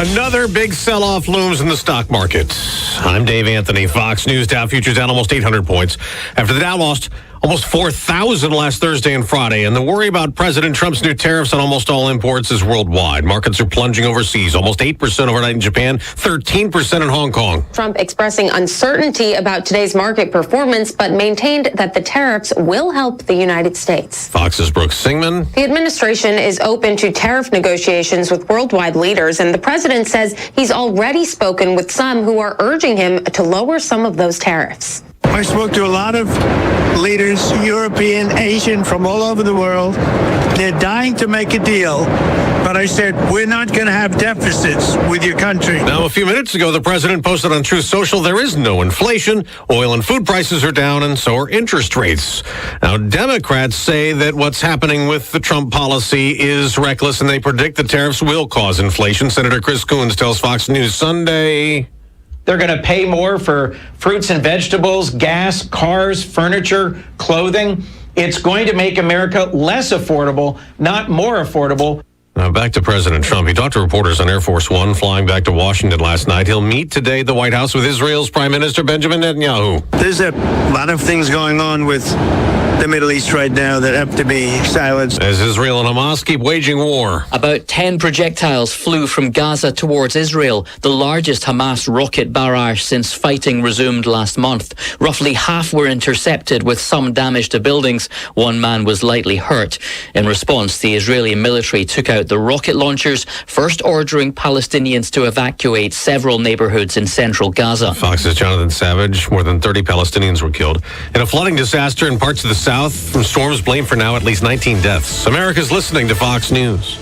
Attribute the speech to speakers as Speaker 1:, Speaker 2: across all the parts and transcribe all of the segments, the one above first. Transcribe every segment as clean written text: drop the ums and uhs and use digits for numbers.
Speaker 1: Another big sell-off looms in the stock market. I'm Dave Anthony. Fox News Dow futures down almost 800 points after the Dow lost almost 4,000 last Thursday and Friday. And the worry about President Trump's new tariffs on almost all imports is worldwide. Markets are plunging overseas, almost 8% overnight in Japan, 13% in Hong Kong.
Speaker 2: Trump expressing uncertainty about today's market performance, but maintained that the tariffs will help the United States.
Speaker 1: Fox's Brooks Singman.
Speaker 2: The administration is open to tariff negotiations with worldwide leaders, and the president says he's already spoken with some who are urging him to lower some of those tariffs.
Speaker 3: I spoke to a lot of leaders, European, Asian, from all over the world. They're dying to make a deal. But I said, we're not going to have deficits with your country.
Speaker 1: Now, a few minutes ago, the president posted on Truth Social, there is no inflation. Oil and food prices are down, and so are interest rates. Now, Democrats say that what's happening with the Trump policy is reckless, and they predict the tariffs will cause inflation. Senator Chris Coons tells Fox News Sunday.
Speaker 4: They're going to pay more for fruits and vegetables, gas, cars, furniture, clothing. It's going to make America less affordable, not more affordable.
Speaker 1: Now back to President Trump. He talked to reporters on Air Force One flying back to Washington last night. He'll meet today at the White House with Israel's Prime Minister Benjamin Netanyahu.
Speaker 3: There's a lot of things going on with the Middle East right now that have to be silenced.
Speaker 1: As Israel and Hamas keep waging war.
Speaker 5: About 10 projectiles flew from Gaza towards Israel, the largest Hamas rocket barrage since fighting resumed last month. Roughly half were intercepted, with some damage to buildings. One man was lightly hurt. In response, the Israeli military took out the rocket launchers, first ordering Palestinians to evacuate several neighborhoods in central Gaza.
Speaker 1: Fox's Jonathan Savage. More than 30 Palestinians were killed in a flooding disaster in parts of the south from storms blamed for now at least 19 deaths. America's listening to Fox News.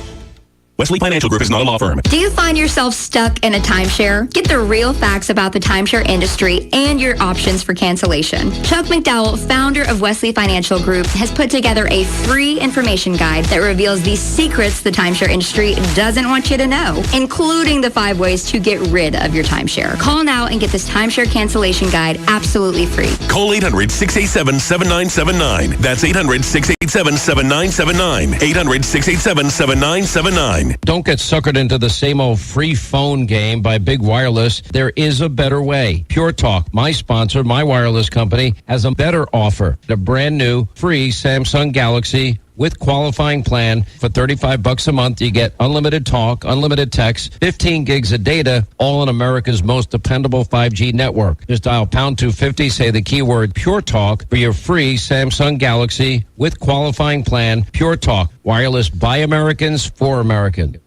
Speaker 6: Wesley Financial Group is not a law firm.
Speaker 7: Do you find yourself stuck in a timeshare? Get the real facts about the timeshare industry and your options for cancellation. Chuck McDowell, founder of Wesley Financial Group, has put together a free information guide that reveals the secrets the timeshare industry doesn't want you to know, including the 5 ways to get rid of your timeshare. Call now and get this timeshare cancellation guide absolutely free.
Speaker 6: Call 800-687-7979. That's 800-687-7979. 800-687-7979.
Speaker 8: Don't get suckered into the same old free phone game by Big Wireless. There is a better way. Pure Talk, my sponsor, my wireless company, has a better offer. A brand new free Samsung Galaxy with qualifying plan for $35 a month. You get unlimited talk, unlimited text, 15 gigs of data, all on America's most dependable 5G network. Just dial pound 250, say the keyword Pure Talk for your free Samsung Galaxy with qualifying plan. Pure Talk, wireless by Americans for Americans.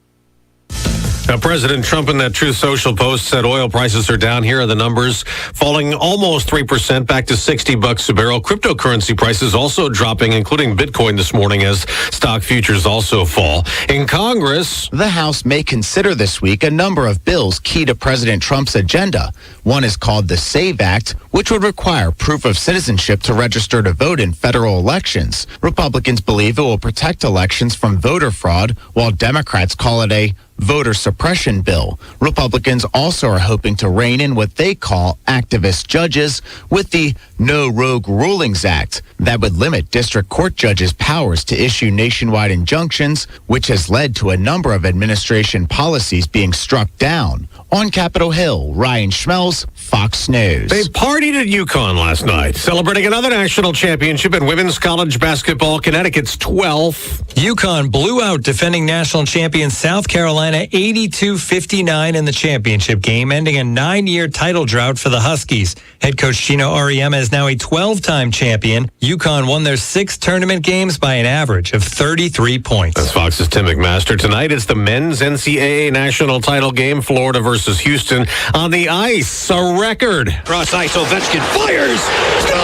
Speaker 1: Now, President Trump in that Truth Social post said oil prices are down. Here are the numbers, falling almost 3% back to $60 a barrel. Cryptocurrency prices also dropping, including Bitcoin this morning, as stock futures also fall. In Congress,
Speaker 9: the House may consider this week a number of bills key to President Trump's agenda. One is called the SAVE Act, which would require proof of citizenship to register to vote in federal elections. Republicans believe it will protect elections from voter fraud, while Democrats call it a voter suppression bill. Republicans also are hoping to rein in what they call activist judges with the No Rogue Rulings Act that would limit district court judges' powers to issue nationwide injunctions, which has led to a number of administration policies being struck down. On Capitol Hill, Ryan Schmelz, Fox News.
Speaker 1: They partied at UConn last night, celebrating another national championship in women's college basketball, Connecticut's 12th.
Speaker 10: UConn blew out defending national champion South Carolina 82-59 in the championship game, ending a 9-year title drought for the Huskies. Head coach Gino Auriemma is now a 12-time champion. UConn won their 6 tournament games by an average of 33 points.
Speaker 1: That's Fox's Tim McMaster. Tonight is the men's NCAA national title game, Florida versus Houston. On the ice, a record.
Speaker 11: Cross ice, Ovechkin fires. Score!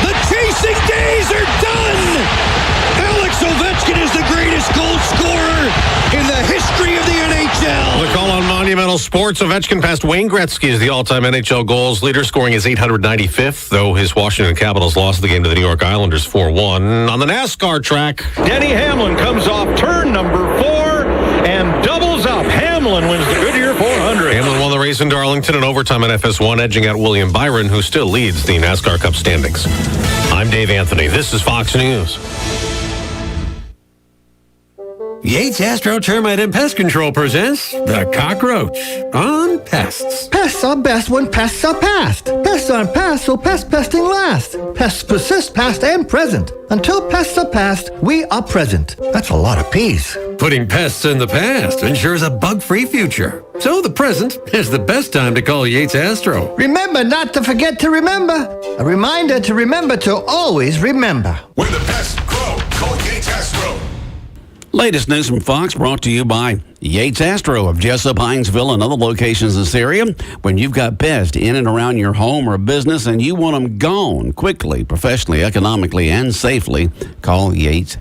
Speaker 11: The chasing days are done. Alex Ovechkin is the greatest goal scorer in the history of the NHL.
Speaker 1: The call on Monumental Sports. Ovechkin passed Wayne Gretzky as the all-time NHL goals leader, scoring his 895th, though his Washington Capitals lost the game to the New York Islanders 4-1. On the NASCAR track,
Speaker 12: Denny Hamlin comes off turn number 4 and doubles up. Hamlin wins the Goodyear 400.
Speaker 1: Hamlin won the race in Darlington in overtime in FS1, edging out William Byron, who still leads the NASCAR Cup standings. I'm Dave Anthony. This is Fox News.
Speaker 13: Yates Astro Termite and Pest Control presents The Cockroach on Pests.
Speaker 14: Pests are best when pests are past. Pests aren't past, so pest pesting lasts. Pests persist past and present. Until pests are past, we are present. That's a lot of P's.
Speaker 13: Putting pests in the past ensures a bug-free future. So the present is the best time to call Yates Astro.
Speaker 14: Remember not to forget to remember. A reminder to remember to always remember.
Speaker 15: Where the pests grow, call Yates Astro.
Speaker 16: Latest news from Fox brought to you by Yates Astro of Jesup, Hinesville, and other locations in this area. When you've got pests in and around your home or business and you want them gone quickly, professionally, economically, and safely, call Yates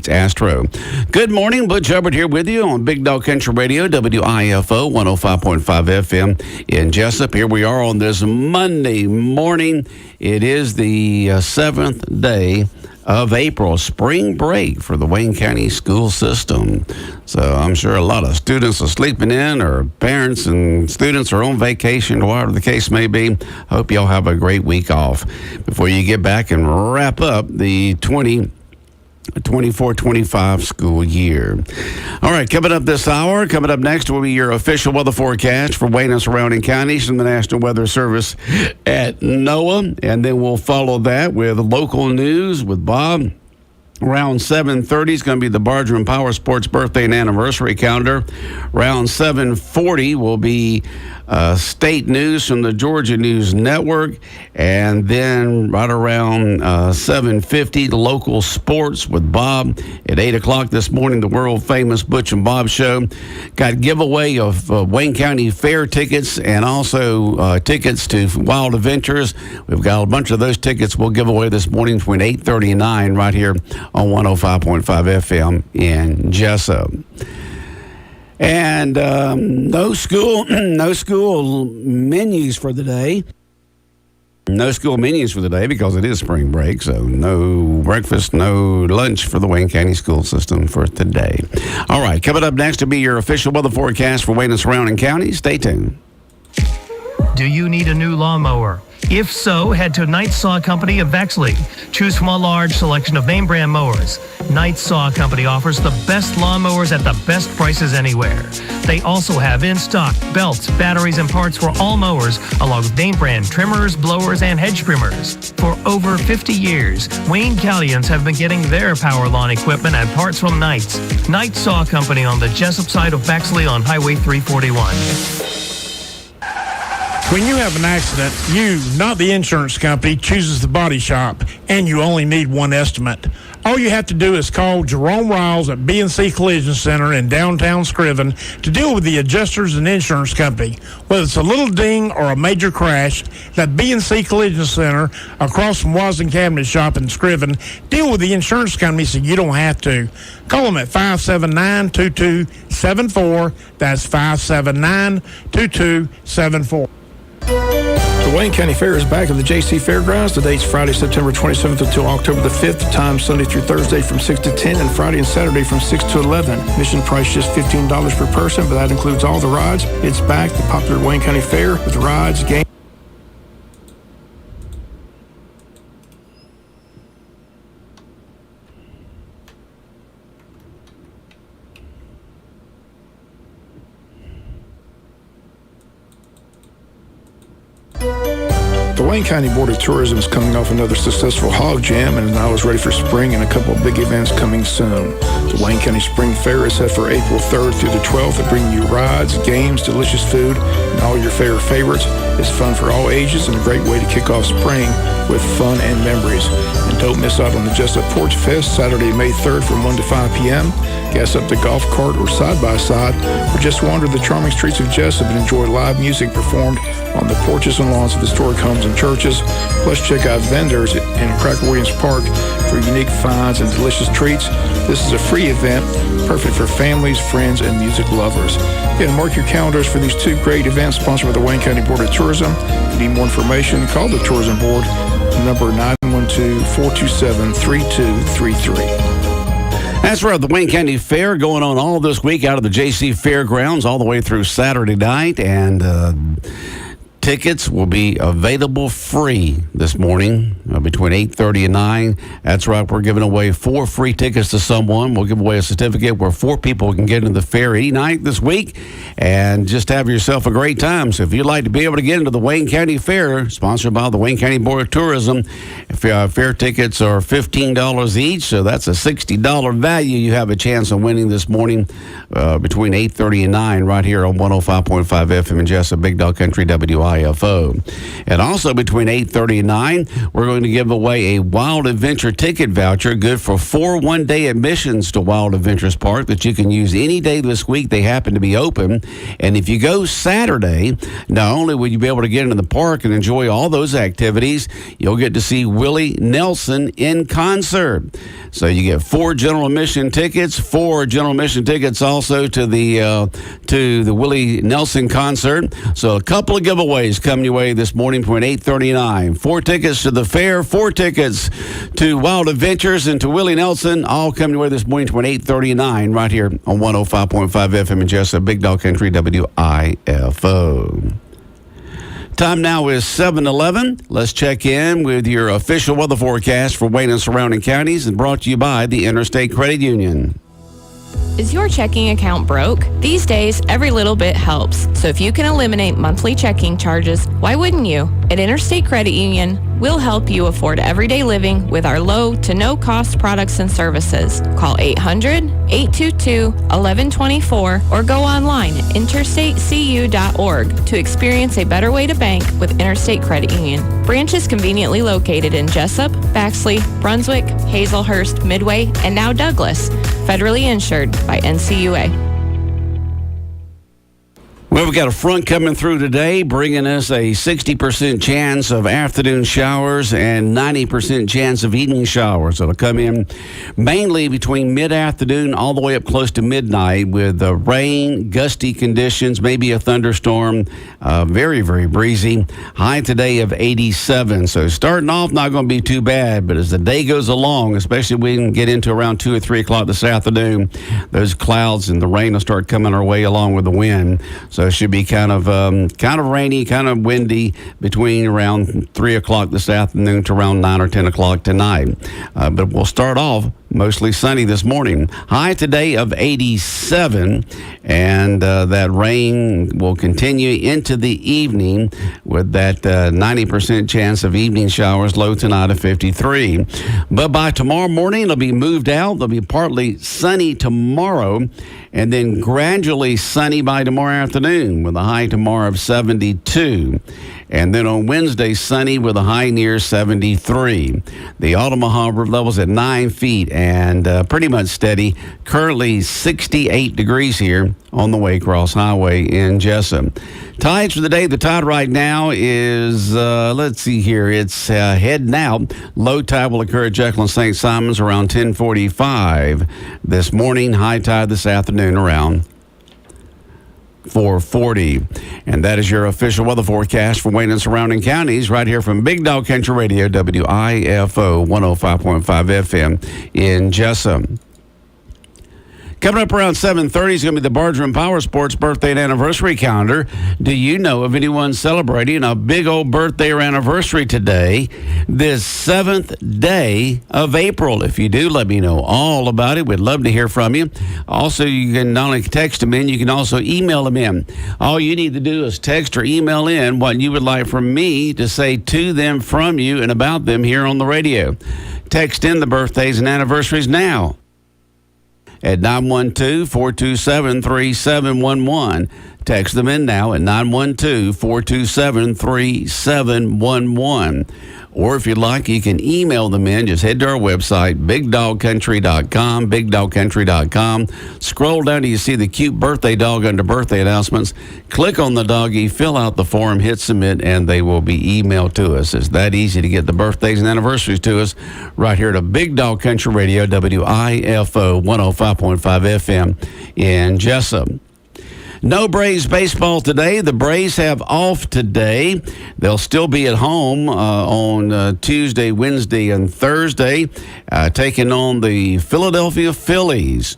Speaker 16: Astro. Good morning. Butch Hubbard here with you on Big Dog Country Radio, WIFO 105.5 FM in Jesup. Here we are on this Monday morning. It is the 7th day of April, spring break for the Wayne County school system. So I'm sure a lot of students are sleeping in, or parents and students are on vacation, or whatever the case may be. Hope y'all have a great week off before you get back and wrap up the 24-25 school year. All right, coming up this hour, coming up next will be your official weather forecast for Wayne and surrounding counties from the National Weather Service at NOAA. And then we'll follow that with local news with Bob. Around 7:30 is going to be the Barger and Power Sports birthday and anniversary calendar. Around 7:40 will be state news from the Georgia News Network. And then right around 7:50, local sports with Bob. At 8 o'clock this morning, the world-famous Butch and Bob Show. Got giveaway of Wayne County Fair tickets and also tickets to Wild Adventures. We've got a bunch of those tickets we'll give away this morning between 8:30 and 9 right here on 105.5 FM in Jesup. And no school menus for the day. No school menus for the day because it is spring break, so no breakfast, no lunch for the Wayne County school system for today. All right, coming up next to be your official weather forecast for Wayne and surrounding counties. Stay tuned.
Speaker 17: Do you need a new lawnmower? If so, head to Knight Saw Company of Bexley. Choose from a large selection of name brand mowers. Knight Saw Company offers the best lawnmowers at the best prices anywhere. They also have in stock belts, batteries, and parts for all mowers, along with name brand trimmers, blowers, and hedge trimmers. For over 50 years, Wayne Countyans have been getting their power lawn equipment and parts from Knight's. Knight Saw Company on the Jesup side of Bexley on Highway 341.
Speaker 3: When you have an accident, you, not the insurance company, chooses the body shop, and you only need one estimate. All you have to do is call Jerome Riles at B&C Collision Center in downtown Scriven to deal with the adjusters and insurance company. Whether it's a little ding or a major crash, that B&C Collision Center across from Wasden Cabinet Shop in Scriven, deal with the insurance company so you don't have to. Call them at 579-2274. That's 579-2274.
Speaker 18: The Wayne County Fair is back at the JC Fairgrounds. The date's Friday, September 27th until October the 5th. Time Sunday through Thursday from 6 to 10 and Friday and Saturday from 6 to 11. Admission price just $15 per person, but that includes all the rides. It's back, the popular Wayne County Fair with rides, games. The Wayne County Board of Tourism is coming off another successful hog jam and is now ready for spring and a couple of big events coming soon. The Wayne County Spring Fair is set for April 3rd through the 12th to bring you rides, games, delicious food, and all your fair favorites. It's fun for all ages and a great way to kick off spring with fun and memories. And don't miss out on the Jesup Porch Fest Saturday, May 3rd from 1 to 5 p.m. Gas up the golf cart or side-by-side, or just wander the charming streets of Jesup and enjoy live music performed on the porches and lawns of historic homes and churches. Plus, check out vendors in Cracker Williams Park for unique finds and delicious treats. This is a free event, perfect for families, friends, and music lovers. Again, mark your calendars for these two great events sponsored by the Wayne County Board of Tourism. If you need more information, call the Tourism Board, number 912-427-3233.
Speaker 16: That's right, the Wayne County Fair going on all this week out of the JC Fairgrounds all the way through Saturday night. And Tickets will be available free this morning between 8:30 and 9. That's right. We're giving away 4 free tickets to someone. We'll give away a certificate where 4 people can get into the fair any night this week and just have yourself a great time. So if you'd like to be able to get into the Wayne County Fair, sponsored by the Wayne County Board of Tourism, fair tickets are $15 each, so that's a $60 value. You have a chance of winning this morning between 8:30 and 9 right here on 105.5 FM in Jesup, Big Dog Country, WIFO. And also between 8:30 and 9, we're going to give away a Wild Adventure ticket voucher good for 4 one-day admissions to Wild Adventures Park that you can use any day this week. They happen to be open. And if you go Saturday, not only will you be able to get into the park and enjoy all those activities, you'll get to see Willie Nelson in concert. So you get 4 general admission tickets, 4 general admission tickets also to the Willie Nelson concert. So a couple of giveaways coming your way this morning between 8:30 and 9. 4 tickets to the fair, 4 tickets to Wild Adventures and to Willie Nelson, all coming your way this morning between 8:30 and 9 right here on 105.5 FM in Jesup, Big Dog Country, WIFO. Time now is 7:11. Let's check in with your official weather forecast for Wayne and surrounding counties, and brought to you by the Interstate Credit Union.
Speaker 19: Is your checking account broke? These days, every little bit helps. So if you can eliminate monthly checking charges, why wouldn't you? At Interstate Credit Union, we'll help you afford everyday living with our low to no cost products and services. Call 800-822-1124 or go online at interstatecu.org to experience a better way to bank with Interstate Credit Union. Branches conveniently located in Jesup, Baxley, Brunswick, Hazelhurst, Midway, and now Douglas. Federally insured by NCUA.
Speaker 16: Well, we've got a front coming through today, bringing us a 60% chance of afternoon showers and 90% chance of evening showers. It'll come in mainly between mid-afternoon all the way up close to midnight with rain, gusty conditions, maybe a thunderstorm, very, very breezy. High today of 87. So starting off, not going to be too bad, but as the day goes along, especially when we can get into around 2 or 3 o'clock this afternoon, those clouds and the rain will start coming our way along with the wind. So it should be kind of rainy, kind of windy between around 3 o'clock this afternoon to around 9 or 10 o'clock tonight. But we'll start off mostly sunny this morning. High today of 87, and that rain will continue into the evening with that 90% chance of evening showers, low tonight of 53. But by tomorrow morning, it'll be moved out. It'll be partly sunny tomorrow, and then gradually sunny by tomorrow afternoon with a high tomorrow of 72. And then on Wednesday, sunny with a high near 73. The Altamaha River levels at 9 feet and pretty much steady. Currently 68 degrees here on the Waycross Highway in Jesup. Tides for the day. The tide right now is, let's see here, it's heading out. Low tide will occur at Jekyll and St. Simons around 10:45 this morning. High tide this afternoon around 4:40. And that is your official weather forecast for Wayne and surrounding counties right here from Big Dog Country Radio, WIFO 105.5 FM in Jesup. Coming up around 7:30 is going to be the Barger & Power Sports birthday and anniversary calendar. Do you know of anyone celebrating a big old birthday or anniversary today, this 7th day of April? If you do, let me know all about it. We'd love to hear from you. Also, you can not only text them in, you can also email them in. All you need to do is text or email in what you would like for me to say to them, from you, and about them here on the radio. Text in the birthdays and anniversaries now at 912-427-3711. Text them in now at 912-427-3711. Or if you'd like, you can email them in. Just head to our website, bigdogcountry.com, bigdogcountry.com. Scroll down till you see the cute birthday dog under birthday announcements. Click on the doggy, fill out the form, hit submit, and they will be emailed to us. It's that easy to get the birthdays and anniversaries to us right here at Big Dog Country Radio, WIFO 105.5 FM in Jesup. No Braves baseball today. The Braves have off today. They'll still be at home on Tuesday, Wednesday, and Thursday, taking on the Philadelphia Phillies.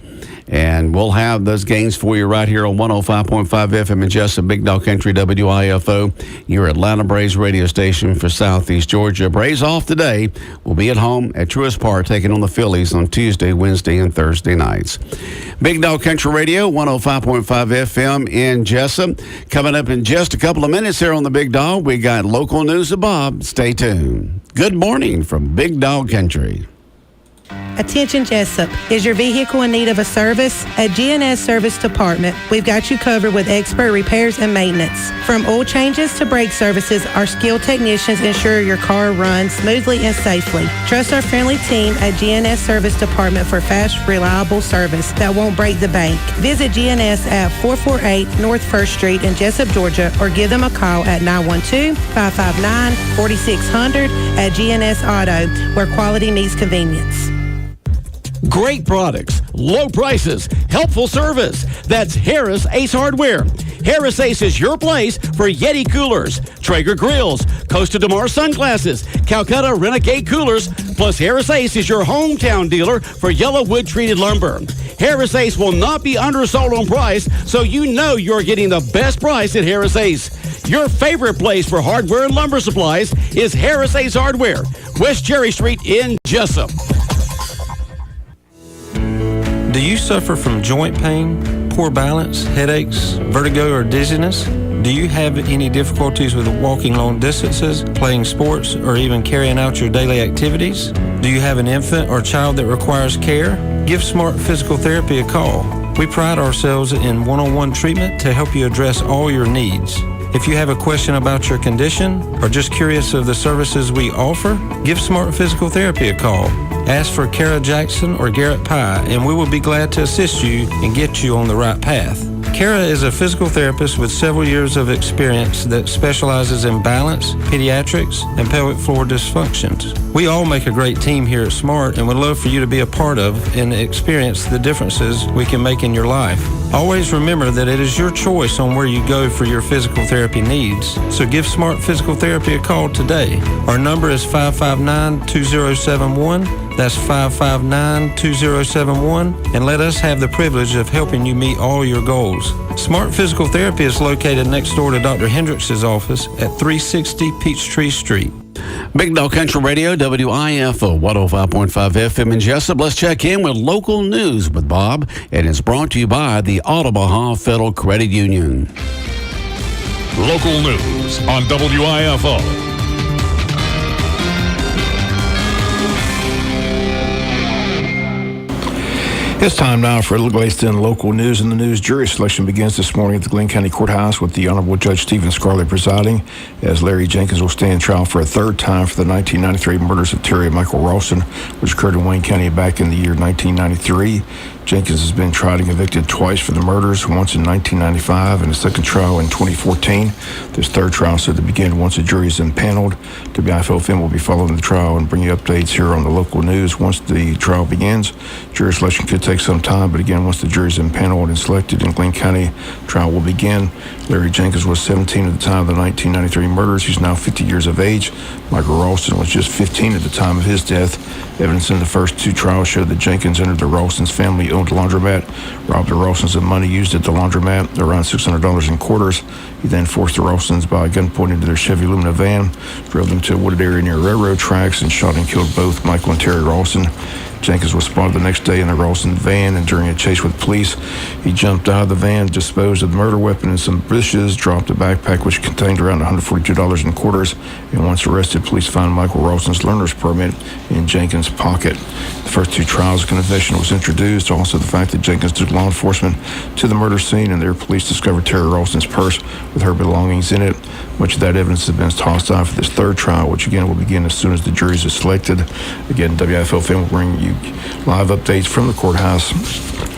Speaker 16: And we'll have those games for you right here on 105.5 FM in Jesup, Big Dog Country, WIFO, your Atlanta Braves radio station for Southeast Georgia. Braves off today. We'll be at home at Truist Park taking on the Phillies on Tuesday, Wednesday, and Thursday nights. Big Dog Country Radio, 105.5 FM in Jesup. Coming up in just a couple of minutes here on the Big Dog, we got local news of Bob. Stay tuned. Good morning from Big Dog Country.
Speaker 20: Attention Jesup. Is your vehicle in need of a service? At GNS Service Department, we've got you covered with expert repairs and maintenance. From oil changes to brake services, our skilled technicians ensure your car runs smoothly and safely. Trust our friendly team at GNS Service Department for fast, reliable service that won't break the bank. Visit GNS at 448 North 1st Street in Jesup, Georgia, or give them a call at 912-559-4600 at GNS Auto, where quality meets convenience.
Speaker 21: Great products, low prices, helpful service. That's Harris Ace Hardware. Harris Ace is your place for Yeti coolers, Traeger grills, Costa de Mar sunglasses, Calcutta Renegade coolers, plus Harris Ace is your hometown dealer for yellow wood treated lumber. Harris Ace will not be undersold on price, so you know you're getting the best price at Harris Ace. Your favorite place for hardware and lumber supplies is Harris Ace Hardware, West Cherry Street in Jesup.
Speaker 22: Do you suffer from joint pain, poor balance, headaches, vertigo, or dizziness? Do you have any difficulties with walking long distances, playing sports, or even carrying out your daily activities? Do you have an infant or child that requires care? Give Smart Physical Therapy a call. We pride ourselves in one-on-one treatment to help you address all your needs. If you have a question about your condition or just curious of the services we offer, give Smart Physical Therapy a call. Ask for Kara Jackson or Garrett Pye, and we will be glad to assist you and get you on the right path. Kara is a physical therapist with several years of experience that specializes in balance, pediatrics, and pelvic floor dysfunctions. We all make a great team here at Smart and would love for you to be a part of and experience the differences we can make in your life. Always remember that it is your choice on where you go for your physical therapy needs, so give Smart Physical Therapy a call today. Our number is 559-2071. That's 559-2071, and let us have the privilege of helping you meet all your goals. Smart Physical Therapy is located next door to Dr. Hendricks' office at 360 Peachtree Street.
Speaker 16: Big Dog Country Radio, WIFO, 105.5 FM in Jesup. Let's check in with local news with Bob, and it's brought to you by the Ottawa Federal Credit Union.
Speaker 23: Local news on WIFO.
Speaker 18: It's time now for a little glazed in local news. In the news, jury selection begins this morning at the Glenn County Courthouse with the Honorable Judge Stephen Scarlett presiding, as Larry Jenkins will stand trial for a third time for the 1993 murders of Terry and Michael Ralston, which occurred in Wayne County back in the year 1993. Jenkins has been tried and convicted twice for the murders, once in 1995 and a second trial in 2014. This third trial is set to begin once the jury is impaneled. WIFO-FM will be following the trial and bring you updates here on the local news once the trial begins. Jury selection could take some time, but again, once the jury is impaneled and selected in Glenn County, trial will begin. Larry Jenkins was 17 at the time of the 1993 murders. He's now 50 years of age. Michael Ralston was just 15 at the time of his death. Evidence in the first two trials showed that Jenkins entered the Ralston's family-owned laundromat, robbed the Ralstons of money used at the laundromat, around $600 in quarters. He then forced the Ralstons by gunpoint into their Chevy Lumina van, drove them to a wooded area near railroad tracks, and shot and killed both Michael and Terry Ralston. Jenkins was spotted the next day in the Ralston van, and during a chase with police, he jumped out of the van, disposed of the murder weapon in some bushes, dropped a backpack which contained around $142 in quarters, and once arrested, police found Michael Ralston's learner's permit in Jenkins' pocket. The first two trials, a confession was introduced, also the fact that Jenkins took law enforcement to the murder scene, and there police discovered Terry Ralston's purse with her belongings in it. Much of that evidence has been tossed out for this third trial, which again will begin as soon as the juries are selected. Again, WIFO-FM will bring you live updates from the courthouse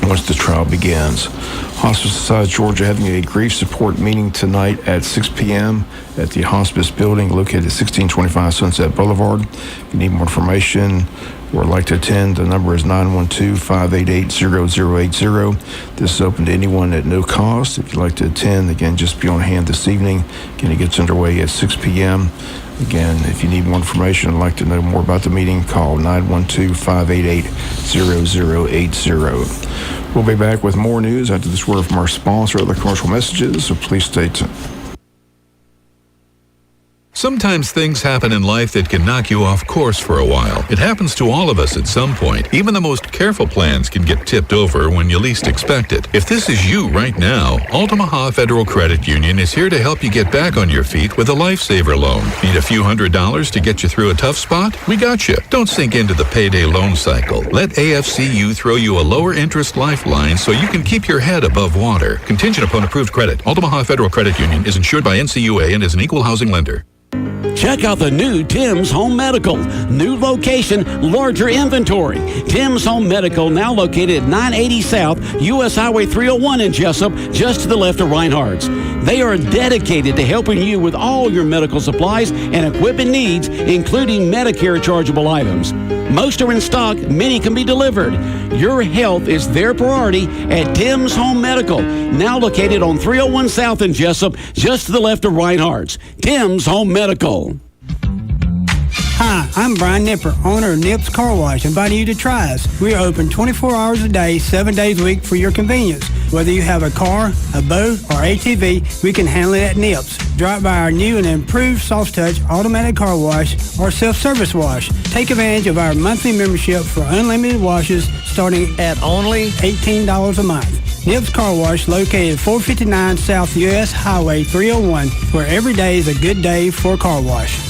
Speaker 18: once the trial begins. Hospice Society of Georgia having a grief support meeting tonight at 6 p.m. at the hospice building located at 1625 Sunset Boulevard. If you need more information or would like to attend, the number is 912-588-0080. This is open to anyone at no cost. If you'd like to attend, again, just be on hand this evening. Again, it gets underway at 6 p.m. Again, if you need more information and like to know more about the meeting, call 912-588-0080. We'll be back with more news after this word from our sponsor, other commercial messages, so please stay tuned.
Speaker 23: Sometimes things happen in life that can knock you off course for a while. It happens to all of us at some point. Even the most careful plans can get tipped over when you least expect it. If this is you right now, Altamaha Federal Credit Union is here to help you get back on your feet with a Lifesaver loan. Need a few $100s to get you through a tough spot? We got you. Don't sink into the payday loan cycle. Let AFCU throw you a lower interest lifeline so you can keep your head above water. Contingent upon approved credit. Altamaha Federal Credit Union is insured by NCUA and is an equal housing lender.
Speaker 21: Check out the new Tim's Home Medical. New location, larger inventory. Tim's Home Medical, now located at 980 South, U.S. Highway 301 in Jesup, just to the left of Reinhardt's. They are dedicated to helping you with all your medical supplies and equipment needs, including Medicare chargeable items. Most are in stock, many can be delivered. Your health is their priority at Tim's Home Medical, now located on 301 South in Jesup, just to the left of Reinhardt's. Tim's Home Medical.
Speaker 2: Hi, I'm Brian Nipper, owner of Nips Car Wash, inviting you to try us. We are open 24 hours a day, 7 days a week for your convenience. Whether you have a car, a boat, or ATV, we can handle it at Nips. Drop by our new and improved soft touch automatic car wash or self-service wash. Take advantage of our monthly membership for unlimited washes starting at only $18 a month. Nips Car Wash, located at 459 South U.S. Highway 301, where every day is a good day for a car wash.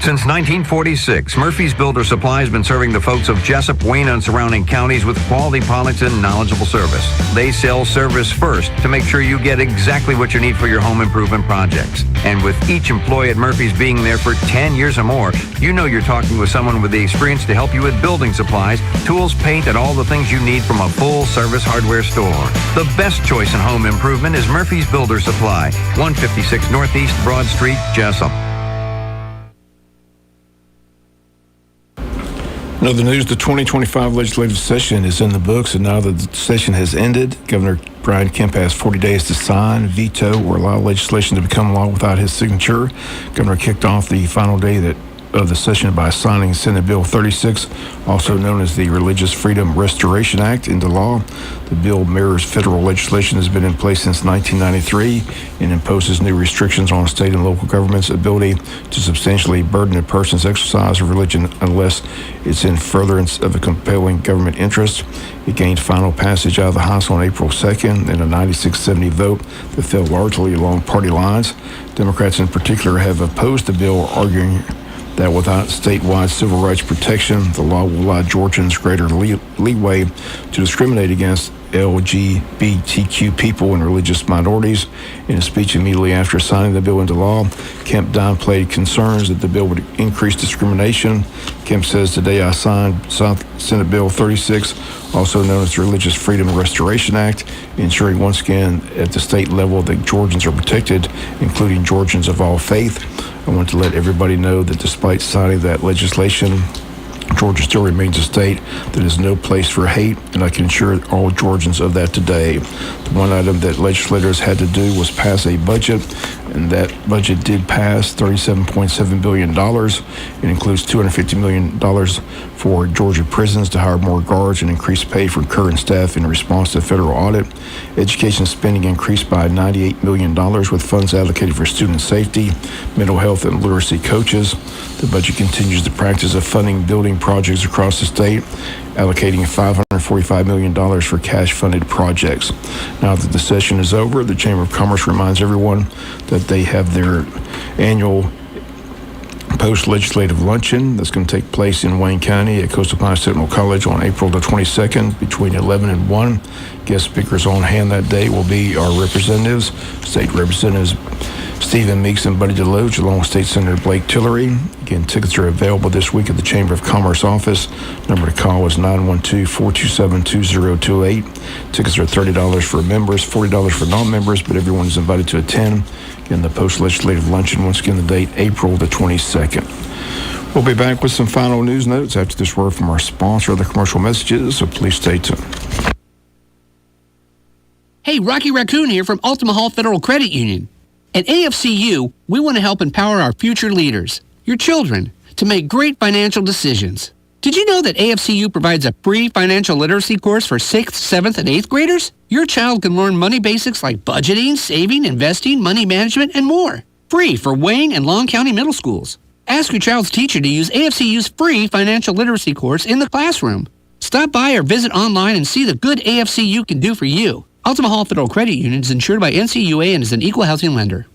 Speaker 4: Since 1946, Murphy's Builder Supply has been serving the folks of Jesup, Wayne, and surrounding counties with quality products and knowledgeable service. They sell service first to make sure you get exactly what you need for your home improvement projects. And with each employee at Murphy's being there for 10 years or more, you know you're talking with someone with the experience to help you with building supplies, tools, paint, and all the things you need from a full-service hardware store. The best choice in home improvement is Murphy's Builder Supply, 156 Northeast Broad Street, Jesup.
Speaker 18: In other news, the 2025 legislative session is in the books, and now that the session has ended, Governor Brian Kemp has 40 days to sign, veto, or allow legislation to become law without his signature. Governor kicked off the final day of the session by signing Senate Bill 36, also known as the Religious Freedom Restoration Act, into law. The bill mirrors federal legislation that has been in place since 1993 and imposes new restrictions on state and local governments' ability to substantially burden a person's exercise of religion unless it's in furtherance of a compelling government interest. It gained final passage out of the House on April 2nd in a 96-70 vote that fell largely along party lines. Democrats in particular have opposed the bill, arguing that without statewide civil rights protection, the law will allow Georgians greater leeway to discriminate against LGBTQ people and religious minorities. In a speech immediately after signing the bill into law, Kemp downplayed concerns that the bill would increase discrimination. Kemp says, "Today I signed Senate Bill 36, also known as the Religious Freedom Restoration Act, ensuring once again at the state level that Georgians are protected, including Georgians of all faith. I want to let everybody know that despite signing that legislation, Georgia still remains a state that is no place for hate, and I can assure all Georgians of that today." The one item that legislators had to do was pass a budget, and that budget did pass, $37.7 billion. It includes $250 million for Georgia prisons to hire more guards and increase pay for current staff in response to federal audit. Education spending increased by $98 million with funds allocated for student safety, mental health, and literacy coaches. The budget continues the practice of funding building projects across the state, allocating $545 million for cash-funded projects. Now that the session is over, the Chamber of Commerce reminds everyone that they have their annual post-legislative luncheon that's going to take place in Wayne County at Coastal Pine Sentinel College on April the 22nd between 11 and 1. Guest speakers on hand that day will be our representatives, State Representatives Stephen Meeks and Buddy Deloach, along with State Senator Blake Tillery. Again, tickets are available this week at the Chamber of Commerce office. Number to call is 912-427-2028. Tickets are $30 for members, $40 for non-members, but everyone is invited to attend. Again, the post-legislative luncheon, once again, the date, April the 22nd. We'll be back with some final news notes after this word from our sponsor, the commercial messages, so please stay tuned.
Speaker 5: Hey, Rocky Raccoon here from Ultima Hall Federal Credit Union. At AFCU, we want to help empower our future leaders, your children, to make great financial decisions. Did you know that AFCU provides a free financial literacy course for 6th, 7th, and 8th graders? Your child can learn money basics like budgeting, saving, investing, money management, and more. Free for Wayne and Long County middle schools. Ask your child's teacher to use AFCU's free financial literacy course in the classroom. Stop by or visit online and see the good AFCU can do for you. Ultima Hall Federal Credit Union is insured by NCUA and is an equal housing lender.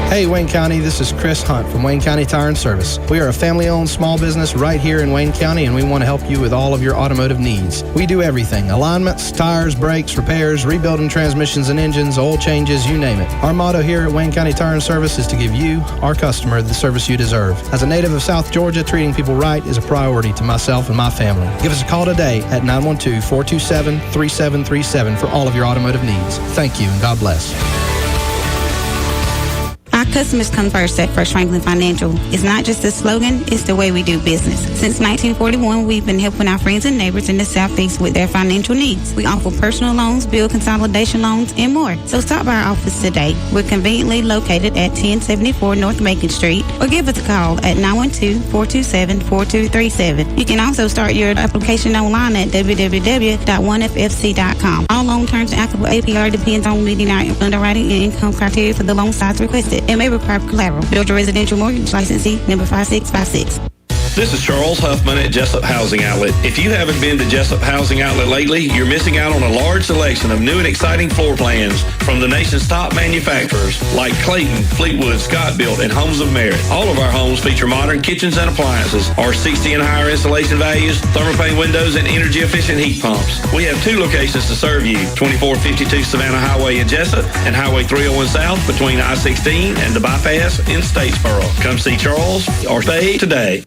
Speaker 6: Hey, Wayne County, this is Chris Hunt from Wayne County Tire and Service. We are a family-owned small business right here in Wayne County, and we want to help you with all of your automotive needs. We do everything: alignments, tires, brakes, repairs, rebuilding transmissions and engines, oil changes, you name it. Our motto here at Wayne County Tire and Service is to give you, our customer, the service you deserve. As a native of South Georgia, treating people right is a priority to myself and my family. Give us a call today at 912-427-3737 for all of your automotive needs. Thank you, and God bless.
Speaker 7: Our customers come first at First Franklin Financial. It's not just a slogan, it's the way we do business. Since 1941, we've been helping our friends and neighbors in the Southeast with their financial needs. We offer personal loans, bill consolidation loans, and more. So stop by our office today. We're conveniently located at 1074 North Macon Street, or give us a call at 912-427-4237. You can also start your application online at www.1ffc.com. All loan terms and applicable APR depends on meeting our underwriting and income criteria for the loan size requested. It may require collateral. Builder Residential Mortgage Licensee number 5656.
Speaker 24: This is Charles Huffman at Jesup Housing Outlet. If you haven't been to Jesup Housing Outlet lately, you're missing out on a large selection of new and exciting floor plans from the nation's top manufacturers like Clayton, Fleetwood, Scott Built, and Homes of Merit. All of our homes feature modern kitchens and appliances, R60 and higher installation values, thermopane windows, and energy-efficient heat pumps. We have two locations to serve you: 2452 Savannah Highway in Jesup and Highway 301 South between I-16 and the bypass in Statesboro. Come see Charles or stay today.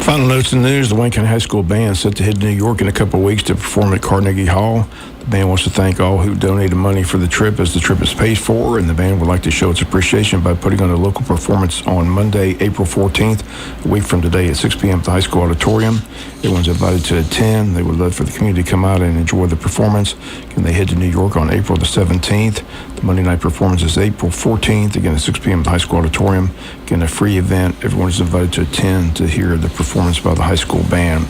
Speaker 18: Final notes in the news: the Wayne County High School Band is set to head to New York in a couple of weeks to perform at Carnegie Hall. The band wants to thank all who donated money for the trip, as the trip is paid for, and the band would like to show its appreciation by putting on a local performance on Monday, April 14th, a week from today at 6 p.m. at the high school auditorium. Everyone's invited to attend. They would love for the community to come out and enjoy the performance. Again, they head to New York on April the 17th. The Monday night performance is April 14th, again at 6 p.m. at the high school auditorium. Again, a free event. Everyone is invited to attend to hear the performance by the high school band.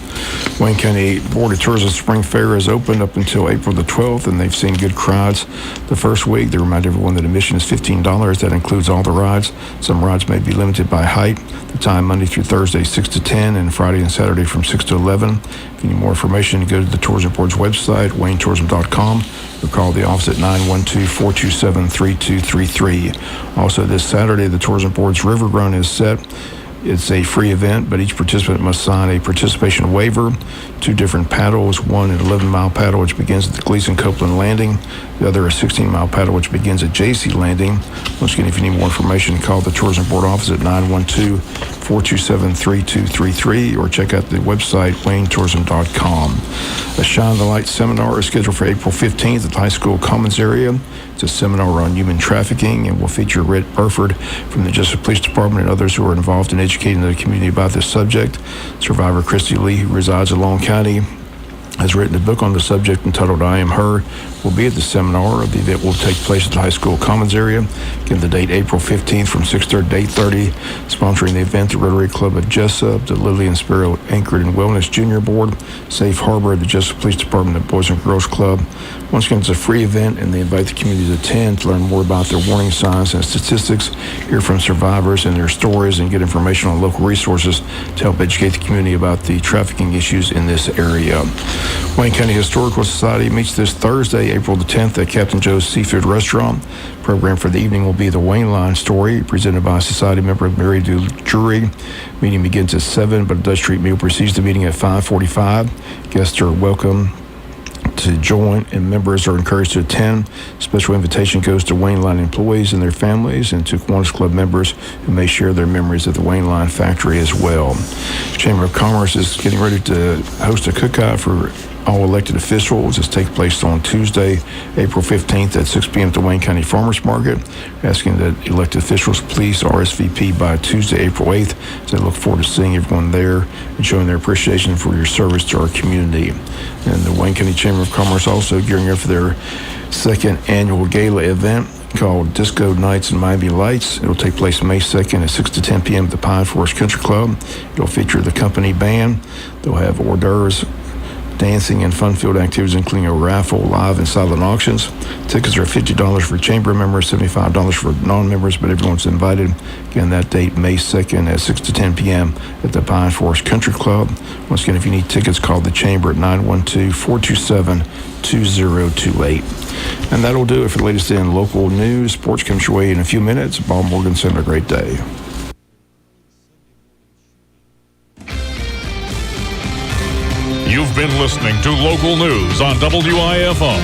Speaker 18: Wayne County Board of Tourism Spring Fair is open up until April the 12th, and they've seen good crowds the first week. They remind everyone that admission is $15. That includes all the rides. Some rides may be limited by height. The time Monday through Thursday 6 to 10, and Friday and Saturday from 6 to 11. If you need more information, go to the Tourism Board's website, waynetourism.com, or call the office at 912-427-3233. Also, this Saturday, the Tourism Board's River Run is set. It's a free event, but each participant must sign a participation waiver. Two different paddles, one an 11-mile paddle, which begins at the Gleason Copeland Landing. The other a 16-mile paddle, which begins at JC Landing. Once again, if you need more information, call the Tourism Board office at 912-427-3233, or check out the website, waynetourism.com. A Shine the Light seminar is scheduled for April 15th at the high school commons area. It's a seminar on human trafficking, and will feature Rhett Burford from the Jesup Police Department and others who are involved in educating the community about this subject. Survivor Christy Lee, who resides in Long County, has written a book on the subject entitled I Am Her, will be at the seminar. The event will take place at the high school commons area. Again, the date April 15th from 6:30 to 8:30. Sponsoring the event, the Rotary Club of Jesup, the Lily and Sparrow Anchored and Wellness Junior Board, Safe Harbor, the Jesup Police Department, the Boys and Girls Club. Once again, it's a free event, and they invite the community to attend to learn more about their warning signs and statistics, hear from survivors and their stories, and get information on local resources to help educate the community about the trafficking issues in this area. Wayne County Historical Society meets this Thursday, April the 10th, at Captain Joe's Seafood Restaurant. Program for the evening will be the Wayne Line Story, presented by Society member Mary Drury. Meeting begins at 7, but a Dutch Street meal precedes the meeting at 5:45. Guests are welcome to join, and members are encouraged to attend. Special invitation goes to Wayne Line employees and their families, and to Kiwanis Club members who may share their memories of the Wayne Line factory as well. Chamber of Commerce is getting ready to host a cookout for all elected officials. This takes place on Tuesday, April 15th at 6 p.m. at the Wayne County Farmers Market. Asking that elected officials please RSVP by Tuesday, April 8th. So I look forward to seeing everyone there and showing their appreciation for your service to our community. And the Wayne County Chamber of Commerce also gearing up for their second annual gala event called Disco Nights and Miami Lights. It'll take place May 2nd at 6 to 10 p.m. at the Pine Forest Country Club. It'll feature the company band. They'll have hors d'oeuvres, dancing, and fun-filled activities, including a raffle, live, and silent auctions. Tickets are $50 for chamber members, $75 for non-members, but everyone's invited. Again, that date, May 2nd at 6 to 10 p.m. at the Pine Forest Country Club. Once again, if you need tickets, call the chamber at 912-427-2028. And that'll do it for the latest in local news. Sports comes your way in a few minutes. Bob Morganson, have a great day.
Speaker 8: You've been listening to local news on WIFO.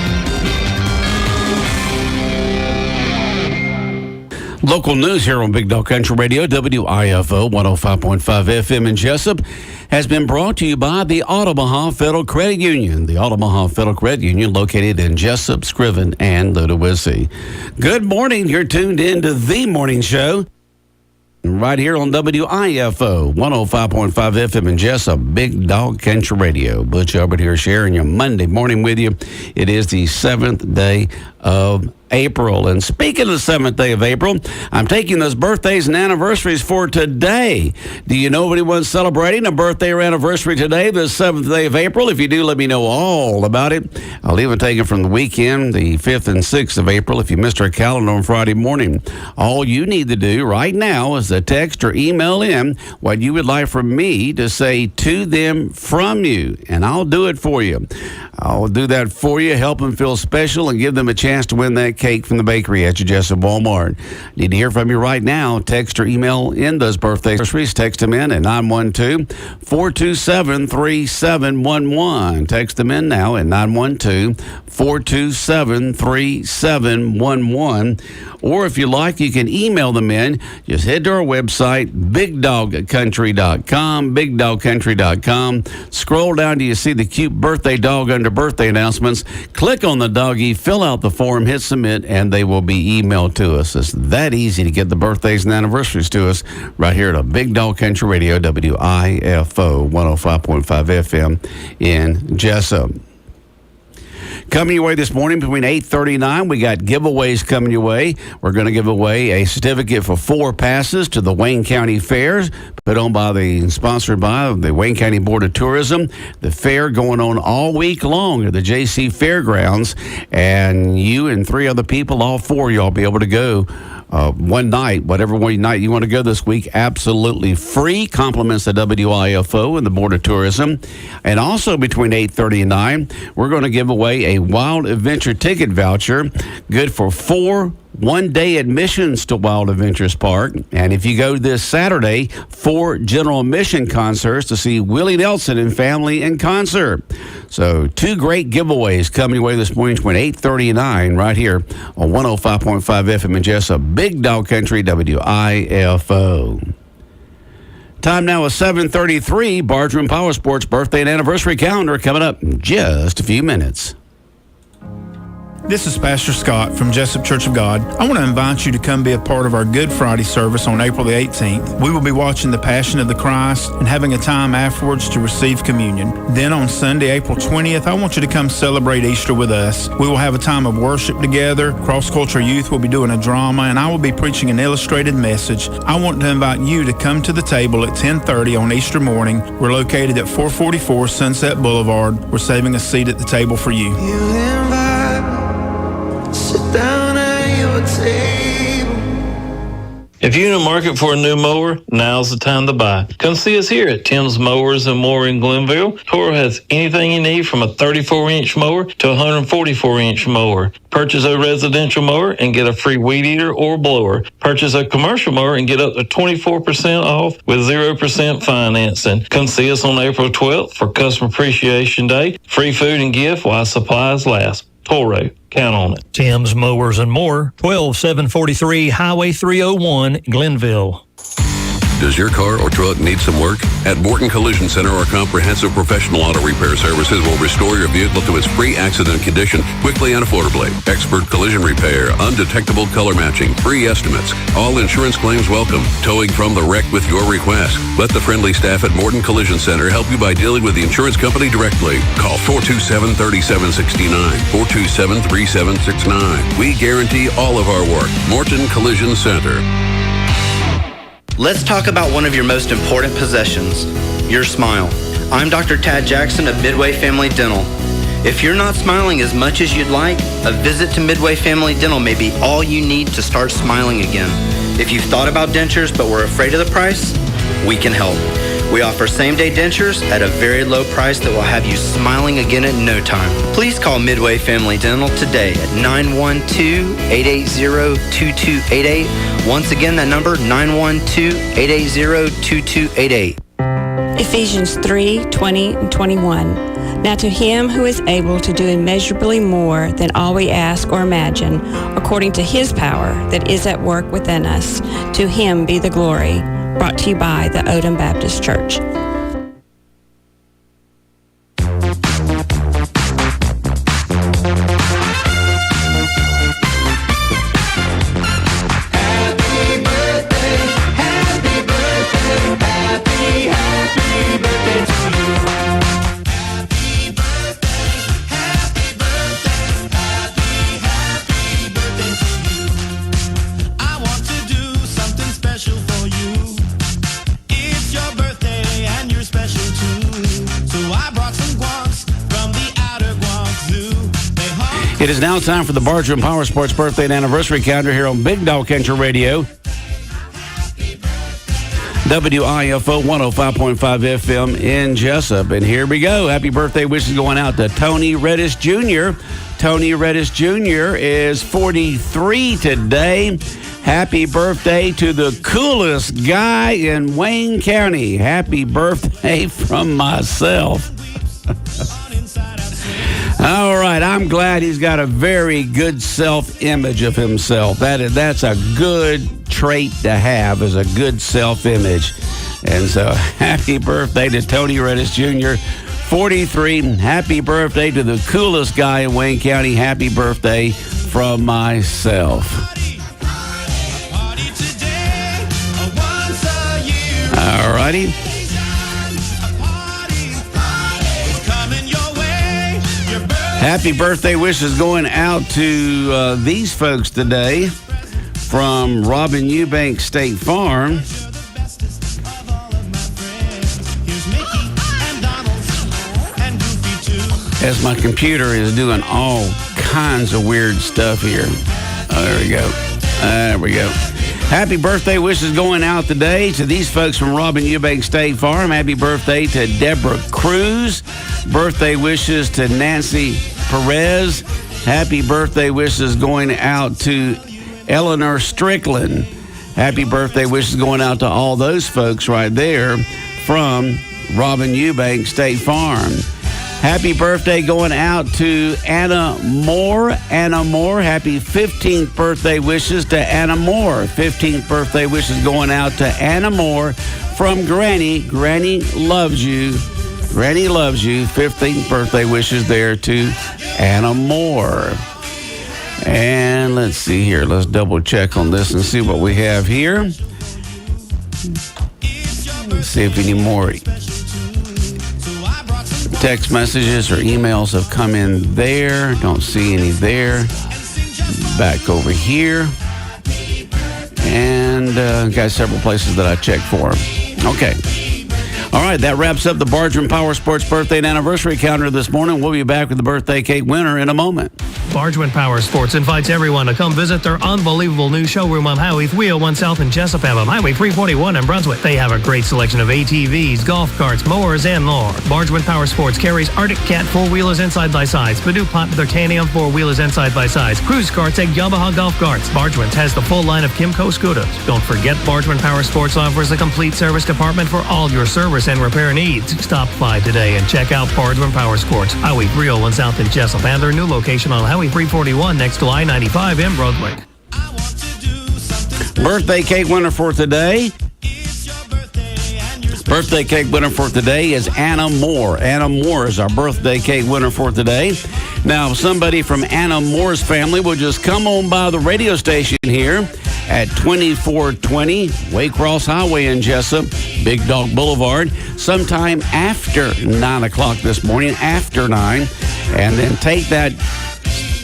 Speaker 16: Local news here on Big Dog Country Radio, WIFO 105.5 FM in Jesup, has been brought to you by the Omaha Federal Credit Union. The Omaha Federal Credit Union, located in Jesup, Scriven, and Ludwig. Good morning. You're tuned in to The Morning Show right here on WIFO 105.5 FM in Jesup, Big Dog Country Radio. Butch Hubbard here sharing your Monday morning with you. It is the 7th day of April. And speaking of the 7th day of April, I'm taking those birthdays and anniversaries for today. Do you know anyone's celebrating a birthday or anniversary today, the 7th day of April? If you do, let me know all about it. I'll even take it from the weekend, the 5th and 6th of April, if you missed our calendar on Friday morning. All you need to do right now is to text or email in what you would like for me to say to them from you, and I'll do it for you. I'll do that for you, help them feel special, and give them a chance to win that cake from the bakery at your Jesup Walmart. Need to hear from you right now. Text or email in those birthdays. Text them in at 912-427-3711. Text them in now at 912-427-3711. Or if you like, you can email them in. Just head to our website, bigdogcountry.com, bigdogcountry.com. Scroll down till you see the cute birthday dog under birthday announcements. Click on the doggy, fill out the form, hit submit, and they will be emailed to us. It's that easy to get the birthdays and anniversaries to us right here at Big Dog Country Radio, WIFO 105.5 FM in Jesup. Coming your way this morning between 8:30 and 9, we got giveaways coming your way. We're going to give away a certificate for 4 passes to the Wayne County Fairs, sponsored by the Wayne County Board of Tourism. The fair going on all week long at the JC Fairgrounds, and you and 3 other people, all 4 of y'all, be able to go one night, whatever one night you want to go this week, absolutely free. Compliments to WIFO and the Board of Tourism. And also between 8:30 and 9, we're going to give away a Wild Adventure ticket voucher, good for 4 one-day admissions to Wild Adventures Park. And if you go this Saturday, 4 general admission concerts to see Willie Nelson and family in concert. So 2 great giveaways coming your way this morning between 8:30 and 9 right here on 105.5 FM in Jesup, Big Dog Country, WIFO. Time now is 7:33. Bargeron Power Sports birthday and anniversary calendar coming up in just a few minutes.
Speaker 9: This is Pastor Scott from Jesup Church of God. I want to invite you to come be a part of our Good Friday service on April the 18th. We will be watching the Passion of the Christ and having a time afterwards to receive communion. Then on Sunday, April 20th, I want you to come celebrate Easter with us. We will have a time of worship together. Cross Culture Youth will be doing a drama, and I will be preaching an illustrated message. I want to invite you to come to the table at 10:30 on Easter morning. We're located at 444 Sunset Boulevard. We're saving a seat at the table for you.
Speaker 10: Sit down at your table.
Speaker 24: If you're in the market for a new mower, now's the time to buy. Come see us here at Tim's Mowers and More in Glenville. Toro has anything you need from a 34-inch mower to a 144-inch mower. Purchase a residential mower and get a free weed eater or blower. Purchase a commercial mower and get up to 24% off with 0% financing. Come see us on April 12th for Customer Appreciation Day. Free food and gift while supplies last. Toro, count on it.
Speaker 17: Tim's Mowers and More, 12743 Highway 301, Glenville.
Speaker 1: Does your car or truck need some work? At Morton Collision Center, our comprehensive professional auto repair services will restore your vehicle to its pre-accident condition quickly and affordably. Expert collision repair, undetectable color matching, free estimates, all insurance claims welcome, towing from the wreck with your request. Let the friendly staff at Morton Collision Center help you by dealing with the insurance company directly. Call 427-3769, 427-3769. We guarantee all of our work. Morton Collision Center.
Speaker 11: Let's talk about one of your most important possessions, your smile. I'm Dr. Tad Jackson of Midway Family Dental. If you're not smiling as much as you'd like, a visit to Midway Family Dental may be all you need to start smiling again. If you've thought about dentures but were afraid of the price, we can help. We offer same-day dentures at a very low price that will have you smiling again in no time. Please call Midway Family Dental today at 912-880-2288. Once again, that number, 912-880-2288.
Speaker 12: Ephesians 3:20 and 21. Now to him who is able to do immeasurably more than all we ask or imagine, according to his power that is at work within us, to him be the glory. Brought to you by the Odom Baptist Church.
Speaker 16: It is now time for the Bargeron Power Sports birthday and anniversary calendar here on Big Dog Country Radio. WIFO 105.5 FM in Jesup. And here we go. Happy birthday wishes going out to Tony Reddish Jr. Tony Reddish Jr. is 43 today. Happy birthday to the coolest guy in Wayne County. Happy birthday from myself. All right, I'm glad he's got a very good self-image of himself. That's a good trait to have, is a good self-image. And so, happy birthday to Tony Reddish Jr., 43. Happy birthday to the coolest guy in Wayne County. Happy birthday from myself. All righty. Happy birthday wishes going out to these folks today from Robin Eubank State Farm. As my computer is doing all kinds of weird stuff here. Oh, there we go. There we go. Happy birthday wishes going out today to these folks from Robin Eubank State Farm. Happy birthday to Deborah Cruz. Birthday wishes to Nancy Perez. Happy birthday wishes going out to Eleanor Strickland. Happy birthday wishes going out to all those folks right there from Robin Eubank State Farm. Happy birthday going out to Anna Moore. Anna Moore, happy 15th birthday wishes to Anna Moore. 15th birthday wishes going out to Anna Moore from Granny. Granny loves you. Granny loves you. 15th birthday wishes there to Anna Moore. And let's see here. Let's double check on this and see what we have here. Let's see if any more text messages or emails have come in there. Don't see any there. Back over here. And got several places that I checked for. Okay. All right, that wraps up the Bargeron Power Sports birthday and anniversary calendar this morning. We'll be back with the birthday cake winner in a moment.
Speaker 17: Bargeron Power Sports invites everyone to come visit their unbelievable new showroom on Highway 301 South in Jesup and on Highway 341 in Brunswick. They have a great selection of ATVs, golf carts, mowers, and more. Bargeron Power Sports carries Arctic Cat 4-wheelers and side-by-sides, Purdue Pot Titanium 4-wheelers and side-by-sides, cruise carts, and Yamaha golf carts. Bargeron has the full line of Kimco scooters. Don't forget, Bargeron Power Sports offers a complete service department for all your service and repair needs. Stop by today and check out Bargeron Power Sports, Highway 301 South in Jesup, and their new location on Highway 341 next to I-95 in Brunswick.
Speaker 16: Birthday cake winner for today Birthday cake winner for today is Anna Moore. Anna Moore is our birthday cake winner for today. Now, somebody from Anna Moore's family will just come on by the radio station here at 2420 Waycross Highway in Jesup, Big Dog Boulevard, sometime after 9 o'clock this morning, after 9, and then take that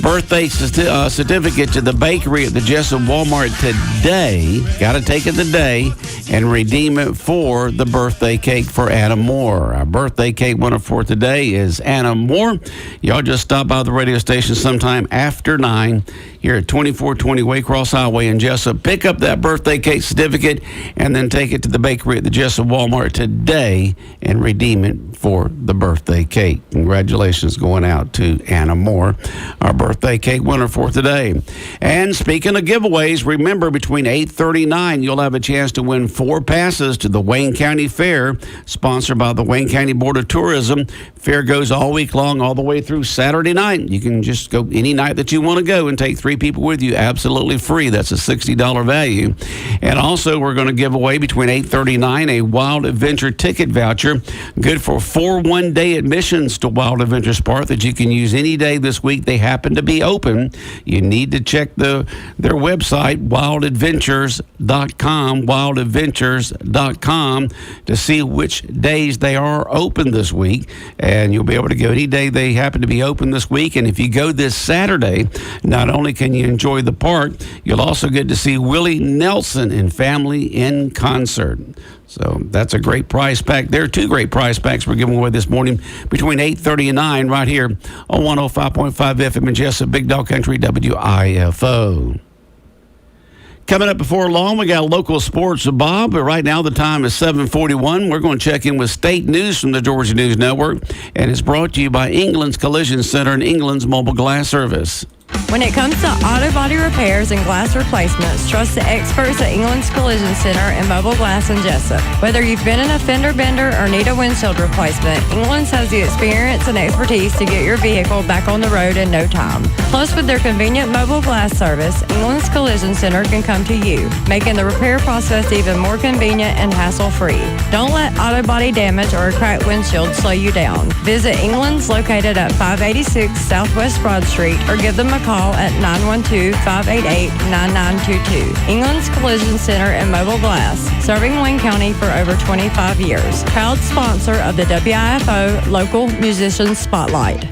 Speaker 16: birthday certificate to the bakery at the Jesup Walmart today. Got to take it today and redeem it for the birthday cake for Anna Moore. Our birthday cake winner for today is Anna Moore. Y'all just stop by the radio station sometime after 9 here at 2420 Waycross Highway in Jesup. Pick up that birthday cake certificate and then take it to the bakery at the Jesup Walmart today and redeem it for the birthday cake. Congratulations going out to Anna Moore, our birthday cake winner for today. And speaking of giveaways, remember between 8:30 and 9, you'll have a chance to win 4 passes to the Wayne County Fair, sponsored by the Wayne County Board of Tourism. Fair goes all week long, all the way through Saturday night. You can just go any night that you want to go and take 3 people with you absolutely free. That's a $60 value. And also, we're going to give away between 8:30 and 9 a Wild Adventure ticket voucher, good for 4 one-day admissions to Wild Adventure Park that you can use any day this week. They happen to be open. You need to check their website, wildadventures.com, wildadventures.com, to see which days they are open this week. And you'll be able to go any day they happen to be open this week. And if you go this Saturday, not only can you enjoy the park, you'll also get to see Willie Nelson and family in concert. So that's a great prize pack. There are 2 great prize packs we're giving away this morning between 8:30 and 9 right here on 105.5 FM in Jesup, Big Dog Country, WIFO. Coming up before long, we got local sports with Bob, but right now the time is 7:41. We're going to check in with state news from the Georgia News Network, and it's brought to you by England's Collision Center and England's Mobile Glass Service.
Speaker 12: When it comes to auto body repairs and glass replacements, trust the experts at England's Collision Center and Mobile Glass in Jesup. Whether you've been in a fender bender or need a windshield replacement, England's has the experience and expertise to get your vehicle back on the road in no time. Plus, with their convenient mobile glass service, England's Collision Center can come to you, making the repair process even more convenient and hassle-free. Don't let auto body damage or a cracked windshield slow you down. Visit England's located at 586 Southwest Broad Street or give them a call at 912-588-9922. England's Collision Center and Mobile Glass, serving Wayne County for over 25 years. Proud sponsor of the WIFO Local Musicians Spotlight.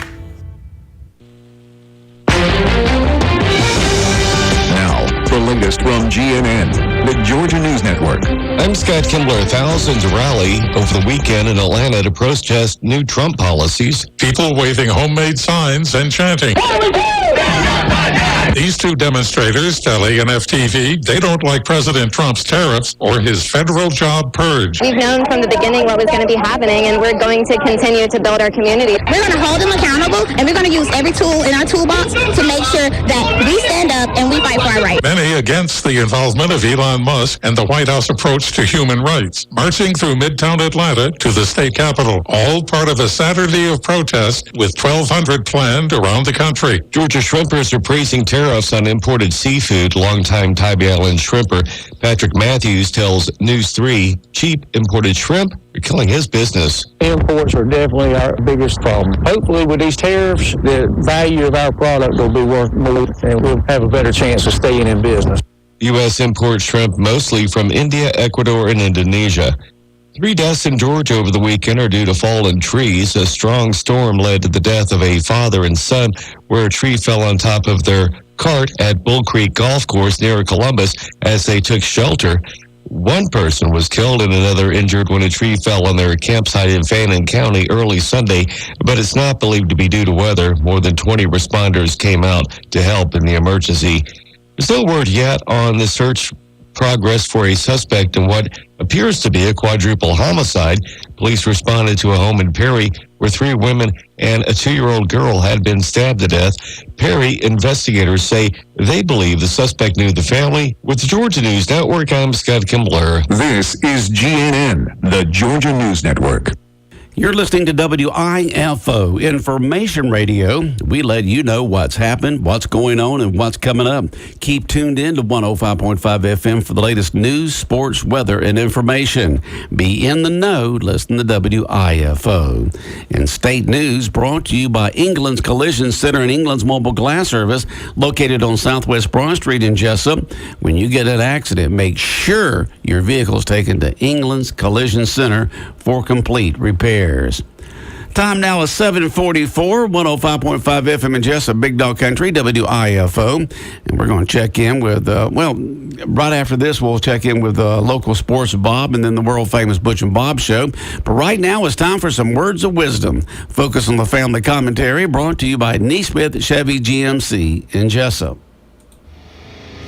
Speaker 3: Now, the latest from GNN, the Georgia News Network.
Speaker 13: I'm Scott Kimbler. Thousands rally over the weekend in Atlanta to protest new Trump policies.
Speaker 8: People waving homemade signs and chanting. These 2 demonstrators tell ANF-TV they don't like President Trump's tariffs or his federal job purge.
Speaker 14: We've known from the beginning what was going to be happening, and we're going to continue to build our community. We're going to hold them accountable, and we're going to use every tool in our toolbox to make sure that we stand up and we fight for our rights.
Speaker 8: Many against the involvement of Elon Musk and the White House approach to human rights, marching through Midtown Atlanta to the state capitol, all part of a Saturday of protest with 1,200 planned around the country.
Speaker 13: Georgia shrimpers are praising tariffs on imported seafood. Longtime Tybee Island shrimper Patrick Matthews tells News 3 cheap imported shrimp are killing his business.
Speaker 15: Imports are definitely our biggest problem. Hopefully with these tariffs, the value of our product will be worth more and we'll have a better chance of staying in business.
Speaker 13: U.S. imports shrimp mostly from India, Ecuador, and Indonesia. 3 deaths in Georgia over the weekend are due to fallen trees. A strong storm led to the death of a father and son where a tree fell on top of their cart at Bull Creek Golf Course near Columbus as they took shelter. 1 person was killed and another injured when a tree fell on their campsite in Fannin County early Sunday, but it's not believed to be due to weather. More than 20 responders came out to help in the emergency. There's no word yet on the search progress for a suspect in what appears to be a quadruple homicide. Police responded to a home in Perry where 3 women and a 2-year-old girl had been stabbed to death. Perry investigators say they believe the suspect knew the family. With the Georgia News Network, I'm Scott Kimbler.
Speaker 3: This is GNN, the Georgia News Network.
Speaker 16: You're listening to WIFO Information Radio. We let you know what's happened, what's going on, and what's coming up. Keep tuned in to 105.5 FM for the latest news, sports, weather, and information. Be in the know. Listen to WIFO. And state news brought to you by England's Collision Center and England's Mobile Glass Service, located on Southwest Broad Street in Jesup. When you get an accident, make sure your vehicle's taken to England's Collision Center for complete repairs. Time now is 7:44, 105.5 FM in Jesup, Big Dog Country, WIFO. And we're going to check in with, right after this, we'll check in with local sports Bob and then the world-famous Butch and Bob Show. But right now it's time for some words of wisdom. Focus on the family commentary brought to you by Neesmith Chevy GMC in Jesup.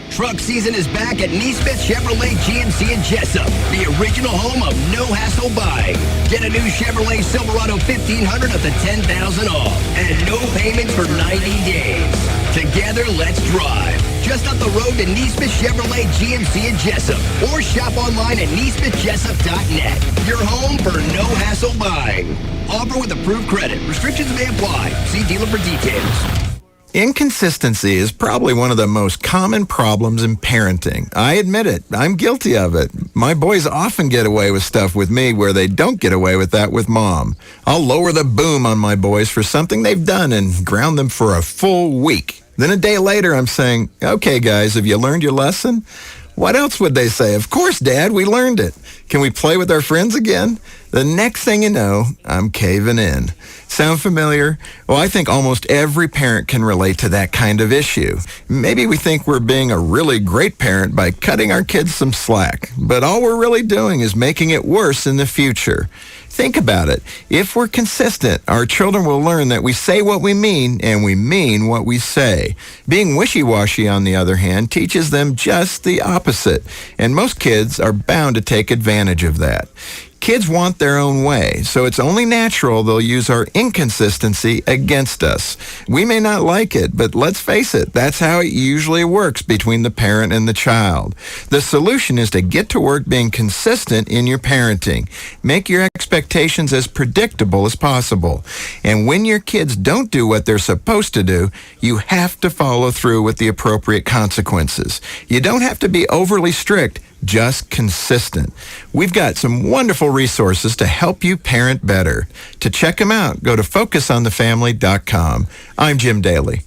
Speaker 19: Truck season is back at Neesmith Chevrolet GMC in Jesup, the original home of no-hassle buying. Get a new Chevrolet Silverado 1500 up to $10,000 off and no payments for 90 days. Together, let's drive. Just up the road to Neesmith Chevrolet GMC in Jesup or shop online at neesmithjessup.net. Your home for no-hassle buying. Offer with approved credit. Restrictions may apply. See dealer for details.
Speaker 20: Inconsistency is probably one of the most common problems in parenting. I admit it. I'm guilty of it. My boys often get away with stuff with me where they don't get away with that with mom. I'll lower the boom on my boys for something they've done and ground them for a full week. Then a day later, I'm saying, okay, guys, have you learned your lesson? What else would they say? Of course, Dad, we learned it. Can we play with our friends again? The next thing you know, I'm caving in. Sound familiar? Well, I think almost every parent can relate to that kind of issue. Maybe we think we're being a really great parent by cutting our kids some slack, but all we're really doing is making it worse in the future. Think about it. If we're consistent, our children will learn that we say what we mean and we mean what we say. Being wishy-washy, on the other hand, teaches them just the opposite, and most kids are bound to take advantage of that. Kids want their own way, so it's only natural they'll use our inconsistency against us. We may not like it, but let's face it, that's how it usually works between the parent and the child. The solution is to get to work being consistent in your parenting. Make your expectations as predictable as possible. And when your kids don't do what they're supposed to do, you have to follow through with the appropriate consequences. You don't have to be overly strict, just consistent. We've got some wonderful resources to help you parent better. To check them out, go to focusonthefamily.com. I'm Jim Daly.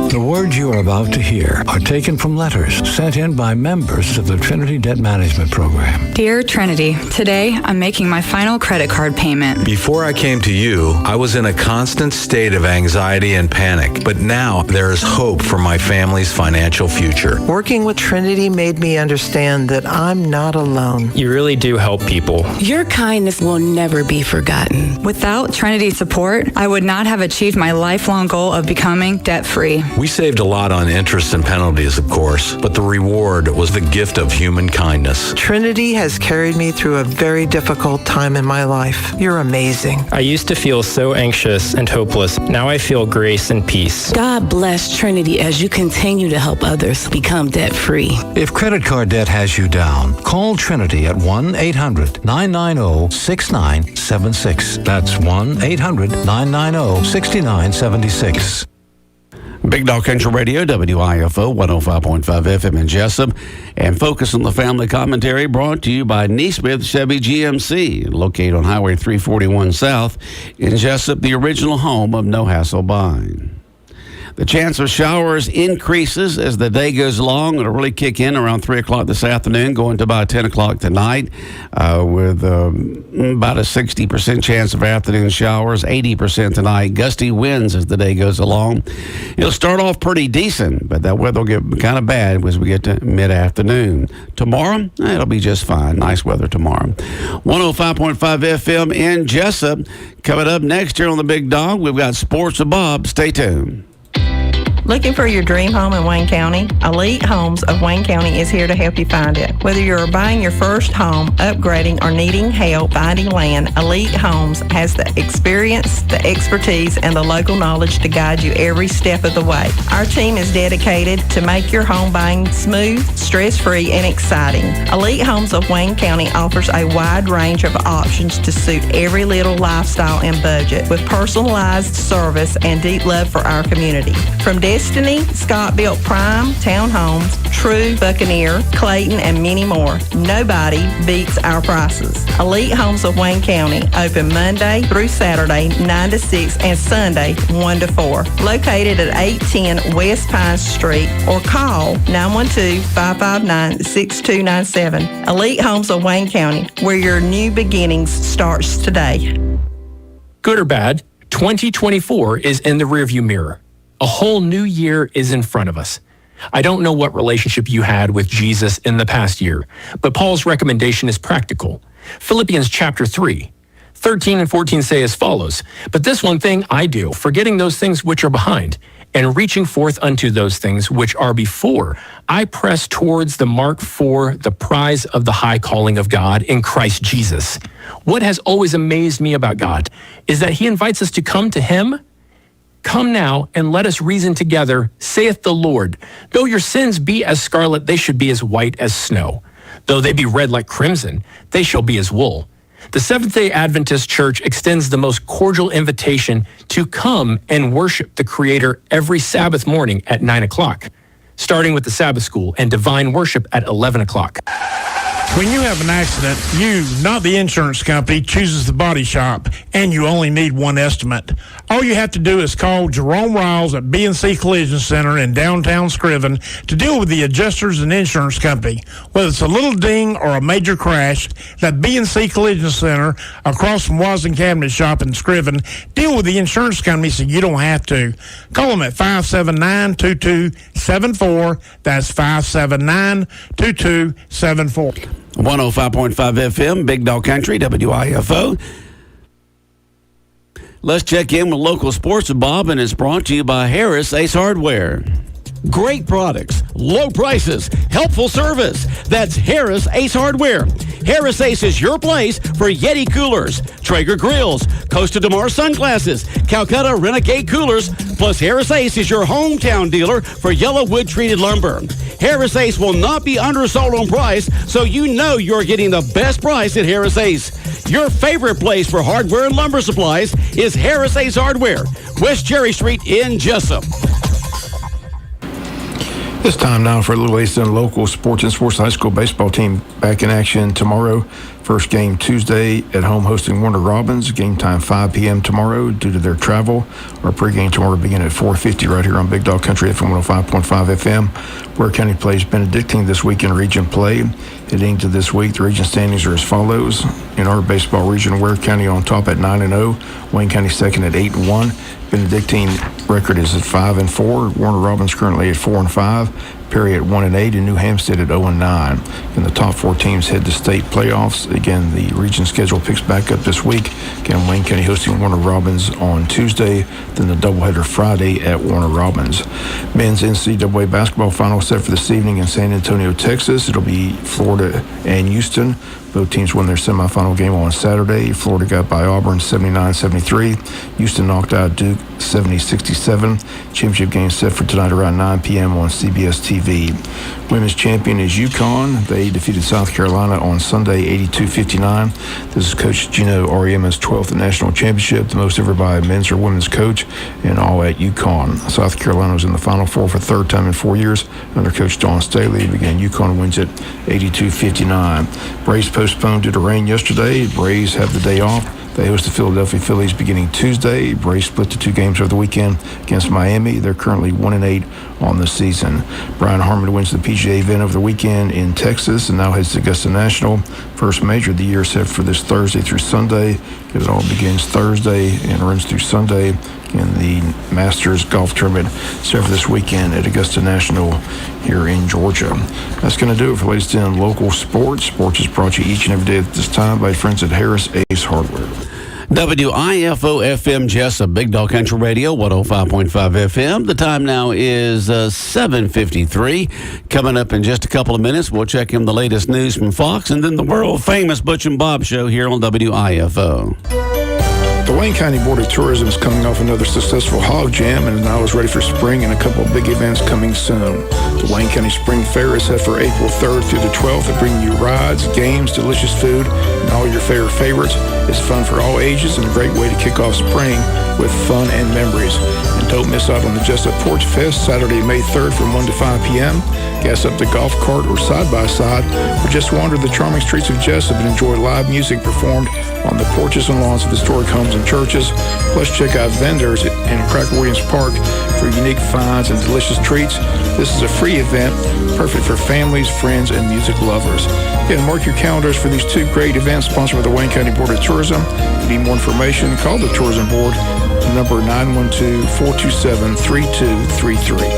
Speaker 22: The words you are about to hear are taken from letters sent in by members of the Trinity Debt Management Program.
Speaker 23: Dear Trinity, today I'm making my final credit card payment.
Speaker 25: Before I came to you, I was in a constant state of anxiety and panic, but now there is hope for my family's financial future.
Speaker 26: Working with Trinity made me understand that I'm not alone.
Speaker 27: You really do help people.
Speaker 23: Your kindness will never be forgotten. Without Trinity's support, I would not have achieved my lifelong goal of becoming debt-free.
Speaker 25: We saved a lot on interest and penalties, of course, but the reward was the gift of human kindness.
Speaker 26: Trinity has carried me through a very difficult time in my life. You're amazing.
Speaker 27: I used to feel so anxious and hopeless. Now I feel grace and peace.
Speaker 23: God bless Trinity as you continue to help others become debt-free.
Speaker 22: If credit card debt has you down, call Trinity at 1-800-990-6976. That's 1-800-990-6976.
Speaker 16: Big Dog Country Radio, WIFO, 105.5 FM in Jesup. And Focus on the Family Commentary brought to you by Neesmith Chevy GMC, located on Highway 341 South in Jesup, the original home of no-hassle buying. The chance of showers increases as the day goes along. It'll really kick in around 3 o'clock this afternoon, going to about 10 o'clock tonight, with about a 60% chance of afternoon showers, 80% tonight. Gusty winds as the day goes along. It'll start off pretty decent, but that weather will get kind of bad as we get to mid-afternoon. Tomorrow, it'll be just fine. Nice weather tomorrow. 105.5 FM in Jesup. Coming up next here on the Big Dog, we've got Sports with Bob. Stay tuned.
Speaker 26: Looking for your dream home in Wayne County? Elite Homes of Wayne County is here to help you find it. Whether you're buying your first home, upgrading, or needing help finding land, Elite Homes has the experience, the expertise, and the local knowledge to guide you every step of the way. Our team is dedicated to make your home buying smooth, stress-free, and exciting. Elite Homes of Wayne County offers a wide range of options to suit every little lifestyle and budget, with personalized service and deep love for our community. From Destiny, Scott-built Prime, Townhomes, True, Buccaneer, Clayton, and many more, nobody beats our prices. Elite Homes of Wayne County, open Monday through Saturday, 9 to 6, and Sunday, 1 to 4. Located at 810 West Pine Street, or call 912-559-6297. Elite Homes of Wayne County, where your new beginnings starts today.
Speaker 2: Good or bad, 2024 is in the rearview mirror. A whole new year is in front of us. I don't know what relationship you had with Jesus in the past year, but Paul's recommendation is practical. Philippians chapter 3, 13 and 14 say as follows, "But this one thing I do, forgetting those things which are behind, and reaching forth unto those things which are before, I press towards the mark for the prize of the high calling of God in Christ Jesus." What has always amazed me about God is that he invites us to come to him. Come now and let us reason together, saith the Lord. Though your sins be as scarlet, they should be as white as snow. Though they be red like crimson, they shall be as wool. The Seventh-day Adventist Church extends the most cordial invitation to come and worship the Creator every Sabbath morning at 9 o'clock, starting with the Sabbath School and divine worship at 11 o'clock.
Speaker 4: When you have an accident, you, not the insurance company, chooses the body shop, and you only need one estimate. All you have to do is call Jerome Riles at B&C Collision Center in downtown Scriven to deal with the adjusters and insurance company. Whether it's a little ding or a major crash, that B&C Collision Center across from Wasden Cabinet Shop in Scriven deal with the insurance company so you don't have to. Call them at 579-2274. That's 579-2274.
Speaker 16: 105.5 FM, Big Dog Country, WIFO. Let's check in with local sports with Bob, and it's brought to you by Harris Ace Hardware. Great products, low prices, helpful service. That's Harris Ace Hardware. Harris Ace is your place for Yeti coolers, Traeger grills, Costa de Mar sunglasses, Calcutta Renegade coolers, plus Harris Ace is your hometown dealer for yellow wood treated lumber. Harris Ace will not be undersold on price, so you know you're getting the best price at Harris Ace. Your favorite place for hardware and lumber supplies is Harris Ace Hardware, West Cherry Street in Jesup.
Speaker 9: It's time now for a little East End local sports and sports high school baseball team back in action tomorrow. First game Tuesday at home hosting Warner Robins. Game time 5 p.m. tomorrow due to their travel. Our pregame tomorrow will begin at 4:50 right here on Big Dog Country FM 105.5 FM. Ware County plays Benedictine this week in region play. Heading to this week, the region standings are as follows. In our baseball region, Ware County on top at 9-0. Wayne County second at 8-1. Benedictine record is at 5-4. Warner Robins currently at 4-5. Perry at 1-8, and New Hampstead at 0-9. And the top four teams head to state playoffs. Again, the region schedule picks back up this week. Again, Wayne County hosting Warner Robins on Tuesday, then the doubleheader Friday at Warner Robins. Men's NCAA basketball final set for this evening in San Antonio, Texas. It'll be Florida and Houston. Both teams won their semifinal game on Saturday. Florida got by Auburn 79-73. Houston knocked out Duke 70-67. Championship game set for tonight around 9 p.m. on CBS TV. Women's champion is UConn. They defeated South Carolina on Sunday 82-59. This is Coach Gino Ariema's 12th national championship, the most ever by a men's or women's coach, and all at UConn. South Carolina was in the Final Four for the third time in 4 years under Coach Dawn Staley. Again, UConn wins it 82-59. Braves postponed due to rain yesterday. Braves have the day off. They host the Philadelphia Phillies beginning Tuesday. Braves split the two games over the weekend against Miami. They're currently 1-8 on the season. Brian Harmon wins the PGA event over the weekend in Texas and now heads to Augusta National. First major of the year set for this Thursday through Sunday. It all begins Thursday and runs through Sunday. In the Masters Golf Tournament set for this weekend at Augusta National here in Georgia. That's going to do it for latest in local sports. Sports is brought to you each and every day at this time by friends at Harris Ace Hardware.
Speaker 16: WIFO-FM Jesup, Big Dog Country Radio, 105.5 FM. The time now is 7:53. Coming up in just a couple of minutes, we'll check in the latest news from Fox and then the world-famous Butch and Bob Show here on WIFO.
Speaker 5: The Wayne County Board of Tourism is coming off another successful hog jam and now is ready for spring and a couple of big events coming soon. The Wayne County Spring Fair is set for April 3rd through the 12th, bringing you rides, games, delicious food, and all your favorite favorites. It's fun for all ages and a great way to kick off spring with fun and memories. And don't miss out on the Jesup Porch Fest, Saturday, May 3rd from 1 to 5 p.m. Gas up the golf cart or side-by-side, or just wander the charming streets of Jesup and enjoy live music performed on the porches and lawns of historic homes and churches. Plus, check out vendors in Cracker Williams Park for unique finds and delicious treats. This is a free event, perfect for families, friends, and music lovers. Again, mark your calendars for these two great events sponsored by the Wayne County Board of Tourism. If you need more information, call the Tourism Board, number 912-427-3233.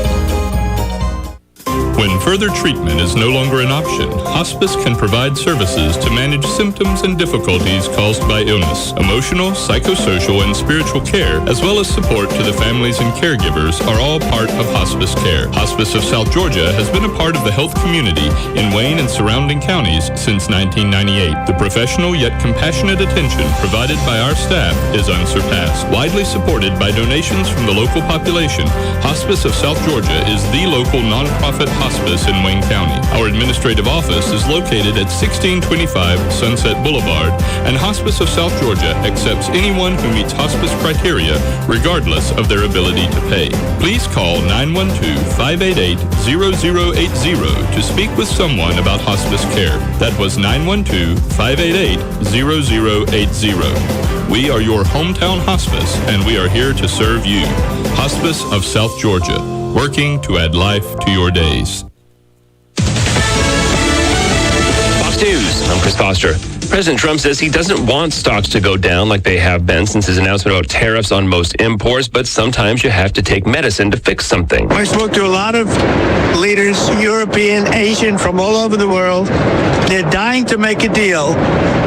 Speaker 6: When further treatment is no longer an option, hospice can provide services to manage symptoms and difficulties caused by illness. Emotional, psychosocial, and spiritual care, as well as support to the families and caregivers, are all part of hospice care. Hospice of South Georgia has been a part of the health community in Wayne and surrounding counties since 1998. The professional yet compassionate attention provided by our staff is unsurpassed. Widely supported by donations from the local population, Hospice of South Georgia is the local nonprofit hospice in Wayne County. Our administrative office is located at 1625 Sunset Boulevard, and Hospice of South Georgia accepts anyone who meets hospice criteria, regardless of their ability to pay. Please call 912-588-0080 to speak with someone about hospice care. That was 912-588-0080. We are your hometown hospice, and we are here to serve you. Hospice of South Georgia, working to add life to your days.
Speaker 7: Fox News, I'm Chris Foster. President Trump says he doesn't want stocks to go down like they have been since his announcement about tariffs on most imports, but sometimes you have to take medicine to fix something.
Speaker 10: I spoke to a lot of leaders, European, Asian, from all over the world. They're dying to make a deal,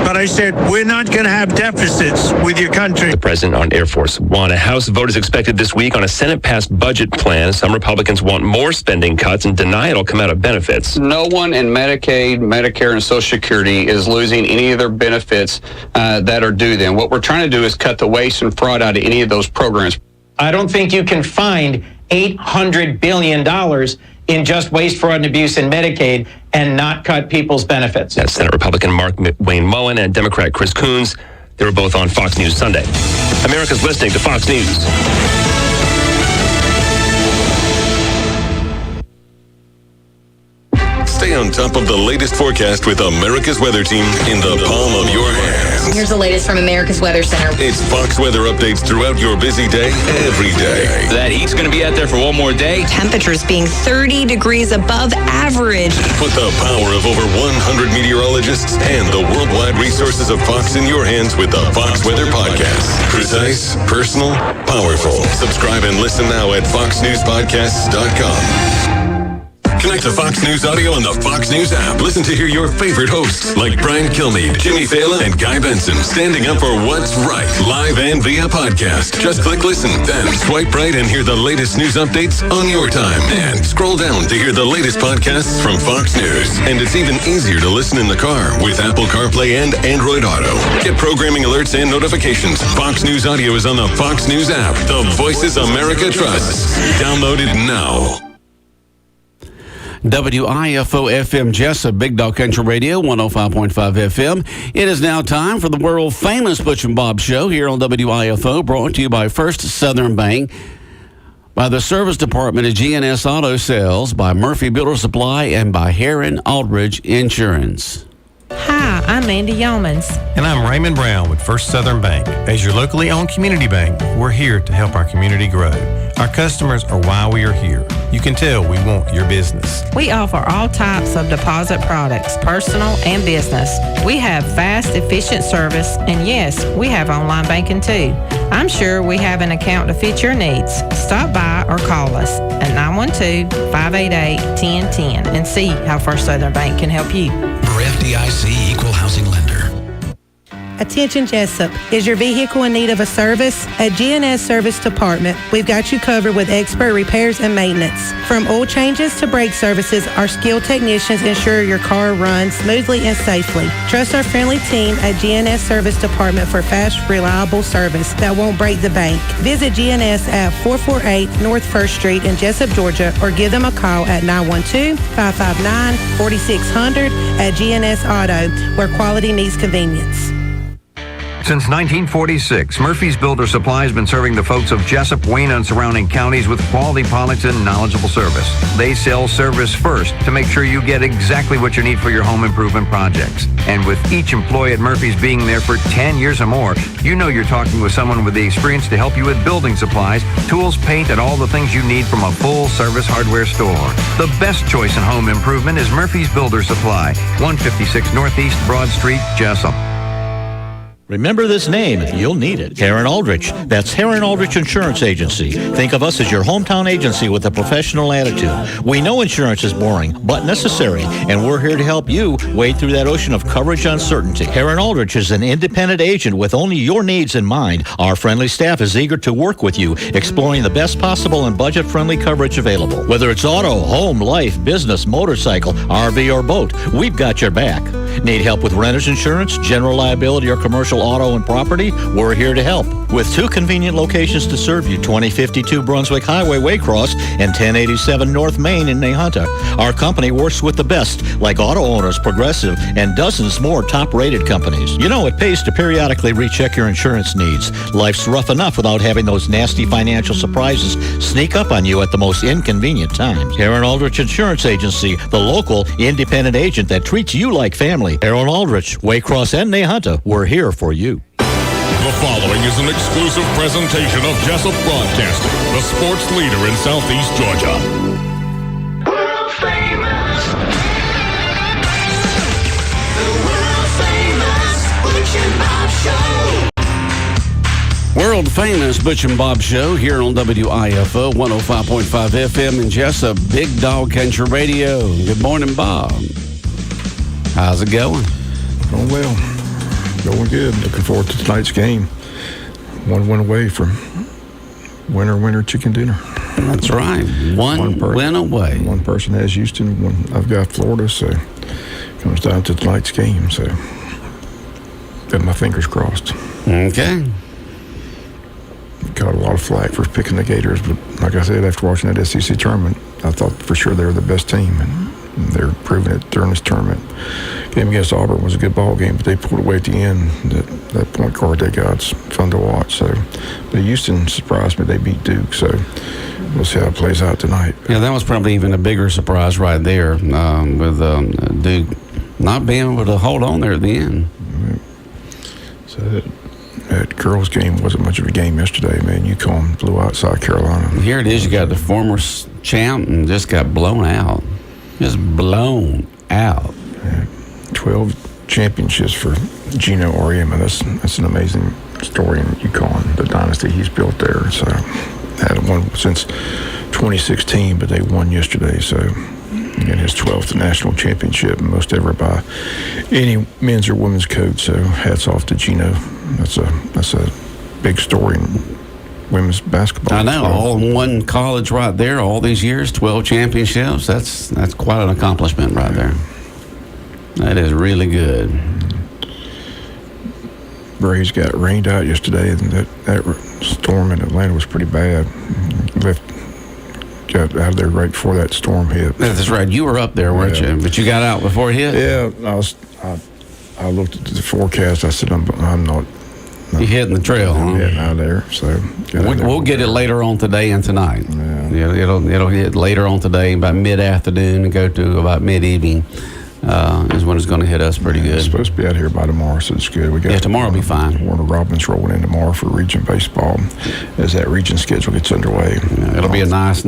Speaker 10: but I said, we're not going to have deficits with your country.
Speaker 7: The president on Air Force One. A House vote is expected this week on a Senate-passed budget plan. Some Republicans want more spending cuts and deny it'll come out of benefits.
Speaker 18: No one in Medicaid, Medicare, and Social Security is losing any of their benefits that are due them. What we're trying to do is cut the waste and fraud out of any of those programs.
Speaker 21: I don't think you can find $800 billion in just waste, fraud, and abuse in Medicaid and not cut people's benefits.
Speaker 7: That's Senate Republican Wayne Mullen and Democrat Chris Coons. They were both on Fox News Sunday. America's listening to Fox News.
Speaker 24: Stay on top of the latest forecast with America's Weather Team in the palm of your hands.
Speaker 28: Here's the latest from America's Weather Center.
Speaker 24: It's Fox weather updates throughout your busy day, every day.
Speaker 29: That heat's going to be out there for one more day.
Speaker 28: Temperatures being 30 degrees above average.
Speaker 24: Put the power of over 100 meteorologists and the worldwide resources of Fox in your hands with the Fox Weather Podcast. Precise, personal, powerful. Subscribe and listen now at foxnewspodcasts.com. Connect to Fox News Audio on the Fox News app. Listen to hear your favorite hosts like Brian Kilmeade, Jimmy Fallon, and Guy Benson standing up for what's right, live and via podcast. Just click listen, then swipe right and hear the latest news updates on your time. And scroll down to hear the latest podcasts from Fox News. And it's even easier to listen in the car with Apple CarPlay and Android Auto. Get programming alerts and notifications. Fox News Audio is on the Fox News app. The voices America trusts. Download it now.
Speaker 16: WIFO-FM Jesup, Big Dog Country Radio, 105.5 FM. It is now time for the world-famous Butch and Bob Show here on WIFO, brought to you by First Southern Bank, by the Service Department of GNS Auto Sales, by Murphy Builder Supply, and by Heron Aldridge Insurance.
Speaker 30: Hi, I'm Mandy Yeomans.
Speaker 31: And I'm Raymond Brown with First Southern Bank. As your locally owned community bank, we're here to help our community grow. Our customers are why we are here. You can tell we want your business.
Speaker 30: We offer all types of deposit products, personal and business. We have fast, efficient service, and yes, we have online banking too. I'm sure we have an account to fit your needs. Stop by or call us at 912-588-1010 and see how First Southern Bank can help you.
Speaker 32: We're FDIC Equal Housing Lender.
Speaker 1: Attention Jesup. Is your vehicle in need of a service? At GNS Service Department, we've got you covered with expert repairs and maintenance. From oil changes to brake services, our skilled technicians ensure your car runs smoothly and safely. Trust our friendly team at GNS Service Department for fast, reliable service that won't break the bank. Visit GNS at 448 North 1st Street in Jesup, Georgia, or give them a call at 912-559-4600 at GNS Auto, where quality meets convenience.
Speaker 3: Since 1946, Murphy's Builder Supply has been serving the folks of Jesup, Wayne, and surrounding counties with quality products and knowledgeable service. They sell service first to make sure you get exactly what you need for your home improvement projects. And with each employee at Murphy's being there for 10 years or more, you know you're talking with someone with the experience to help you with building supplies, tools, paint, and all the things you need from a full-service hardware store. The best choice in home improvement is Murphy's Builder Supply, 156 Northeast Broad Street, Jesup.
Speaker 8: Remember this name, you'll need it. Heron Aldrich. That's Heron Aldrich Insurance Agency. Think of us as your hometown agency with a professional attitude. We know insurance is boring, but necessary, and we're here to help you wade through that ocean of coverage uncertainty. Heron Aldrich is an independent agent with only your needs in mind. Our friendly staff is eager to work with you, exploring the best possible and budget-friendly coverage available. Whether it's auto, home, life, business, motorcycle, RV, or boat, we've got your back. Need help with renter's insurance, general liability, or commercial auto and property? We're here to help. With 2 convenient locations to serve you, 2052 Brunswick Highway, Waycross, and 1087 North Main in Nahunta. Our company works with the best, like Auto Owners, Progressive, and dozens more top-rated companies. You know, it pays to periodically recheck your insurance needs. Life's rough enough without having those nasty financial surprises sneak up on you at the most inconvenient times. Heron Aldrich Insurance Agency, the local independent agent that treats you like family. Heron Aldrich, Waycross, and Nahunta, we're here for you.
Speaker 11: The following is an exclusive presentation of Jesup Broadcasting, the sports leader in Southeast Georgia.
Speaker 12: World famous. The world famous Butch and Bob Show.
Speaker 16: World famous Butch and Bob Show here on WIFO 105.5 FM in Jesup, Big Dog Country Radio. Good morning, Bob. How's it going?
Speaker 5: Going well. Going good. Looking forward to tonight's game. One win away from winner chicken dinner.
Speaker 16: That's right. One win away.
Speaker 5: One person has Houston. I've got Florida, so it comes down to tonight's game. So got my fingers crossed.
Speaker 16: Okay.
Speaker 5: Got a lot of flack for picking the Gators, but like I said, after watching that SEC tournament, I thought for sure they were the best team, and they're proving it during this tournament. Game against Auburn was a good ball game, but they pulled away at the end. That point guard they got's fun to watch. So, but Houston surprised me. They beat Duke, so we'll see how it plays out tonight.
Speaker 16: Yeah, that was probably even a bigger surprise right there with Duke not being able to hold on there at the end.
Speaker 5: So that girls' game wasn't much of a game yesterday, man. UConn blew out South Carolina.
Speaker 16: Here it is. You got the former champ and just got blown out. Just blown out.
Speaker 5: Yeah. 12 championships for Gino Auriemma. That's an amazing story in UConn, the dynasty he's built there. So had won since 2016, but they won yesterday. So again, his 12th national championship, most ever by any men's or women's coach. So hats off to Gino. That's a big story in women's basketball.
Speaker 16: I know, all in one college right there, all these years, 12 championships. That's quite an accomplishment right there. That is really good.
Speaker 5: Braves got rained out yesterday, and that storm in Atlanta was pretty bad. Got out of there right before that storm hit.
Speaker 16: That's right. You were up there, weren't you? But you got out before it hit?
Speaker 5: Yeah, I looked at the forecast. I said, I'm not.
Speaker 16: You hitting the trail, huh?
Speaker 5: I'm hitting out of there. So
Speaker 16: we'll get it later on today and tonight. Yeah, it'll hit later on today, about mid-afternoon, and go to about mid-evening. Is when it's going to hit us pretty good.
Speaker 5: It's supposed to be out here by tomorrow, so it's good.
Speaker 16: Tomorrow will be fine.
Speaker 5: Warner Robins rolling in tomorrow for region baseball as that region schedule gets underway.
Speaker 16: Yeah, it'll be a nice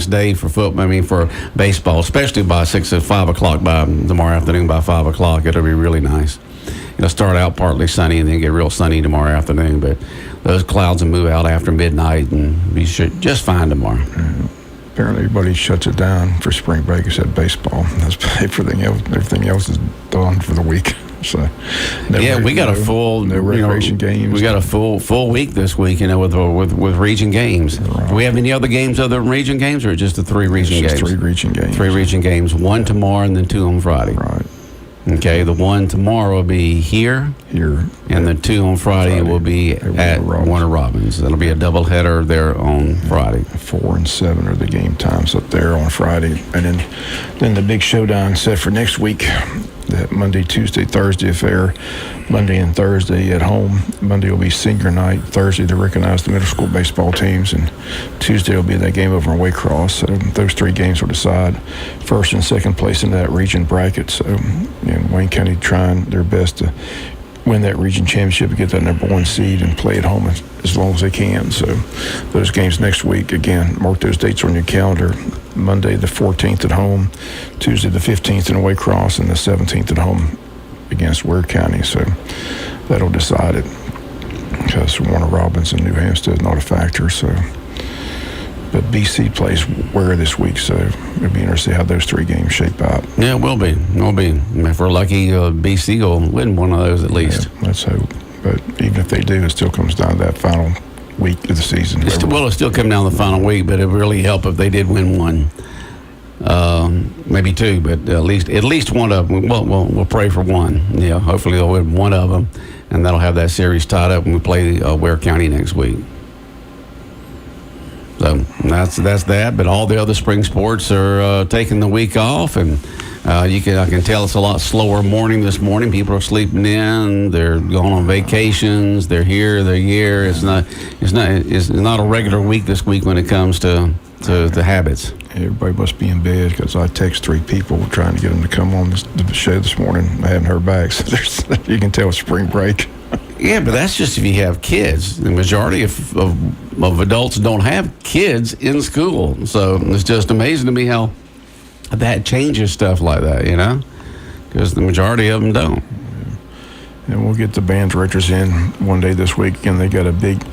Speaker 16: day for football. I mean, for baseball, especially by 5 o'clock by tomorrow afternoon. By 5 o'clock, it'll be really nice. It'll start out partly sunny and then get real sunny tomorrow afternoon. But those clouds will move out after midnight and be just fine tomorrow.
Speaker 5: Yeah. Apparently, everybody shuts it down for spring break except baseball. That's everything else. Everything else is done for the week. So
Speaker 16: we got a full
Speaker 5: recreation games.
Speaker 16: We got a full week this week, with region games. Right. Do we have any other games other than region games, or just the 3 region games?
Speaker 5: 3 region games.
Speaker 16: 3 region games. 1 tomorrow and then 2 on Friday.
Speaker 5: Right.
Speaker 16: Okay, the 1 tomorrow will be here, and the 2 on Friday will be at Warner Robins. That'll be a doubleheader there on Friday.
Speaker 5: 4 and 7 are the game times up there on Friday, and then the big showdown set for next week. That Monday, Tuesday, Thursday affair. Monday and Thursday at home. Monday will be senior night. Thursday to recognize the middle school baseball teams, and Tuesday will be that game over in Waycross. So those 3 games will decide first and second place in that region bracket. So Wayne County trying their best to win that region championship and get that number 1 seed and play at home as long as they can. So those games next week, again, mark those dates on your calendar. Monday the 14th at home, Tuesday the 15th in Waycross, and the 17th at home against Ware County. So that'll decide it, because Warner Robins and New Hampstead is not a factor. So, but BC plays Ware this week, so it'll be interesting to see how those 3 games shape out.
Speaker 16: Yeah, it will be. If we're lucky, BC will win one of those at least.
Speaker 5: Yeah, let's hope. But even if they do, it still comes down to that final week of the season.
Speaker 16: It'll still come down the final week, but it would really help if they did win 1. Maybe 2, but at least one of them. We'll pray for 1. Yeah, hopefully they'll win 1 of them, and that'll have that series tied up when we play Ware County next week. So that's that. But all the other spring sports are taking the week off, and I can tell it's a lot slower morning this morning. People are sleeping in. They're going on vacations. They're here. They're here. It's not a regular week this week when it comes to habits.
Speaker 5: Everybody must be in bed, because I text 3 people trying to get them to come on the show this morning. I haven't heard back, so you can tell it's spring break.
Speaker 16: Yeah, but that's just if you have kids. The majority of adults don't have kids in school, so it's just amazing to me how that changes stuff like that, because the majority of them don't.
Speaker 5: And we'll get the band directors in one day this week, and they got a big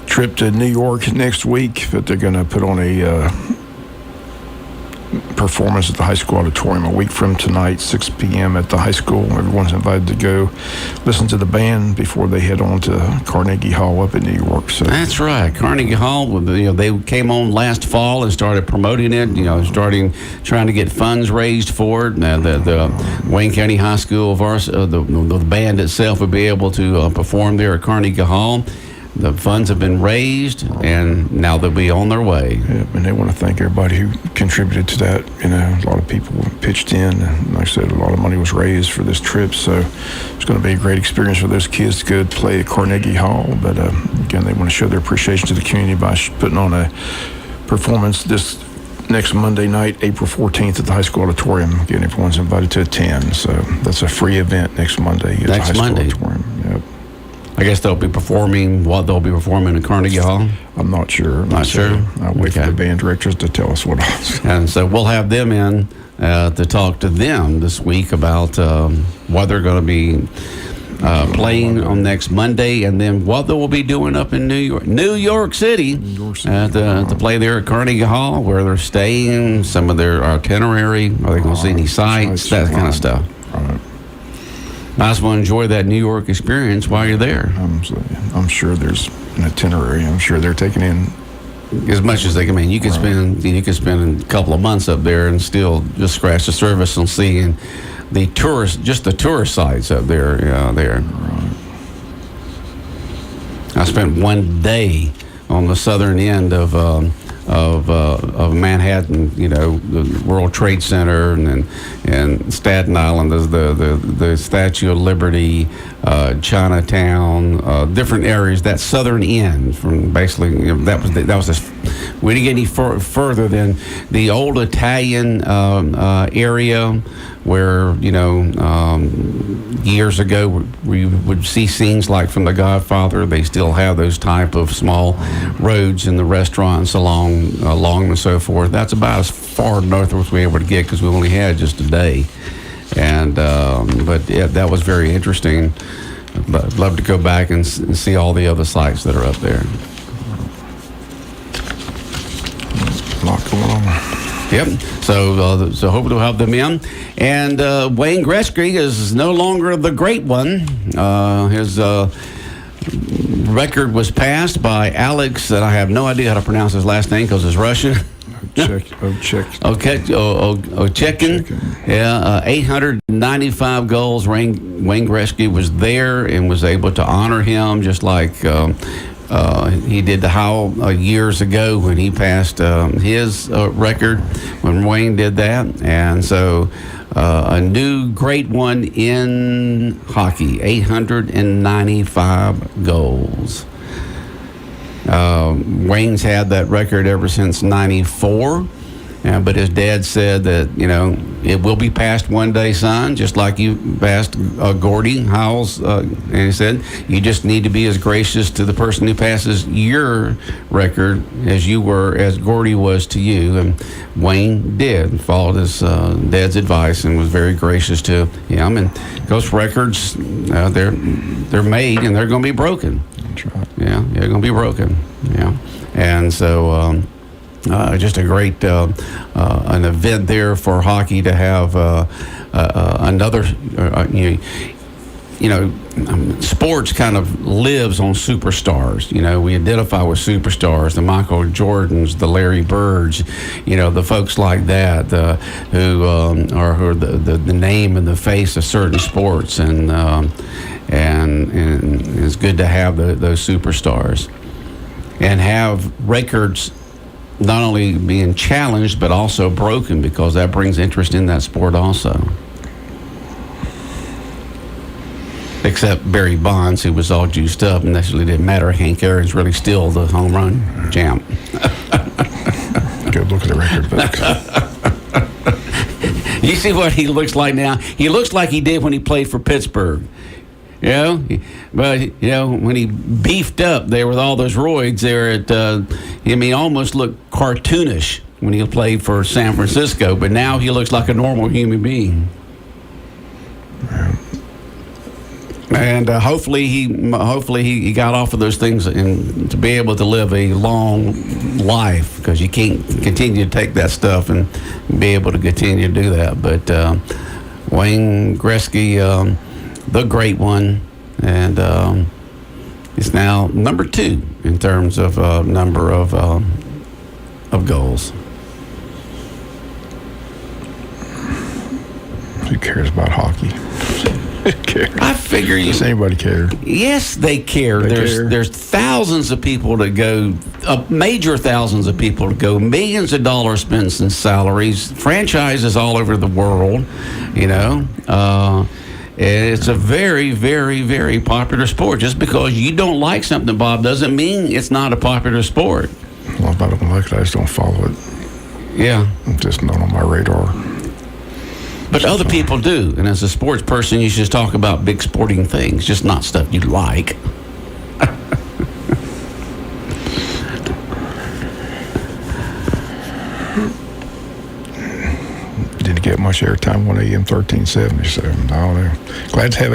Speaker 5: trip to New York next week, but they're going to put on a performance at the high school auditorium a week from tonight, 6 p.m. at the high school. Everyone's invited to go listen to the band before they head on to Carnegie Hall up in New York. So
Speaker 16: that's right, Carnegie Hall. They came on last fall and started promoting it. Trying to get funds raised for it. The Wayne County High School the band itself would be able to perform there at Carnegie Hall. The funds have been raised, and now they'll be on their way.
Speaker 5: Yeah, and they want to thank everybody who contributed to that. A lot of people pitched in. And like I said, a lot of money was raised for this trip. So it's going to be a great experience for those kids to go play at Carnegie Hall. But again, they want to show their appreciation to the community by putting on a performance this next Monday night, April 14th at the high school auditorium. Again, everyone's invited to attend. So that's a free event next Monday at the high school auditorium. Yep.
Speaker 16: I guess they'll be performing in Carnegie Hall?
Speaker 5: I'm not sure.
Speaker 16: Not sure?
Speaker 5: I'll wait for the band directors to tell us what else.
Speaker 16: And so we'll have them in to talk to them this week about what they're going to be playing on next Monday, and then what they will be doing up in New York City to play there at Carnegie Hall, where they're staying, some of their itinerary, are they going to see any sights, that kind of stuff.
Speaker 5: Right.
Speaker 16: Might as well enjoy that New York experience while you're there.
Speaker 5: I'm sure there's an itinerary. I'm sure they're taking in
Speaker 16: as much as they can. I mean, you could spend a couple of months up there and still just scratch the surface on seeing the tourist sites up there. There.
Speaker 5: Right.
Speaker 16: I spent 1 day on the southern end of Manhattan, the World Trade Center, and Staten Island, the Statue of Liberty, Chinatown, different areas. That southern end, from basically we didn't get any further than the old Italian area, where years ago we would see scenes like from The Godfather. They still have those type of small roads and the restaurants along and so forth. That's about as far north as we were able to get, because we only had just a day. And but yeah, that was very interesting. I'd love to go back and see all the other sites that are up there.
Speaker 5: A lot going on.
Speaker 16: Yep. So hopefully we'll have them in. And Wayne Gretzky is no longer the great one. His record was passed by Alex, and I have no idea how to pronounce his last name because it's Russian. Ovechkin. Yeah, 895 goals. Wayne Gretzky was there and was able to honor him just like he did to Howell years ago when he passed his record when Wayne did that. And so a new great one in hockey, 895 goals. Wayne's had that record ever since '94, but his dad said that, it will be passed one day, son, just like you passed Gordie Howell's, and he said, you just need to be as gracious to the person who passes your record as Gordie was to you. And Wayne did, followed his dad's advice and was very gracious to him. And those records, they're made and they're going to be broken. Yeah, they're going to be broken. Yeah, and so just a great an event there for hockey to have another. Sports kind of lives on superstars. We identify with superstars, the Michael Jordans, the Larry Birds, the folks like that who are the name and the face of certain sports, and it's good to have those superstars and have records not only being challenged but also broken, because that brings interest in that sport also. Except Barry Bonds, who was all juiced up, and that really didn't matter. Hank Aaron's really still the home run champ.
Speaker 5: Good look at the record book.
Speaker 16: You see what he looks like now? He looks like he did when he played for Pittsburgh. But when he beefed up there with all those roids there he almost looked cartoonish when he played for San Francisco, but now he looks like a normal human being. And hopefully he got off of those things and to be able to live a long life, because you can't continue to take that stuff and be able to continue to do that. But Wayne Gretzky, the great one, and is now number 2 in terms of number of goals.
Speaker 5: Who cares about hockey?
Speaker 16: I figure
Speaker 5: does anybody care?
Speaker 16: Yes, they care. There's thousands of people that go, major thousands of people to go, millions of dollars spent in salaries, franchises all over the world. It's a very, very, very popular sport. Just because you don't like something, Bob, doesn't mean it's not a popular sport.
Speaker 5: Well, if I don't like it, I just don't follow it.
Speaker 16: Yeah,
Speaker 5: it's just not on my radar.
Speaker 16: But other people do, and as a sports person, you should talk about big sporting things, just not stuff you like.
Speaker 5: Didn't get much airtime on AM 1370, so no, glad to have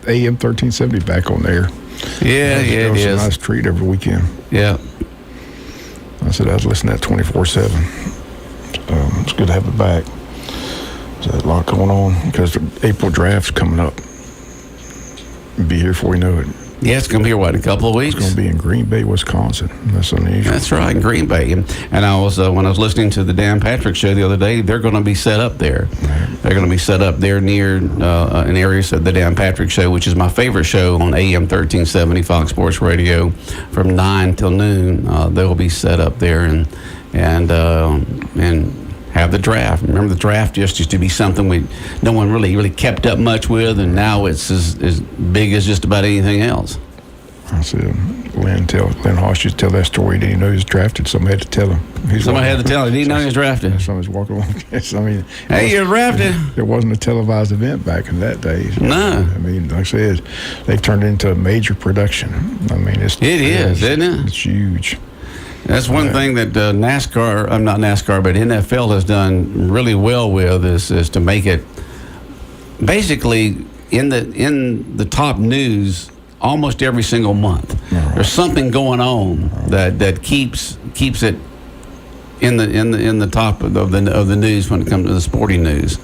Speaker 5: AM 1370 back on there.
Speaker 16: Yeah, it
Speaker 5: was
Speaker 16: is
Speaker 5: a nice treat every weekend.
Speaker 16: Yeah.
Speaker 5: I said I was listening to that 24/7. It's good to have it back. There's a lot going on because the April draft's coming up. Be here before we know it.
Speaker 16: Yeah, it's going to be here, in a couple of weeks?
Speaker 5: It's going to be in Green Bay, Wisconsin. That's unusual.
Speaker 16: That's right, in Green Bay. And I was, when I was listening to the Dan Patrick show the other day, they're going to be set up there. Right. They're going to be set up there near an area of the Dan Patrick show, which is my favorite show on AM 1370 Fox Sports Radio from 9 till noon. They'll be set up there and have the draft. Remember, the draft just used to be something no one really kept up much with, and now it's as big as just about anything else.
Speaker 5: I said, Lynn Hoss used to tell that story. He didn't know he was drafted. Somebody had to tell him.
Speaker 16: Somebody had to tell him. He didn't know he was drafted.
Speaker 5: Somebody's walking along.
Speaker 16: Hey, you're drafted.
Speaker 5: It wasn't a televised event back in that day.
Speaker 16: No.
Speaker 5: Like I said, they've turned it into a major production.
Speaker 16: It is, isn't it?
Speaker 5: It's huge.
Speaker 16: That's one thing that NASCAR, not NASCAR, but NFL has done really well with is to make it basically in the top news almost every single month. Right. There's something going on that keeps it in the top of the news when it comes to the sporting news?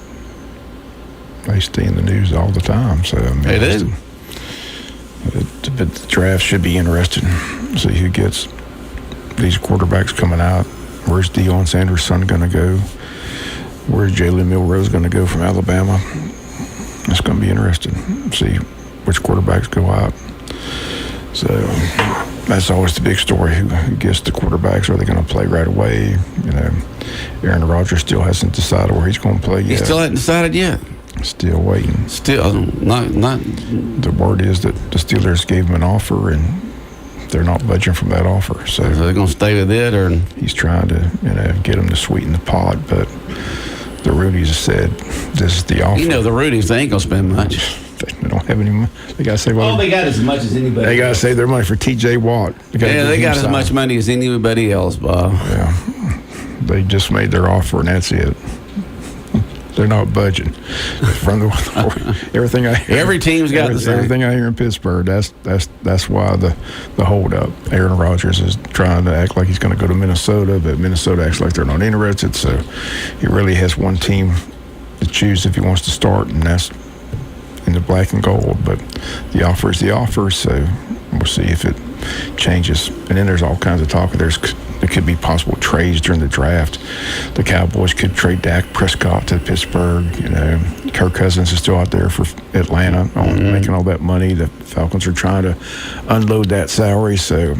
Speaker 5: They stay in the news all the time. So I mean,
Speaker 16: they do.
Speaker 5: The draft should be interesting. See who gets these quarterbacks coming out. Where's Deion Sanders' son going to go? Where's Jalen Milroe going to go from Alabama? It's going to be interesting. See which quarterbacks go out. So that's always the big story. Who gets the quarterbacks? Are they going to play right away? You know, Aaron Rodgers still hasn't decided where he's going to play yet.
Speaker 16: He still hasn't decided yet.
Speaker 5: Still waiting.
Speaker 16: Still not.
Speaker 5: The word is that the Steelers gave him an offer and they're not budging from that offer. So
Speaker 16: they're going to stay with it, or
Speaker 5: he's trying to get him to sweeten the pot. But the Rudies said this is the offer.
Speaker 16: You know the Rudies, they ain't going to spend much.
Speaker 5: They don't have any money. They got to say
Speaker 16: all they got is as much as anybody.
Speaker 5: They got to save their money for T.J. Watt.
Speaker 16: They got as much money as anybody else, Bob.
Speaker 5: Yeah, they just made their offer and that's it. They're not budging. From everything I hear,
Speaker 16: every team's got the same.
Speaker 5: Everything I hear in Pittsburgh, that's why the holdup. Aaron Rodgers is trying to act like he's going to go to Minnesota, but Minnesota acts like they're not interested. So he really has one team to choose if he wants to start, and that's in the black and gold. But the offer is the offer, so we'll see if it changes. And then there's all kinds of talk. There could be possible trades during the draft. The Cowboys could trade Dak Prescott to Pittsburgh. You know, Kirk Cousins is still out there for Atlanta making all that money. The Falcons are trying to unload that salary. So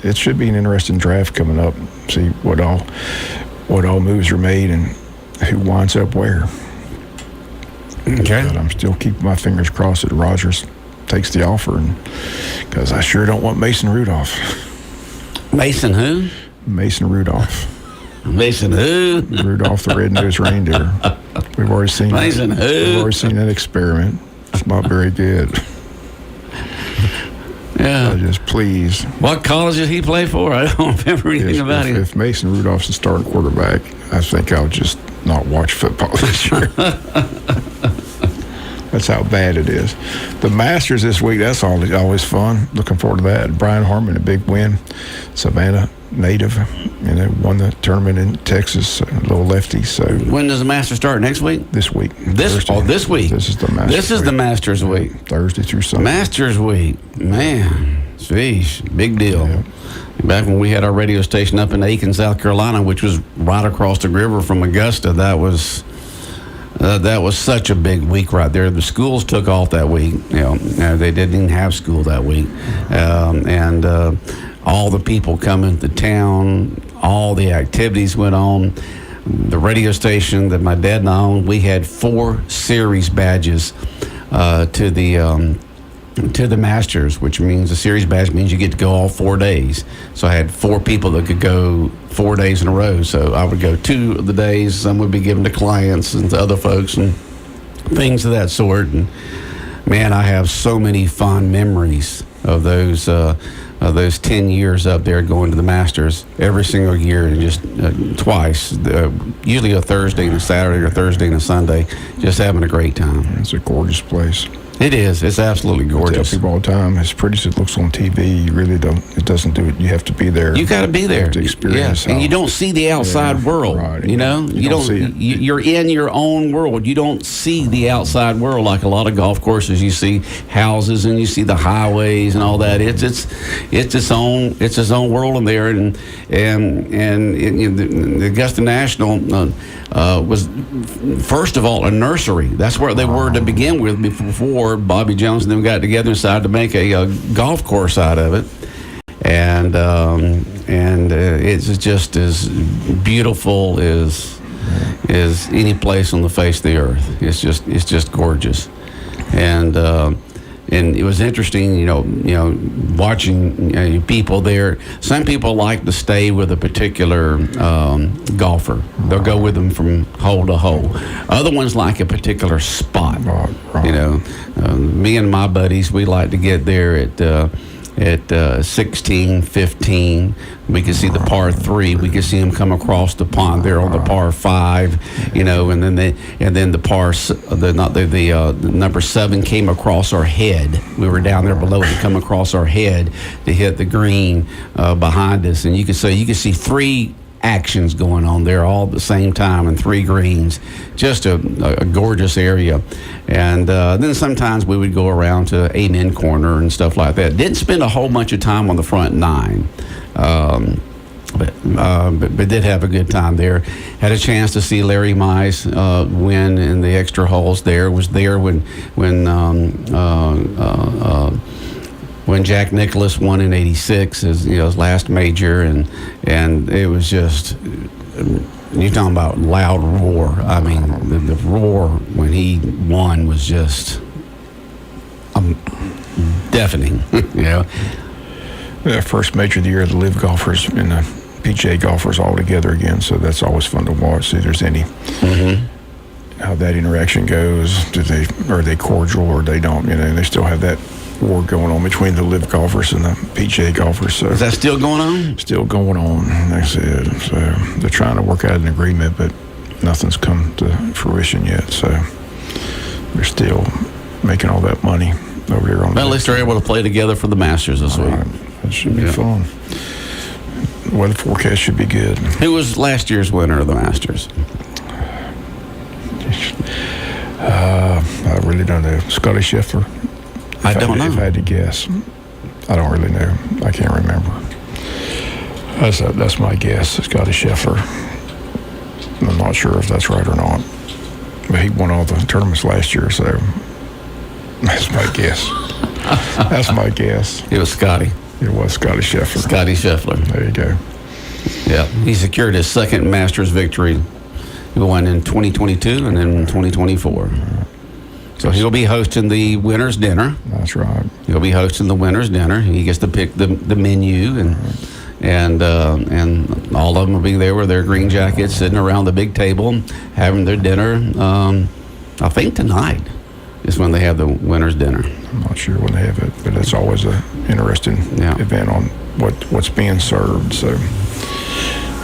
Speaker 5: it should be an interesting draft coming up. See what all moves are made and who winds up where.
Speaker 16: Okay.
Speaker 5: But I'm still keeping my fingers crossed that Rodgers takes the offer, because I sure don't want Mason Rudolph.
Speaker 16: Mason who?
Speaker 5: Mason Rudolph.
Speaker 16: Mason who?
Speaker 5: Rudolph the Red-Nosed Reindeer. We've already seen
Speaker 16: Mason who?
Speaker 5: We've already seen that experiment. It's not very good.
Speaker 16: Yeah.
Speaker 5: Just please.
Speaker 16: What college did he play for? I don't remember anything about him.
Speaker 5: If Mason Rudolph's the starting quarterback, I think I'll just not watch football this year. That's how bad it is. The Masters this week, that's always fun. Looking forward to that. Brian Harmon, a big win. Savannah native, won the tournament in Texas, a little lefty. So
Speaker 16: when does the Masters start? Next week?
Speaker 5: This week.
Speaker 16: This week.
Speaker 5: This is the Masters.
Speaker 16: This is the Masters week.
Speaker 5: Thursday through Sunday.
Speaker 16: Masters week, man. Sheesh, big deal. Yeah. Back when we had our radio station up in Aiken, South Carolina, which was right across the river from Augusta, that was such a big week right there. The schools took off that week. They didn't even have school that week, and all the people coming to town, all the activities went on. The radio station that my dad and I owned, we had 4 series badges to the Masters, which means a series badge means you get to go all 4 days. So I had 4 people that could go 4 days in a row. So I would go 2 of the days. Some would be given to clients and to other folks and things of that sort. And man, I have so many fond memories of those 10 years up there going to the Masters every single year, and just twice, usually a Thursday and a Saturday or Thursday and a Sunday, just having a great time.
Speaker 5: It's a gorgeous place.
Speaker 16: It is. It's absolutely gorgeous.
Speaker 5: I tell people all the time, as pretty as it looks on TV, you really don't. It doesn't do it. You have to be there.
Speaker 16: You got to be there
Speaker 5: to experience.
Speaker 16: Yeah. And you don't see the outside world.
Speaker 5: Right.
Speaker 16: You know,
Speaker 5: you don't see it.
Speaker 16: You're in your own world. You don't see the outside world like a lot of golf courses. You see houses and you see the highways and all that. It's its own world in there. And the Augusta National was first of all a nursery. That's where they were to begin with before Bobby Jones and them got together and decided to make a golf course out of it, and it's just as beautiful as any place on the face of the earth. It's just gorgeous, and it was interesting, watching people there. Some people like to stay with a particular golfer. They'll go with them from hole to hole. Other ones like a particular spot. Right. Me and my buddies, we like to get there at 16, 15. We could see the par 3. We could see them come across the pond there on the par 5, and then the number 7 came across our head. We were down there below to come across our head to hit the green behind us, and you could see 3 actions going on there all at the same time in 3 greens. Just a gorgeous area. And then sometimes we would go around to Amen Corner and stuff like that. Didn't spend a whole bunch of time on the front 9. But did have a good time there. Had a chance to see Larry Mize win in the extra holes there. Was there when Jack Nicklaus won in '86, his last major, and it was just, you're talking about loud roar. I mean, the roar when he won was just deafening.
Speaker 5: Yeah, first major of the year, the live golfers and the PGA golfers all together again, so that's always fun to watch. See if there's any how that interaction goes. Are they cordial or they don't? They still have that war going on between the live golfers and the PGA golfers. So
Speaker 16: is that still going on?
Speaker 5: Still going on. Like I said, so they're trying to work out an agreement, but nothing's come to fruition yet. So they're still making all that money over there on.
Speaker 16: Well, at least they're able to play together for the Masters this week.
Speaker 5: It should be fun. Weather forecast should be good.
Speaker 16: Who was last year's winner of the Masters?
Speaker 5: I really don't know. Scotty Scheffler.
Speaker 16: I don't know.
Speaker 5: If I had to guess, I don't really know. I can't remember. That's my guess. Scotty Scheffler. I'm not sure if that's right or not, but he won all the tournaments last year, so that's my guess. That's my guess.
Speaker 16: It was Scotty.
Speaker 5: It was Scotty Scheffler.
Speaker 16: Scotty Scheffler.
Speaker 5: There you go.
Speaker 16: Yeah, he secured his second Masters victory. He won in 2022 and then 2024. So he'll be hosting the winner's dinner.
Speaker 5: That's right.
Speaker 16: He'll be hosting the winner's dinner. He gets to pick the menu, and all of them will be there with their green jackets, sitting around the big table, having their dinner. I think tonight is when they have the winner's dinner.
Speaker 5: I'm not sure when they have it, but it's always an interesting event on what's being served. So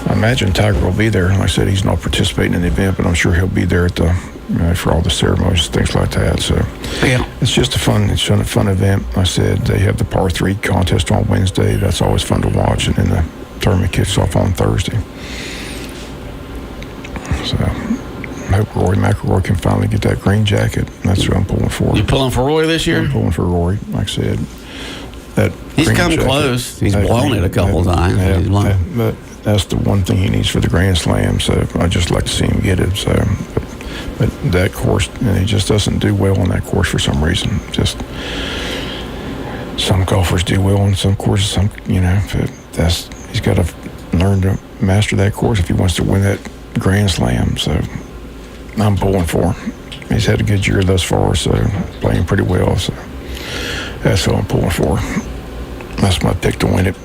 Speaker 5: I imagine Tiger will be there. Like I said, he's not participating in the event, but I'm sure he'll be there at the for all the ceremonies, things like that. So it's just a fun event. Like I said, they have the par 3 contest on Wednesday. That's always fun to watch, and then the tournament kicks off on Thursday. So I hope Rory McIlroy can finally get that green jacket. That's what I'm pulling for.
Speaker 16: You pulling for Rory this year?
Speaker 5: I'm pulling for Rory, like I said.
Speaker 16: He's come close. He's blown it a couple times.
Speaker 5: But that's the one thing he needs for the Grand Slam. So I'd just like to see him get it. So, but that course, he just doesn't do well on that course for some reason. Just some golfers do well on some courses. He's got to learn to master that course if he wants to win that Grand Slam. So I'm pulling for him. He's had a good year thus far, so playing pretty well. So that's what I'm pulling for. That's my pick to win it.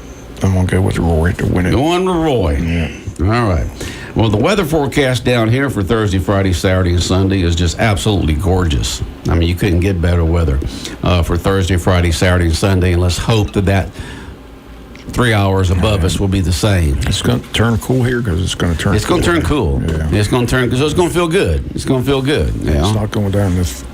Speaker 5: I'm going to go with Rory to win it.
Speaker 16: Going to Roy.
Speaker 5: Yeah.
Speaker 16: All right. Well, the weather forecast down here for Thursday, Friday, Saturday, and Sunday is just absolutely gorgeous. I mean, you couldn't get better weather for Thursday, Friday, Saturday, and Sunday, and let's hope that 3 hours above us will be the same.
Speaker 5: It's going to turn cool here because it's going to turn.
Speaker 16: It's going to turn cool.
Speaker 5: Yeah.
Speaker 16: It's going to turn because it's going to feel good. It's going to feel good. Yeah.
Speaker 5: It's not going down this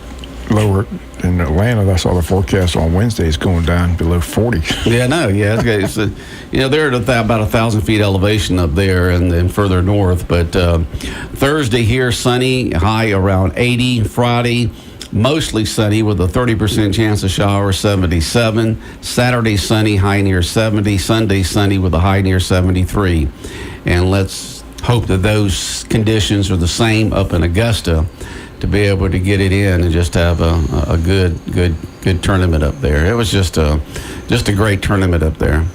Speaker 5: lower in Atlanta. I saw the forecast on Wednesday. It's going down below 40.
Speaker 16: Yeah, no, yeah. It's they're at about 1,000 feet elevation up there and then further north. But Thursday here, sunny, high around 80. Friday, mostly sunny with a 30% chance of showers, 77. Saturday, sunny, high near 70. Sunday, sunny with a high near 73. And let's hope that those conditions are the same up in Augusta to be able to get it in and just have a good tournament up there. It was just a great tournament up there,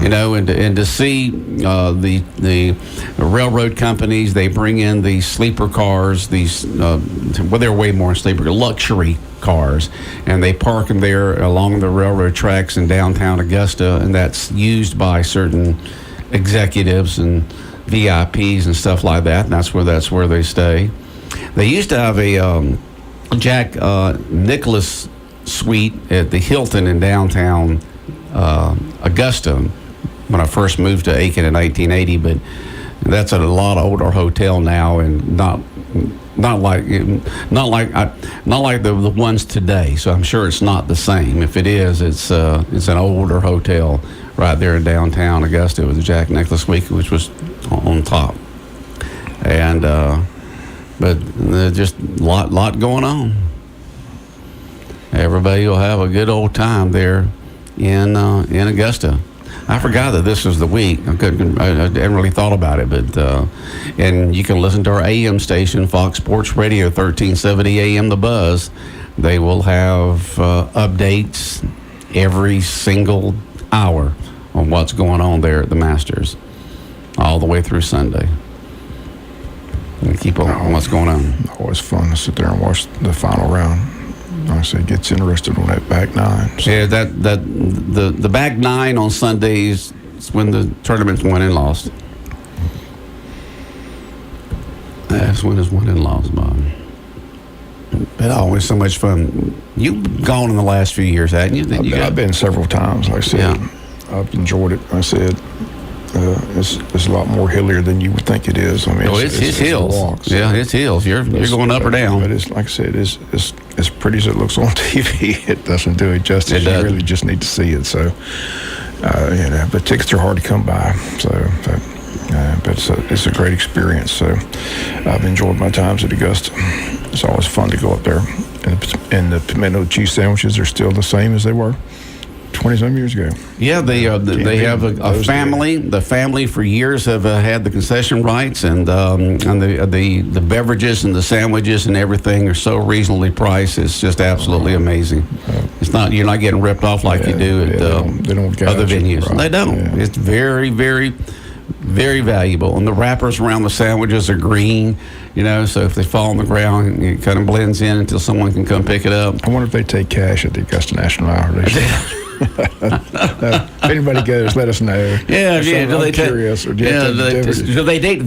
Speaker 16: and to see the railroad companies, they bring in these sleeper cars, they're way more sleeper luxury cars, and they park them there along the railroad tracks in downtown Augusta, and that's used by certain executives and VIPs and stuff like that, and that's where they stay. They used to have a Jack Nicklaus suite at the Hilton in downtown Augusta when I first moved to Aiken in 1980, but that's a lot older hotel now, and not like the ones today. So I'm sure it's not the same. If it is, it's an older hotel right there in downtown Augusta with the Jack Nicklaus suite, which was on top. And but there's just a lot going on. Everybody will have a good old time there in Augusta. I forgot that this was the week. I hadn't really thought about it, but and you can listen to our AM station, Fox Sports Radio, 1370 AM The Buzz. They will have updates every single hour on what's going on there at the Masters, all the way through Sunday. And keep on what's going on.
Speaker 5: Always fun to sit there and watch the final round. Like I say, it gets interested on that back nine. So.
Speaker 16: Yeah, the back nine on Sundays is when the tournament's won and lost. That's when it's won and lost, Bob. But always so much fun. You've gone in the last few years, haven't you?
Speaker 5: I've been several times. Like I said, I've enjoyed it. Like I said, it's a lot more hillier than you would think it is. I mean,
Speaker 16: it's hills.
Speaker 5: Walk, so
Speaker 16: it's hills. You're going up or down.
Speaker 5: But it's like I said, it's as pretty as it looks on TV. It doesn't do it justice.
Speaker 16: It does.
Speaker 5: You really just need to see it. So, but tickets are hard to come by. So, but it's a great experience. So, I've enjoyed my times at Augusta. It's always fun to go up there. And the pimento cheese sandwiches are still the same as they were 20-some years ago.
Speaker 16: Yeah, they have a family. The family for years have had the concession rights, and the beverages and the sandwiches and everything are so reasonably priced. It's just absolutely amazing. You're not getting ripped off like you do at other venues.
Speaker 5: Right.
Speaker 16: They don't. Yeah. It's very, very, very valuable. And the wrappers around the sandwiches are green. So if they fall on the ground, it kind of blends in until someone can come pick it up.
Speaker 5: I wonder if they take cash at the Augusta National Hour. If anybody goes, let us know.
Speaker 16: Yeah.
Speaker 5: Do they curious? Or do
Speaker 16: they take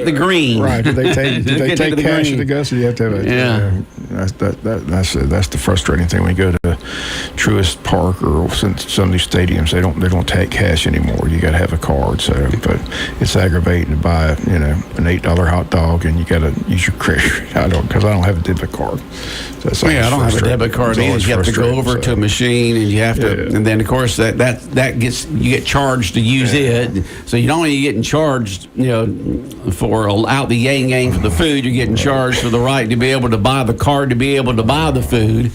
Speaker 16: the green?
Speaker 5: Right. Do they take cash at Augusta? You have to have a.
Speaker 16: Yeah.
Speaker 5: That's the frustrating thing when you go to Truist Park or some of these stadiums. They don't take cash anymore. You got to have a card. So, but it's aggravating to buy an $8 hot dog and you got to use your credit. Because I don't have a debit card. So
Speaker 16: I don't have a debit card either. You have to go over to a machine and you have to, and then of course that gets you get charged to use it. So you're not only getting charged, for out the yang for the food, you're getting charged for the right to be able to buy the card to be able to buy the food.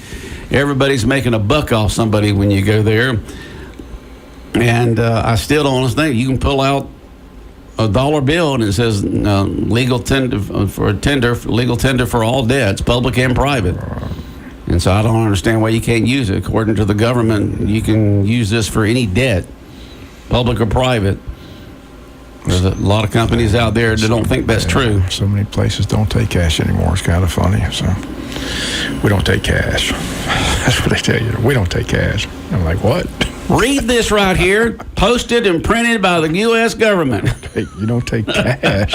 Speaker 16: Everybody's making a buck off somebody when you go there. And I still don't understand. You can pull out a $1 bill and it says legal tender for all debts, public and private. And so I don't understand why you can't use it. According to the government, you can use this for any debt, public or private. There's a lot of companies out there that don't think that's true.
Speaker 5: So many places don't take cash anymore. It's kind of funny. So we don't take cash. That's what they tell you. We don't take cash. I'm like, what?
Speaker 16: Read this right here, posted and printed by the U.S. government.
Speaker 5: You don't take cash.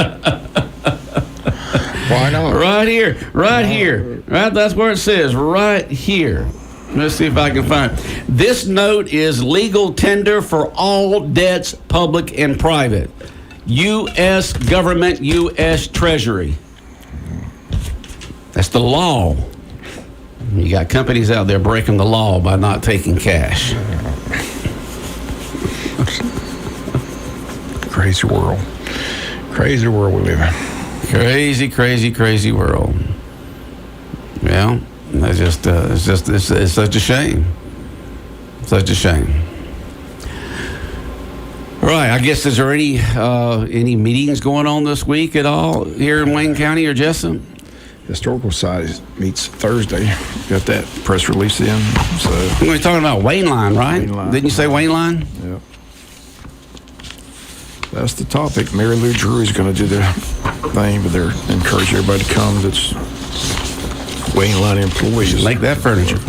Speaker 5: Why not?
Speaker 16: Right here. Right, that's where it says, right here. Let's see if I can find it. This note is legal tender for all debts, public and private. U.S. government, U.S. Treasury. That's the law. You got companies out there breaking the law by not taking cash.
Speaker 5: Crazy world. Crazy world we live in.
Speaker 16: Crazy, crazy, crazy world. Yeah, it's such a shame. Such a shame. Right, I guess, is there any meetings going on this week at all here in Wayne County or Jesup?
Speaker 5: Historical Society meets Thursday. Got that press release in. So
Speaker 16: we're talking about Wayne Line, right?
Speaker 5: Wayne Line.
Speaker 16: Didn't you say Wayne Line?
Speaker 5: Yep. That's the topic. Mary Lou Drury's going to do their thing, but they're encouraging everybody to come that's Wayne Line employees.
Speaker 16: Make that furniture.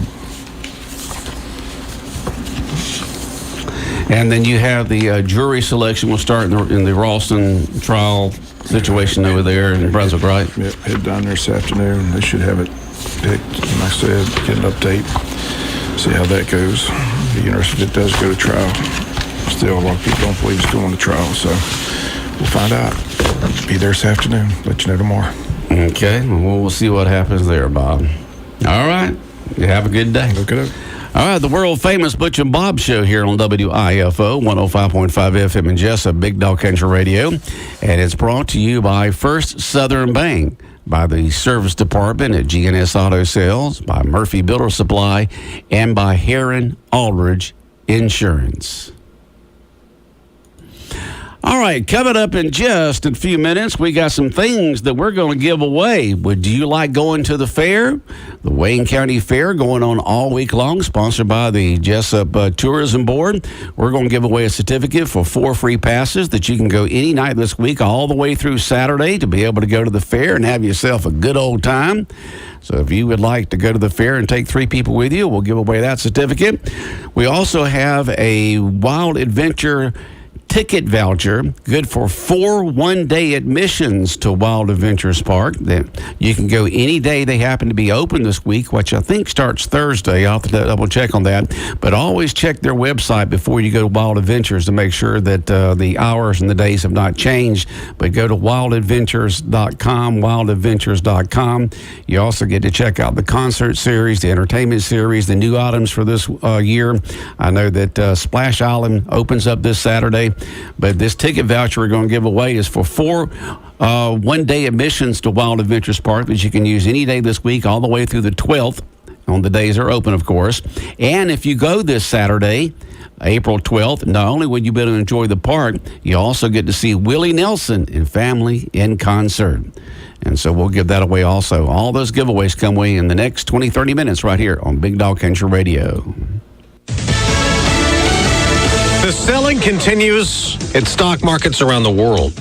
Speaker 16: And then you have the jury selection will start in the Ralston trial situation over there in Brunswick, right?
Speaker 5: Yep, head down there this afternoon. They should have it picked. And like I said, get an update, see how that goes. Be interested if it does go to trial. Still, a lot of people don't believe it's going to trial, so we'll find out. Be there this afternoon. Let you know tomorrow.
Speaker 16: Okay, well, we'll see what happens there, Bob. All right. You have a good day.
Speaker 5: Look it up.
Speaker 16: All right, the world-famous Butch and Bob Show here on WIFO, 105.5 FM in Jesup, Big Dog Country Radio. And it's brought to you by First Southern Bank, by the Service Department at GNS Auto Sales, by Murphy Builder Supply, and by Heron Aldridge Insurance. All right, coming up in just a few minutes, we got some things that we're going to give away. Would you like going to the fair? The Wayne County Fair going on all week long, sponsored by the Jesup Tourism Board. We're going to give away a certificate for 4 free passes that you can go any night this week all the way through Saturday to be able to go to the fair and have yourself a good old time. So if you would like to go to the fair and take 3 people with you, we'll give away that certificate. We also have a Wild Adventure ticket voucher, good for 4 one-day admissions to Wild Adventures Park. You can go any day they happen to be open this week, which I think starts Thursday. I'll have to double check on that. But always check their website before you go to Wild Adventures to make sure that the hours and the days have not changed. But go to wildadventures.com, wildadventures.com. You also get to check out the concert series, the entertainment series, the new items for this year. I know that Splash Island opens up this Saturday. But this ticket voucher we're going to give away is for 4 one-day admissions to Wild Adventures Park that you can use any day this week all the way through the 12th on the days they're open, of course. And if you go this Saturday, April 12th, not only will you be able to enjoy the park, you also get to see Willie Nelson and family in concert. And so we'll give that away also. All those giveaways come away in the next 20, 30 minutes right here on Big Dog Country Radio.
Speaker 13: The selling continues in stock markets around the world.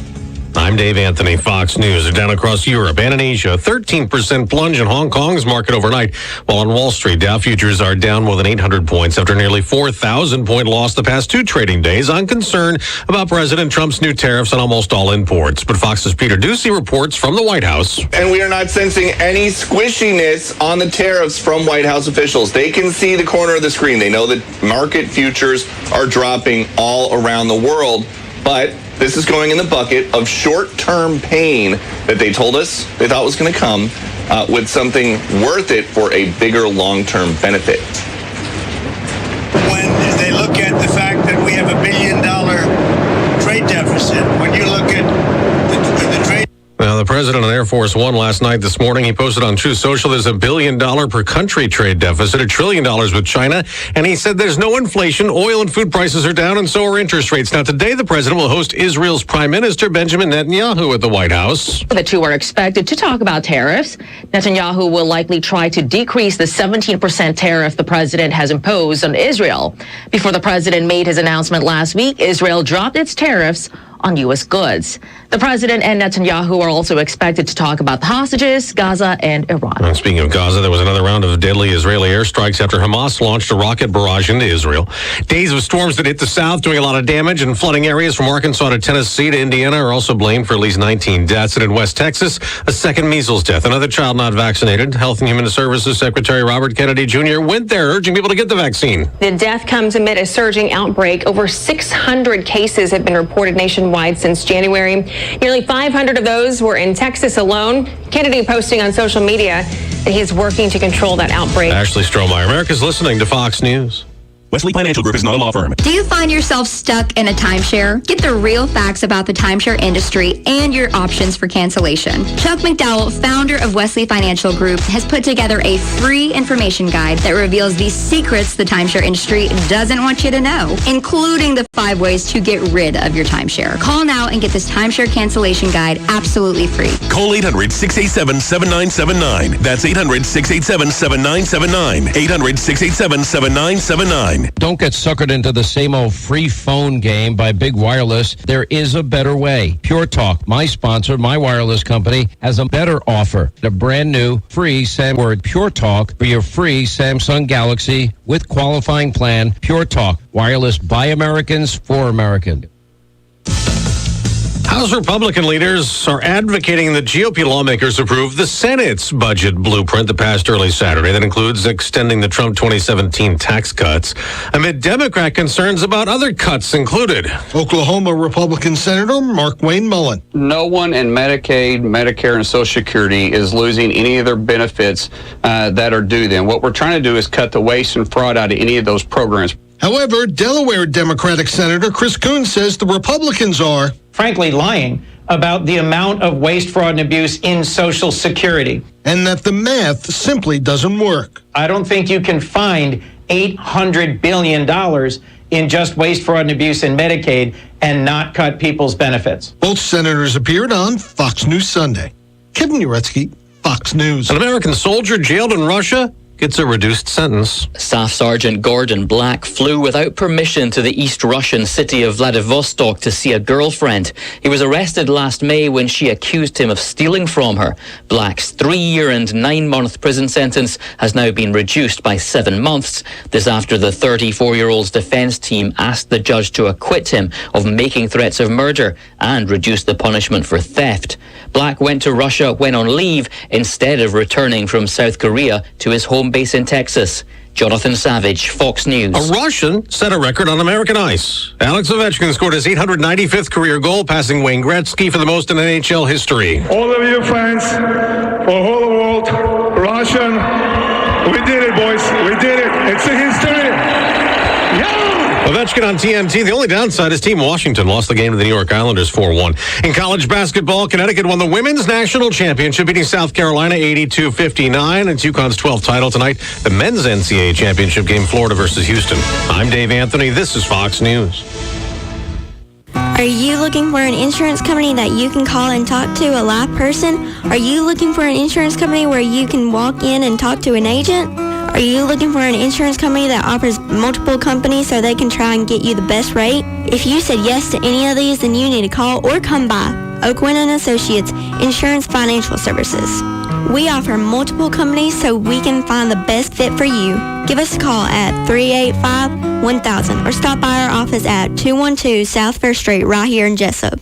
Speaker 13: I'm Dave Anthony, Fox News. Down across Europe and in Asia, a 13% plunge in Hong Kong's market overnight. While on Wall Street, Dow futures are down more than 800 points after nearly 4,000-point loss the past 2 trading days on concern about President Trump's new tariffs on almost all imports. But Fox's Peter Ducey reports from the White House.
Speaker 14: And we are not sensing any squishiness on the tariffs from White House officials. They can see the corner of the screen. They know that market futures are dropping all around the world. But this is going in the bucket of short-term pain that they told us they thought was going to come with something worth it for a bigger long-term benefit.
Speaker 10: When they look at the fact that we have $1 billion trade deficit, when you look at the trade...
Speaker 13: Now, the president on Air Force One last night, this morning, he posted on Truth Social there's $1 billion per country trade deficit, $1 trillion with China. And he said there's no inflation. Oil and food prices are down, and so are interest rates. Now, today, the president will host Israel's Prime Minister Benjamin Netanyahu at the White House.
Speaker 15: The two are expected to talk about tariffs. Netanyahu will likely try to decrease the 17% tariff the president has imposed on Israel. Before the president made his announcement last week, Israel dropped its tariffs on U.S. goods. The president and Netanyahu are also expected to talk about the hostages, Gaza, and Iran.
Speaker 13: And speaking of Gaza, there was another round of deadly Israeli airstrikes after Hamas launched a rocket barrage into Israel. Days of storms that hit the south, doing a lot of damage, and flooding areas from Arkansas to Tennessee to Indiana are also blamed for at least 19 deaths. And in West Texas, a second measles death. Another child not vaccinated. Health and Human Services Secretary Robert Kennedy Jr. went there urging people to get the vaccine.
Speaker 17: The death comes amid a surging outbreak. Over 600 cases have been reported nationwide since January. Nearly 500 of those were in Texas alone. Kennedy posting on social media that he is working to control that outbreak.
Speaker 13: Ashley Strohmeyer, America's listening to Fox News.
Speaker 19: Wesley Financial Group is not a law firm.
Speaker 20: Do you find yourself stuck in a timeshare? Get the real facts about the timeshare industry and your options for cancellation. Chuck McDowell, founder of Wesley Financial Group, has put together a free information guide that reveals the secrets the timeshare industry doesn't want you to know, including the 5 ways to get rid of your timeshare. Call now and get this timeshare cancellation guide absolutely free.
Speaker 19: Call 800-687-7979. That's 800-687-7979. 800-687-7979.
Speaker 22: Don't get suckered into the same old free phone game by Big Wireless. There is a better way. Pure Talk, my sponsor, my wireless company, has a better offer. A brand new free word Pure Talk for your free Samsung Galaxy with qualifying plan. Pure Talk, wireless by Americans for Americans.
Speaker 13: House Republican leaders are advocating that GOP lawmakers approve the Senate's budget blueprint that passed early Saturday that includes extending the Trump 2017 tax cuts amid Democrat concerns about other cuts included.
Speaker 2: Oklahoma Republican Senator Mark Wayne Mullen.
Speaker 4: No one in Medicaid, Medicare, and Social Security is losing any of their benefits that are due them. What we're trying to do is cut the waste and fraud out of any of those programs.
Speaker 2: However, Delaware Democratic Senator Chris Coons says the Republicans are,
Speaker 6: frankly, lying about the amount of waste, fraud, and abuse in Social Security.
Speaker 2: And that the math simply doesn't work.
Speaker 6: I don't think you can find $800 billion in just waste, fraud, and abuse in Medicaid and not cut people's benefits.
Speaker 2: Both senators appeared on Fox News Sunday. Kevin Uretsky, Fox News.
Speaker 13: An American soldier jailed in Russia gets a reduced sentence.
Speaker 7: Staff Sergeant Gordon Black flew without permission to the East Russian city of Vladivostok to see a girlfriend. He was arrested last May when she accused him of stealing from her. Black's 3-year and 9-month prison sentence has now been reduced by 7 months. This after the 34-year-old's defense team asked the judge to acquit him of making threats of murder and reduce the punishment for theft. Black went to Russia when on leave instead of returning from South Korea to his home base in Texas. Jonathan Savage, Fox News.
Speaker 13: A Russian set a record on American ice. Alex Ovechkin scored his 895th career goal, passing Wayne Gretzky for the most in NHL history.
Speaker 9: All of you fans, for the whole world, Russian, we did it, boys. We did it. It's a history. Yeah!
Speaker 13: Ovechkin on TNT. The only downside is Team Washington lost the game to the New York Islanders 4-1. In college basketball, Connecticut won the women's national championship, beating South Carolina 82-59. It's UConn's 12th title tonight. The men's NCAA championship game, Florida versus Houston. I'm Dave Anthony. This is Fox News.
Speaker 18: Are you looking for an insurance company that you can call and talk to a live person? Are you looking for an insurance company where you can walk in and talk to an agent? Are you looking for an insurance company that offers multiple companies so they can try and get you the best rate? If you said yes to any of these, then you need to call or come by Oakland & Associates Insurance Financial Services. We offer multiple companies so we can find the best fit for you. Give us a call at 385-1000 or stop by our office at 212 South First Street right here in Jesup.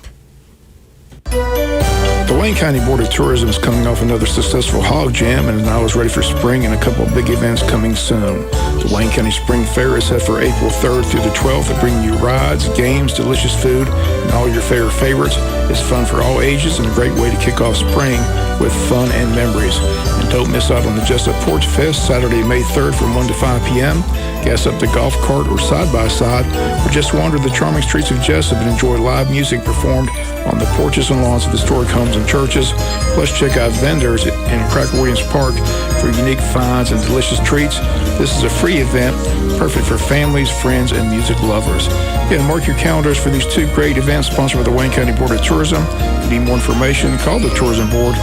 Speaker 5: The Wayne County Board of Tourism is coming off another successful hog jam and is now ready for spring and a couple of big events coming soon. The Wayne County Spring Fair is set for April 3rd through the 12th to bring you rides, games, delicious food, and all your favorite favorites. It's fun for all ages and a great way to kick off spring with fun and memories. And don't miss out on the Jesup Porch Fest, Saturday, May 3rd from 1 to 5 p.m. Gas up the golf cart or side-by-side, or just wander the charming streets of Jesup and enjoy live music performed on the porches and lawns of historic homes and churches. Plus, check out vendors in Cracker Williams Park for unique finds and delicious treats. This is a free event, perfect for families, friends, and music lovers. Again, mark your calendars for these two great events sponsored by the Wayne County Board of Tourism. If you need more information, call the Tourism Board,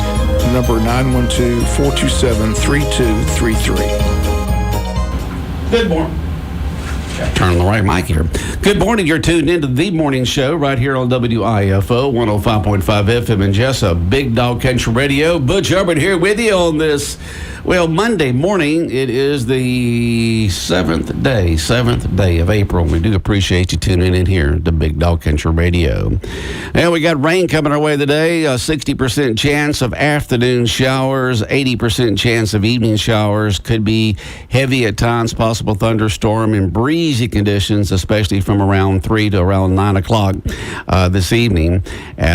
Speaker 5: number 912-427-3233.
Speaker 16: Good morning. Turn on the right mic here. Good morning. You're tuned into The Morning Show right here on WIFO 105.5 FM in Jesup. Big Dog Country Radio. Butch Hubbard here with you on this, Monday morning. It is the 7th day of April. We do appreciate you tuning in here to Big Dog Country Radio. And we got rain coming our way today. A 60% chance of afternoon showers, 80% chance of evening showers. Could be heavy at times, possible thunderstorm and breezy conditions, especially from around 3 to around 9 o'clock this evening.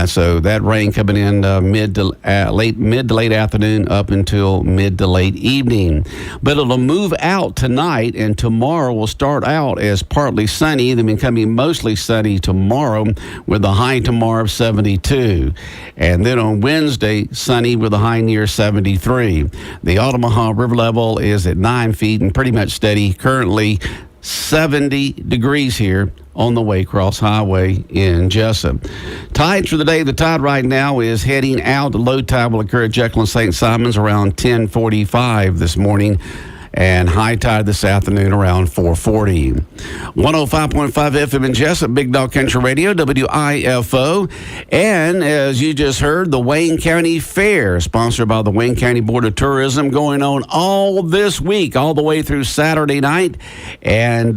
Speaker 16: So that rain coming in mid to late afternoon up until mid to late evening. But it'll move out tonight, and tomorrow will start out as partly sunny, then becoming mostly sunny tomorrow with a high tomorrow of 72. And then on Wednesday, sunny with a high near 73. The Altamaha River level is at 9 feet and pretty much steady. Currently 70 degrees here on the Waycross Highway in Jesup. Tides for the day. The tide right now is heading out. The low tide will occur at Jekyll and St. Simons around 10:45 this morning. and high tide this afternoon around 440. 105.5 FM in Jesup, Big Dog Country Radio, WIFO. And as you just heard, the Wayne County Fair, sponsored by the Wayne County Board of Tourism, going on all this week, all the way through Saturday night. And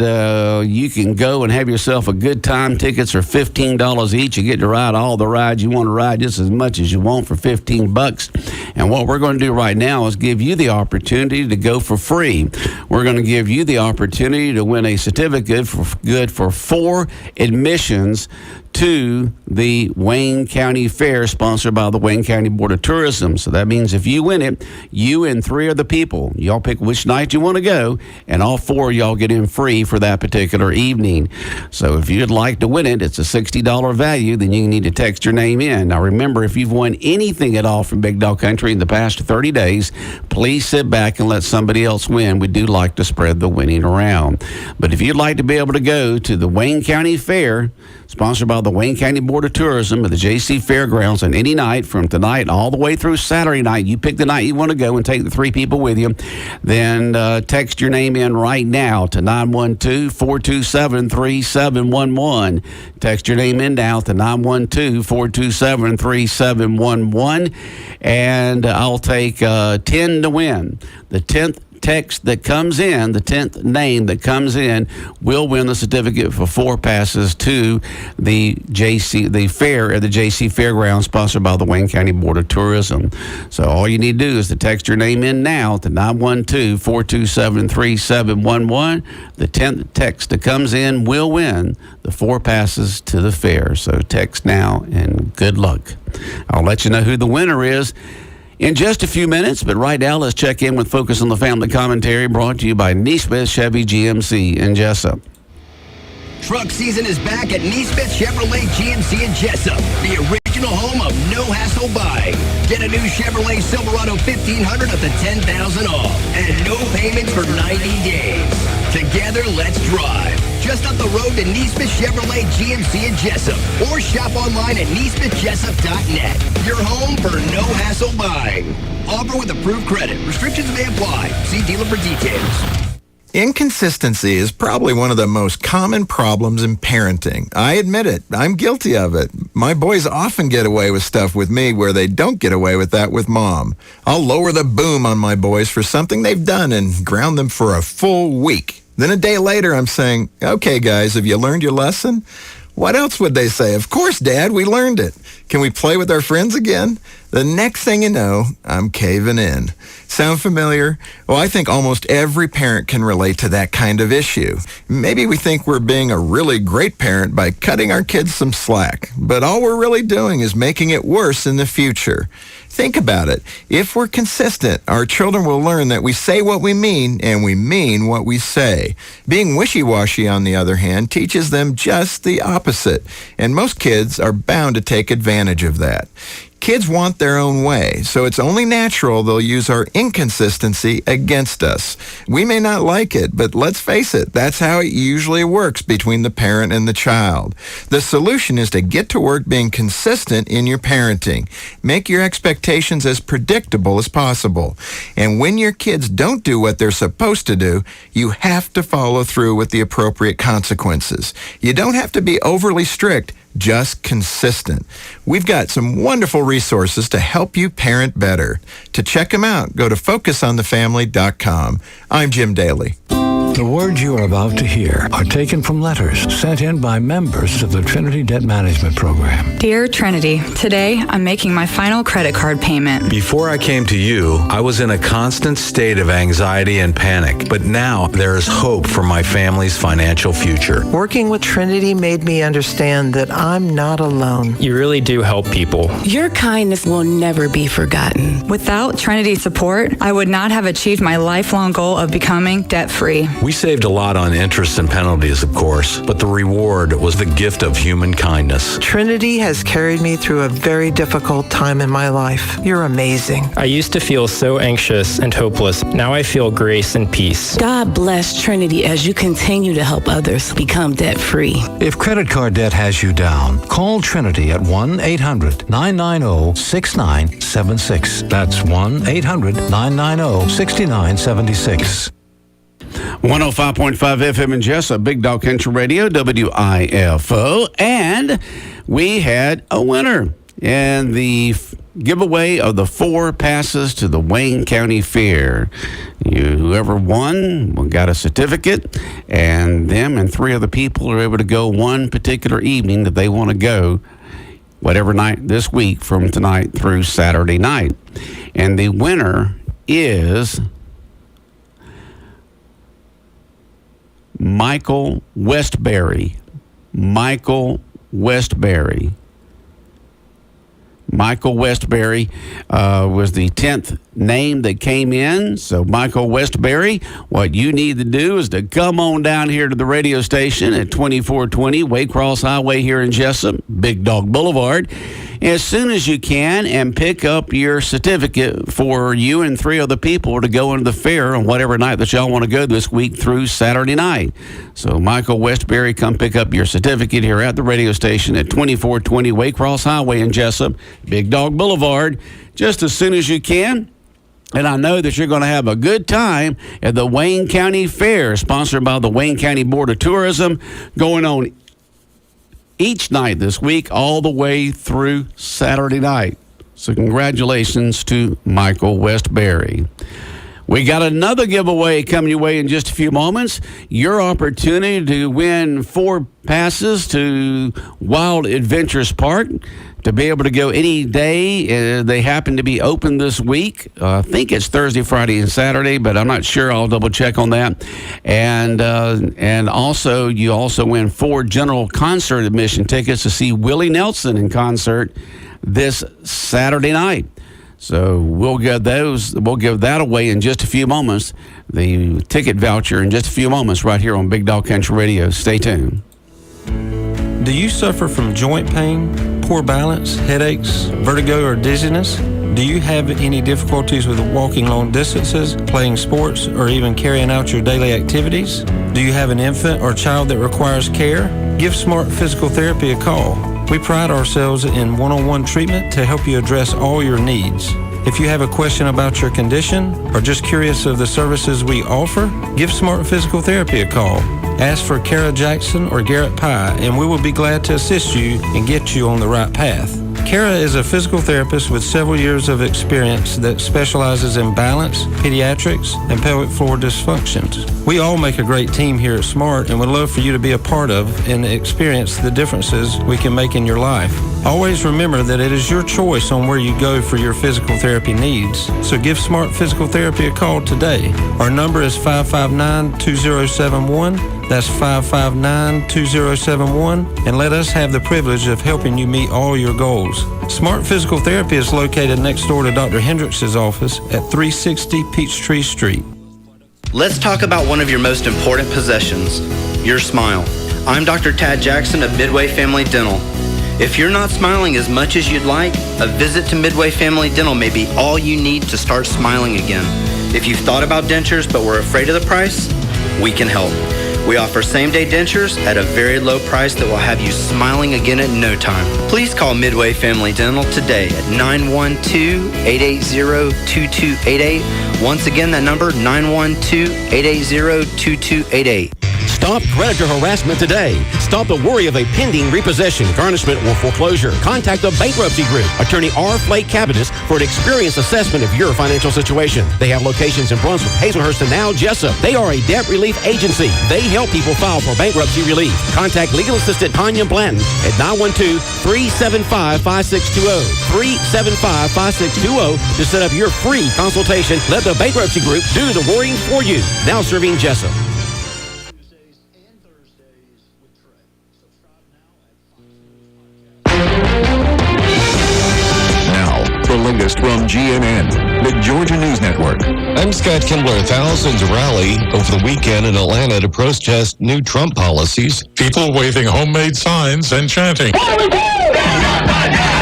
Speaker 16: you can go and have yourself a good time. Tickets are $15 each. You get to ride all the rides you want to ride, just as much as you want for $15. And what we're going to do right now is give you the opportunity to go for free. We're going to give you the opportunity to win a certificate for 4 admissions to the Wayne County Fair, sponsored by the Wayne County Board of Tourism. So that means if you win it, you and 3 other people, y'all pick which night you want to go, and all 4 of y'all get in free for that particular evening. So if you'd like to win it, it's a $60 value, then you need to text your name in. Now remember, if you've won anything at all from Big Dog Country in the past 30 days, please sit back and let somebody else win. We do like to spread the winning around. But if you'd like to be able to go to the Wayne County Fair, sponsored by the Wayne County Board of Tourism at the JC Fairgrounds, on any night from tonight all the way through Saturday night, you pick the night you want to go and take the 3 people with you, then text your name in right now to 912-427-3711. Text your name in now to 912-427-3711, and I'll take 10 to win. The 10th text that comes in, the 10th name that comes in, will win the certificate for 4 passes to the fair at the JC Fairgrounds, sponsored by the Wayne County Board of Tourism. So all you need to do is to text your name in now to 912-427-3711. The 10th text that comes in will win the 4 passes to the fair. So text now and good luck. I'll let you know who the winner is in just a few minutes, but right now let's check in with Focus on the Family Commentary, brought to you by Neesmith Chevy GMC in Jesup.
Speaker 1: Truck season is back at Neesmith Chevrolet GMC in Jesup, the original home of no-hassle buying. Get a new Chevrolet Silverado 1500 up to $10,000 off and no payments for 90 days. Together, let's drive. Just up the road to Neesmith Chevrolet GMC in Jesup, or shop online at neesmithjessup.net. Your home for no-hassle buying. Offer with approved credit. Restrictions may apply. See dealer for details.
Speaker 21: Inconsistency is probably one of the most common problems in parenting. I admit it. I'm guilty of it. My boys often get away with stuff with me where they don't get away with that with mom. I'll lower the boom on my boys for something they've done and ground them for a full week. Then a day later, I'm saying, okay, guys, have you learned your lesson? What else would they say? Of course, Dad, we learned it. Can we play with our friends again? The next thing you know, I'm caving in. Sound familiar? Well, I think almost every parent can relate to that kind of issue. Maybe we think we're being a really great parent by cutting our kids some slack, but all we're really doing is making it worse in the future. Think about it. If we're consistent, our children will learn that we say what we mean and we mean what we say. Being wishy-washy, on the other hand, teaches them just the opposite, and most kids are bound to take advantage of that. Kids want their own way, so it's only natural they'll use our inconsistency against us. We may not like it, but let's face it, that's how it usually works between the parent and the child. The solution is to get to work being consistent in your parenting. Make your expectations as predictable as possible. And when your kids don't do what they're supposed to do, you have to follow through with the appropriate consequences. You don't have to be overly strict, just consistent. We've got some wonderful resources to help you parent better. To check them out, go to focusonthefamily.com. I'm Jim Daly.
Speaker 23: The words you are about to hear are taken from letters sent in by members of the Trinity Debt Management Program.
Speaker 24: Dear Trinity, today I'm making my final credit card payment.
Speaker 25: Before I came to you, I was in a constant state of anxiety and panic, but now there is hope for my family's financial future.
Speaker 26: Working with Trinity made me understand that I'm not alone.
Speaker 27: You really do help people.
Speaker 24: Your kindness will never be forgotten. Without Trinity's support, I would not have achieved my lifelong goal of becoming debt-free.
Speaker 25: We saved a lot on interest and penalties, of course, but the reward was the gift of human kindness.
Speaker 26: Trinity has carried me through a very difficult time in my life. You're amazing.
Speaker 27: I used to feel so anxious and hopeless. Now I feel grace and peace.
Speaker 24: God bless Trinity as you continue to help others become debt-free.
Speaker 23: If credit card debt has you down, call Trinity at 1-800-990-6976. That's 1-800-990-6976.
Speaker 16: 105.5 FM in Jesup, Big Dog Country Radio, WIFO. And we had a winner in the giveaway of the 4 passes to the Wayne County Fair. Whoever won got a certificate, and them and 3 other people are able to go one particular evening that they want to go, whatever night this week from tonight through Saturday night. And the winner is Michael Westbury. Michael Westbury. Michael Westbury was the 10th name that came in. So, Michael Westbury, what you need to do is to come on down here to the radio station at 2420 Waycross Highway here in Jesup, Big Dog Boulevard, as soon as you can, and pick up your certificate for you and 3 other people to go into the fair on whatever night that y'all want to go this week through Saturday night. So, Michael Westbury, come pick up your certificate here at the radio station at 2420 Waycross Highway in Jesup, Big Dog Boulevard, just as soon as you can. And I know that you're going to have a good time at the Wayne County Fair, sponsored by the Wayne County Board of Tourism, going on each night this week all the way through Saturday night. So congratulations to Michael Westbury. We got another giveaway coming your way in just a few moments. Your opportunity to win 4 passes to Wild Adventures Park, to be able to go any day. They happen to be open this week. I think it's Thursday, Friday, and Saturday, but I'm not sure. I'll double check on that. And also, you also win 4 general concert admission tickets to see Willie Nelson in concert this Saturday night. So we'll give that away in just a few moments. The ticket voucher in just a few moments right here on Big Dog Country Radio. Stay tuned.
Speaker 3: Do you suffer from joint pain, poor balance, headaches, vertigo, or dizziness? Do you have any difficulties with walking long distances, playing sports, or even carrying out your daily activities? Do you have an infant or child that requires care? Give Smart Physical Therapy a call. We pride ourselves in one-on-one treatment to help you address all your needs. If you have a question about your condition or just curious of the services we offer, give Smart Physical Therapy a call. Ask for Kara Jackson or Garrett Pye, and we will be glad to assist you and get you on the right path. Kara is a physical therapist with several years of experience that specializes in balance, pediatrics, and pelvic floor dysfunctions. We all make a great team here at Smart and would love for you to be a part of and experience the differences we can make in your life. Always remember that it is your choice on where you go for your physical therapy needs, so give Smart Physical Therapy a call today. Our number is 559-2071. That's 559-2071, and let us have the privilege of helping you meet all your goals. Smart Physical Therapy is located next door to Dr. Hendricks' office at 360 Peachtree Street.
Speaker 8: Let's talk about one of your most important possessions, your smile. I'm Dr. Tad Jackson of Midway Family Dental. If you're not smiling as much as you'd like, a visit to Midway Family Dental may be all you need to start smiling again. If you've thought about dentures but were afraid of the price, we can help. We offer same-day dentures at a very low price that will have you smiling again in no time. Please call Midway Family Dental today at 912-880-2288. Once again, that number, 912-880-2288.
Speaker 10: Stop predator harassment today. Stop the worry of a pending repossession, garnishment, or foreclosure. Contact the Bankruptcy Group, attorney R. Flake Cavitas, for an experienced assessment of your financial situation. They have locations in Brunswick, Hazelhurst, and now Jesup. They are a debt relief agency. They help people file for bankruptcy relief. Contact legal assistant Tanya Blanton at 912-375-5620. 375-5620 to set up your free consultation. Let the Bankruptcy Group do the worrying for you. Now serving Jesup.
Speaker 11: The latest from GNN, the Georgia News Network.
Speaker 12: I'm Scott Kimbler. Thousands rally over the weekend in Atlanta to protest new Trump policies.
Speaker 14: People waving homemade signs and chanting.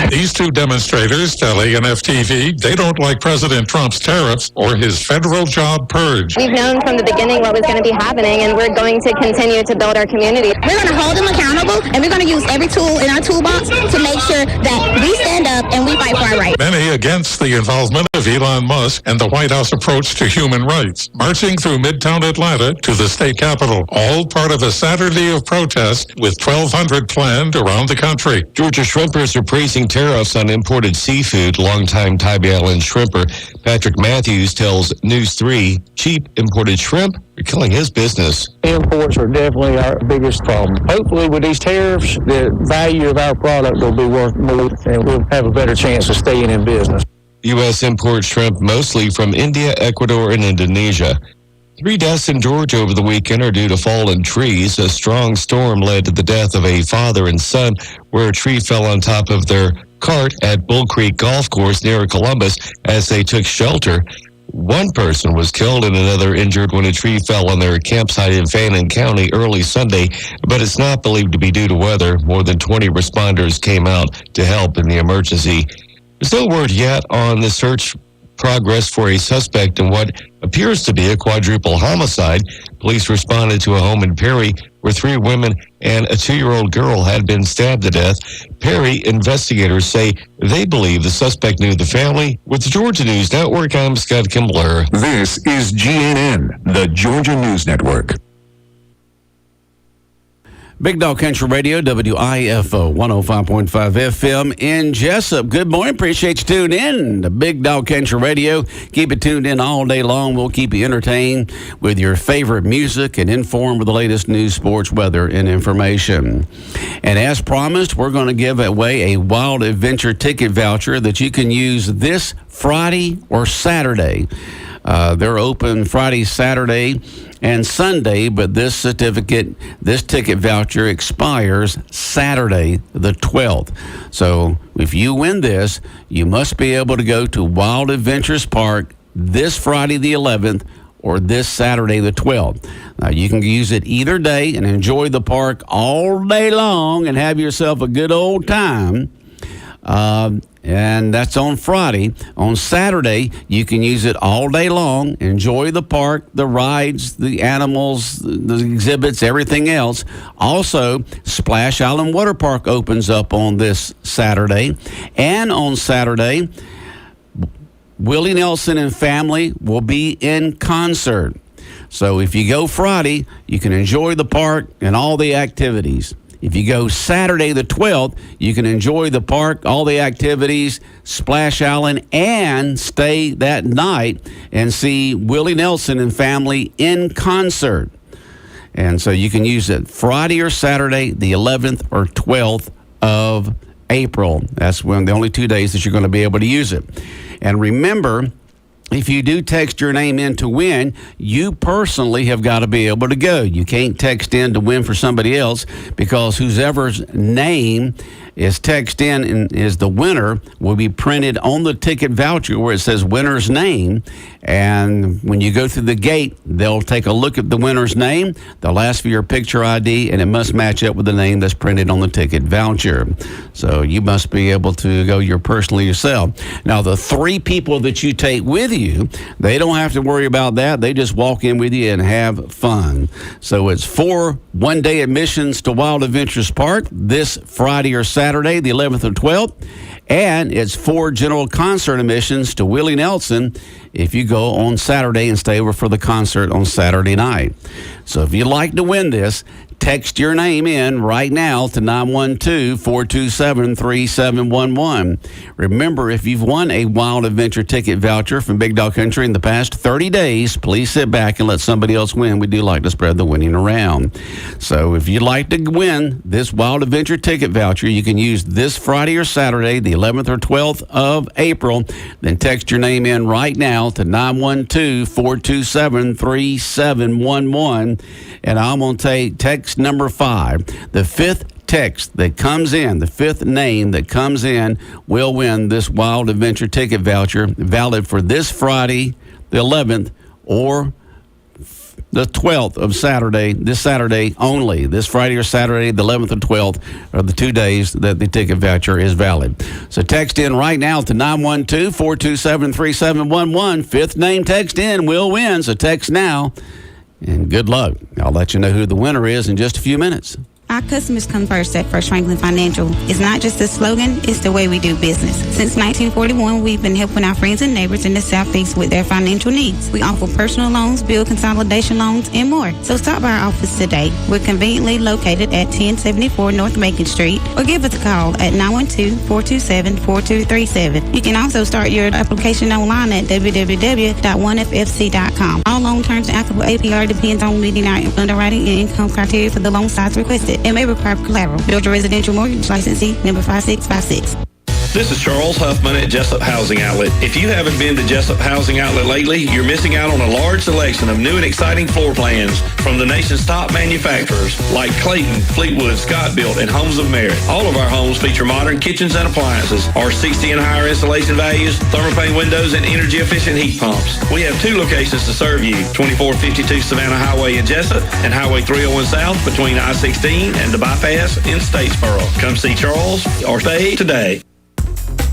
Speaker 4: These two demonstrators tell ANF-TV they don't like President Trump's tariffs or his federal job purge.
Speaker 14: We've known from the beginning what was going to be happening, and we're going to continue to build our community.
Speaker 15: We're going to hold them accountable, and we're going to use every tool in our toolbox to make sure that we stand up and we fight for our rights.
Speaker 4: Many against the involvement of Elon Musk and the White House approach to human rights, marching through Midtown Atlanta to the state capitol, all part of a Saturday of protest with 1,200 planned around the country.
Speaker 12: Georgia shrimpers are praising tariffs on imported seafood. Longtime Tybee Island shrimper Patrick Matthews tells News 3 cheap imported shrimp are killing his business.
Speaker 17: Imports are definitely our biggest problem. Hopefully with these tariffs, the value of our product will be worth more and we'll have a better chance of staying in business.
Speaker 12: U.S. imports shrimp mostly from India, Ecuador, and Indonesia. 3 deaths in Georgia over the weekend are due to fallen trees. A strong storm led to the death of a father and son where a tree fell on top of their cart at Bull Creek Golf Course near Columbus as they took shelter. One person was killed and another injured when a tree fell on their campsite in Fannin County early Sunday, but it's not believed to be due to weather. More than 20 responders came out to help in the emergency. There's no word yet on the search progress for a suspect in what appears to be a quadruple homicide. Police responded to a home in Perry where 3 women and a 2-year-old girl had been stabbed to death. Perry investigators say they believe the suspect knew the family. With the Georgia News Network, I'm Scott Kimbler.
Speaker 11: This is GNN, the Georgia News Network.
Speaker 16: Big Dog Country Radio, WIFO 105.5 FM in Jesup. Good morning. Appreciate you tuning in to Big Dog Country Radio. Keep it tuned in all day long. We'll keep you entertained with your favorite music and informed with the latest news, sports, weather, and information. And as promised, we're going to give away a Wild Adventure ticket voucher that you can use this Friday or Saturday. They're open Friday, Saturday, and Sunday, but this ticket voucher expires Saturday the 12th. So if you win this, you must be able to go to Wild Adventures Park this Friday the 11th or this Saturday the 12th. Now, you can use it either day and enjoy the park all day long and have yourself a good old time. And that's on Friday. On Saturday, you can use it all day long. Enjoy the park, the rides, the animals, the exhibits, everything else. Also, Splash Island Water Park opens up on this Saturday. And on Saturday, Willie Nelson and family will be in concert. So if you go Friday, you can enjoy the park and all the activities. If you go Saturday the 12th, you can enjoy the park, all the activities, Splash Island, and stay that night and see Willie Nelson and family in concert. And so you can use it Friday or Saturday, the 11th or 12th of April. That's when the only 2 days that you're going to be able to use it. And remember, if you do text your name in to win, you personally have got to be able to go. You can't text in to win for somebody else because whoever's name is text in and is the winner will be printed on the ticket voucher where it says winner's name. And when you go through the gate, they'll take a look at the winner's name. They'll ask for your picture ID, and it must match up with the name that's printed on the ticket voucher. So you must be able to go personally yourself. Now, the 3 people that you take with you, they don't have to worry about that. They just walk in with you and have fun. So it's 4 one-day admissions to Wild Adventures Park this Friday or Saturday, the 11th or 12th. And it's 4 general concert admissions to Willie Nelson if you go on Saturday and stay over for the concert on Saturday night. So if you'd like to win this, text your name in right now to 912-427-3711. Remember, if you've won a Wild Adventure ticket voucher from Big Dog Country in the past 30 days, please sit back and let somebody else win. We do like to spread the winning around. So if you'd like to win this Wild Adventure ticket voucher, you can use this Friday or Saturday, the 11th or 12th of April. Then text your name in right now to 912-427-3711. And I'm going to take text number 5. The 5th text that comes in, the 5th name that comes in, will win this Wild Adventure ticket voucher, valid for this Friday, the 11th, or the 12th of Saturday, this Saturday only. This Friday or Saturday, the 11th and 12th, are the 2 days that the ticket voucher is valid. So text in right now to 912-427-3711. Fifth name text in will win, so text now. And good luck. I'll let you know who the winner is in just a few minutes.
Speaker 2: Our customers come first at First Franklin Financial. It's not just a slogan, it's the way we do business. Since 1941, we've been helping our friends and neighbors in the Southeast with their financial needs. We offer personal loans, bill consolidation loans, and more. So stop by our office today. We're conveniently located at 1074 North Macon Street, or give us a call at 912-427-4237. You can also start your application online at www.1ffc.com. All loan terms and applicable APR depends on meeting our underwriting and income criteria for the loan size requested. It may require collateral. Builder Residential Mortgage Licensee number 5656.
Speaker 6: This is Charles Huffman at Jesup Housing Outlet. If you haven't been to Jesup Housing Outlet lately, you're missing out on a large selection of new and exciting floor plans from the nation's top manufacturers like Clayton, Fleetwood, Scott Built, and Homes of Merit. All of our homes feature modern kitchens and appliances, R60 and higher installation values, thermopane windows, and energy-efficient heat pumps. We have 2 locations to serve you, 2452 Savannah Highway in Jesup and Highway 301 South between I-16 and the bypass in Statesboro. Come see Charles or stay today.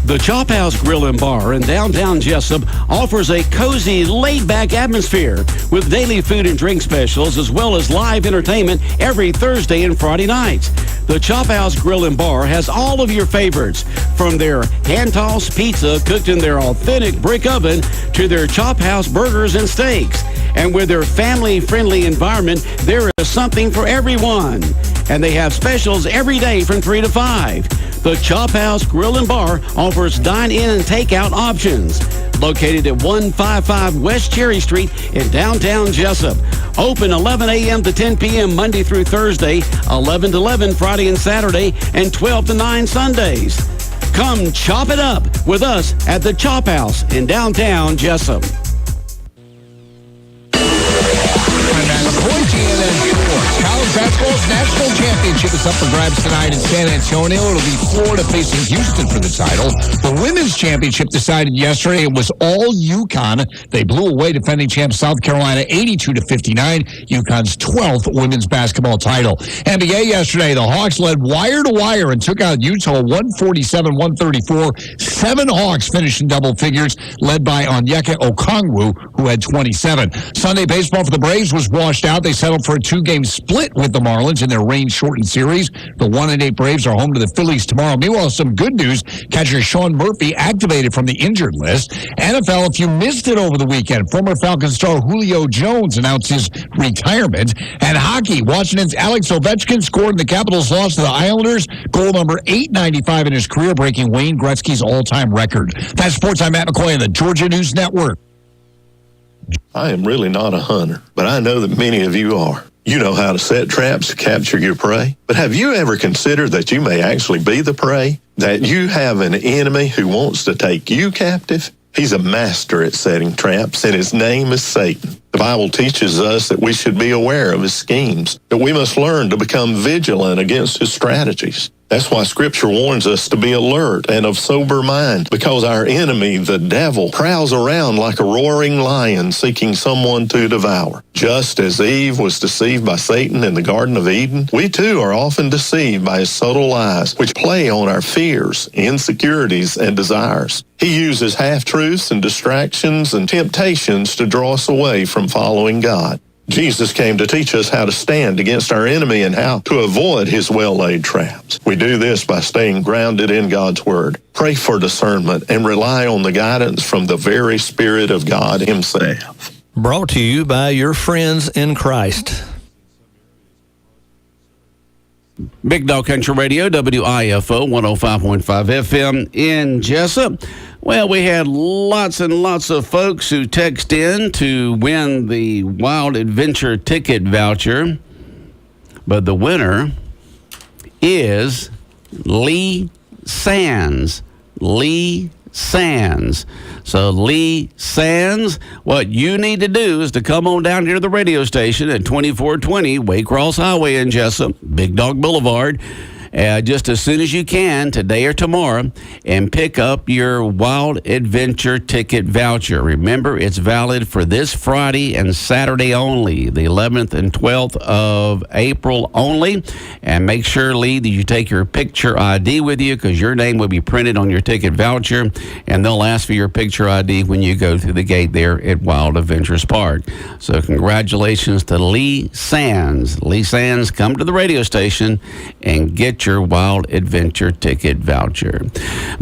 Speaker 10: The Chop House Grill and Bar in downtown Jesup offers a cozy, laid-back atmosphere with daily food and drink specials as well as live entertainment every Thursday and Friday nights. The Chop House Grill and Bar has all of your favorites, from their hand-tossed pizza cooked in their authentic brick oven to their Chop House burgers and steaks. And with their family-friendly environment, there is something for everyone. And they have specials every day from 3 to 5. The Chop House Grill and Bar offers dine-in and takeout options. Located at 155 West Cherry Street in downtown Jesup. Open 11 a.m. to 10 p.m. Monday through Thursday, 11 to 11 Friday and Saturday, and 12 to 9 Sundays. Come chop it up with us at the Chop House in downtown Jesup.
Speaker 7: College basketball's national championship is up for grabs tonight in San Antonio. It'll be Florida facing Houston for the title. The women's championship decided yesterday. It was all UConn. They blew away defending champ South Carolina 82-59. UConn's 12th women's basketball title. NBA yesterday, the Hawks led wire to wire and took out Utah 147-134. 7 Hawks finished in double figures, led by Onyeka Okongwu, who had 27. Sunday baseball for the Braves was washed out. They settled for a 2-game split with the Marlins in their rain-shortened series. The 1-8 Braves are home to the Phillies tomorrow. Meanwhile, some good news. Catcher Sean Murphy activated from the injured list. NFL, if you missed it over the weekend, former Falcons star Julio Jones announced his retirement. And hockey, Washington's Alex Ovechkin scored in the Capitals' loss to the Islanders. Goal number 895 in his career, breaking Wayne Gretzky's all-time record. That's sports. I'm Matt McCoy on the Georgia News Network.
Speaker 9: I am really not a hunter, but I know that many of you are. You know how to set traps to capture your prey. But have you ever considered that you may actually be the prey? That you have an enemy who wants to take you captive? He's a master at setting traps, and his name is Satan. The Bible teaches us that we should be aware of his schemes, that we must learn to become vigilant against his strategies. That's why Scripture warns us to be alert and of sober mind, because our enemy, the devil, prowls around like a roaring lion seeking someone to devour. Just as Eve was deceived by Satan in the Garden of Eden, we too are often deceived by his subtle lies, which play on our fears, insecurities, and desires. He uses half-truths and distractions and temptations to draw us away from following God. Jesus came to teach us how to stand against our enemy and how to avoid his well-laid traps. We do this by staying grounded in God's Word. Pray for discernment and rely on the guidance from the very Spirit of God himself.
Speaker 19: Brought to you by your friends in Christ.
Speaker 16: Big Dog Country Radio, WIFO 105.5 FM in Jesup. Well, we had lots and lots of folks who text in to win the Wild Adventure ticket voucher. But the winner is Lee Sands. Lee Sands. So Lee Sands, what you need to do is to come on down here to the radio station at 2420 Waycross Highway in Jesup, Big Dog Boulevard, just as soon as you can, today or tomorrow, and pick up your Wild Adventure ticket voucher. Remember, it's valid for this Friday and Saturday only, the 11th and 12th of April only. And make sure, Lee, that you take your picture ID with you, because your name will be printed on your ticket voucher, and they'll ask for your picture ID when you go through the gate there at Wild Adventures Park. So congratulations to Lee Sands. Lee Sands, come to the radio station and get your Wild Adventure ticket voucher.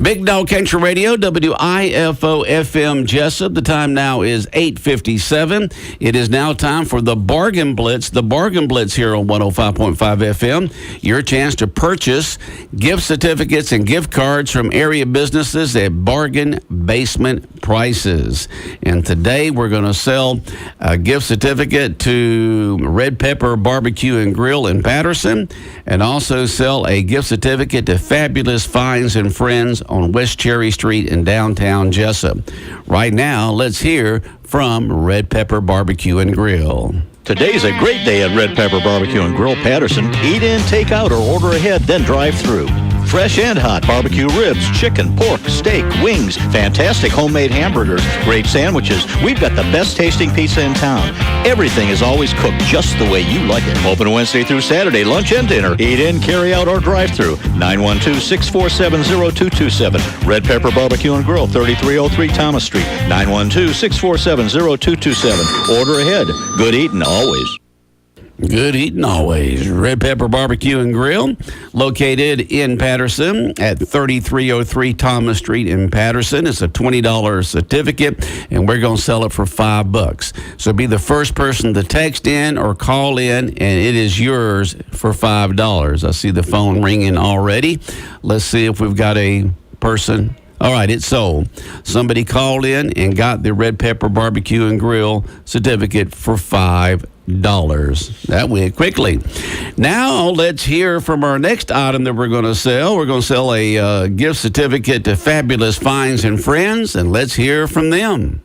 Speaker 16: Big Dog Country Radio, WIFO-FM Jesup. The time now is 8:57. It is now time for the Bargain Blitz. The Bargain Blitz here on 105.5 FM. Your chance to purchase gift certificates and gift cards from area businesses at bargain basement prices. And today we're going to sell a gift certificate to Red Pepper Barbecue and Grill in Patterson, and also sell a gift certificate to Fabulous Finds and Friends on West Cherry Street in downtown Jesup. Right now, let's hear from Red Pepper Barbecue and Grill.
Speaker 1: Today's a great day at Red Pepper Barbecue and Grill Patterson. Eat in, take out, or order ahead, then drive through. Fresh and hot barbecue ribs, chicken, pork, steak, wings, fantastic homemade hamburgers, great sandwiches. We've got the best tasting pizza in town. Everything is always cooked just the way you like it. Open Wednesday through Saturday, lunch and dinner. Eat in, carry out, or drive through. 912-647-0227. Red Pepper Barbecue and Grill, 3303 Thomas Street. 912-647-0227. Order ahead. Good eating always.
Speaker 16: Good eating always. Red Pepper Barbecue and Grill, located in Patterson at 3303 Thomas Street in Patterson. It's a $20 certificate, and we're going to sell it for $5. So be the first person to text in or call in, and it is yours for $5. I see the phone ringing already. Let's see if we've got a person. All right, it's sold. Somebody called in and got the Red Pepper Barbecue and Grill certificate for $5. That went quickly. Now let's hear from our next item that we're going to sell. We're going to sell a gift certificate to Fabulous Finds and Friends, and let's hear from them.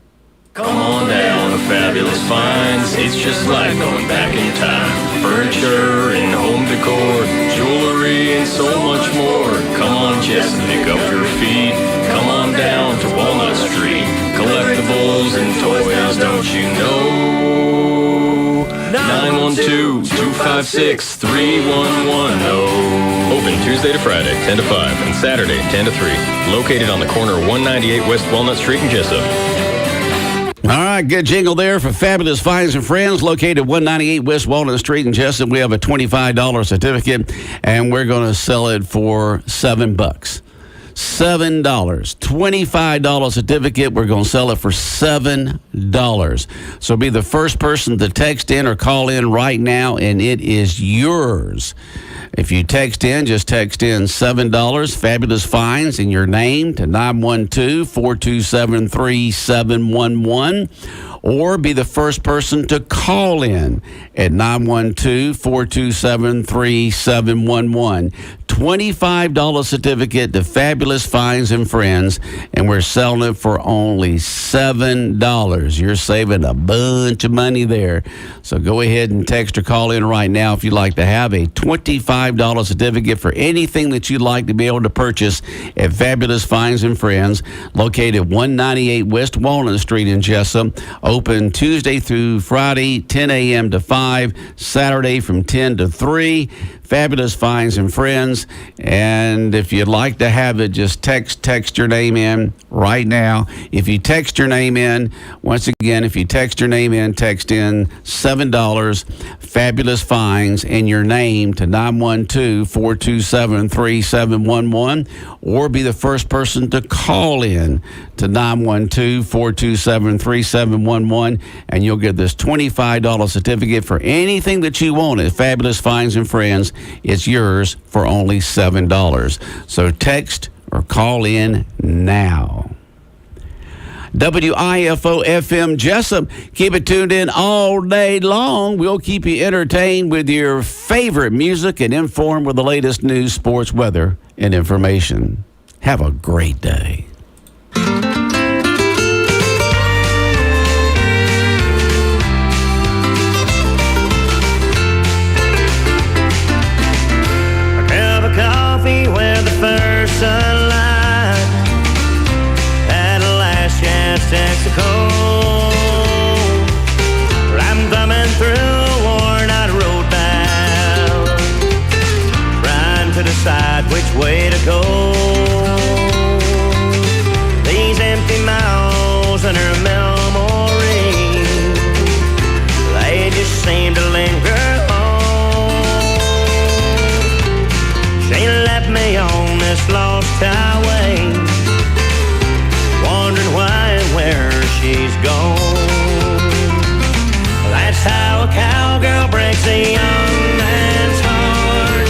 Speaker 27: Come on down to Fabulous Finds. It's just like going back in time. Furniture and home decor, jewelry and so much more. Come on, just pick up your feet. Come on down to Walnut Street. Collectibles and toys, don't you know? 912-256-3110. Open Tuesday to Friday, 10 to 5, and Saturday, 10 to 3. Located on the corner of 198 West Walnut Street in Jesup.
Speaker 16: All right, good jingle there for Fabulous Finds and Friends, located 198 West Walnut Street in Jesup. We have a $25 certificate, and we're going to sell it for $7. $7. $25 certificate. We're going to sell it for $7. So be the first person to text in or call in right now, and it is yours. If you text in, just text in $7, Fabulous Finds, and your name to 912-427-3711. Or be the first person to call in at 912-427-3711. $25 certificate to Fabulous Finds and Friends, and we're selling it for only $7. You're saving a bunch of money there. So go ahead and text or call in right now if you'd like to have a $25 certificate for anything that you'd like to be able to purchase at Fabulous Finds and Friends, located 198 West Walnut Street in Jesup. Open Tuesday through Friday, 10 a.m. to 5, Saturday from 10 to 3. Fabulous Finds and Friends. And if you'd like to have it, just text your name in right now. If you text your name in, once again, if you text your name in, text in $7, Fabulous Finds, and your name to 912-427-3711, or be the first person to call in to 912-427-3711, and you'll get this $25 certificate for anything that you want at Fabulous Finds and Friends. It's yours for only $7. So text or call in now. WIFO-FM Jesup. Keep it tuned in all day long. We'll keep you entertained with your favorite music and informed with the latest news, sports, weather, and information. Have a great day.
Speaker 5: Have a how a cowgirl breaks a young man's heart.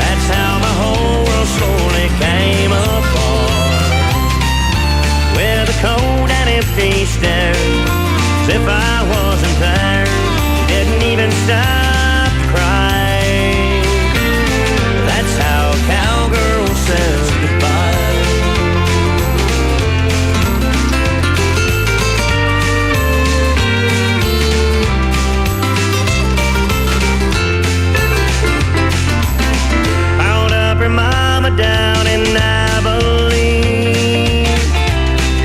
Speaker 5: That's how my whole world slowly came apart. With a cold and empty stare, as if I wasn't there. She didn't even stop to cry. That's how a cowgirl says goodbye. Her mama down in Abilene,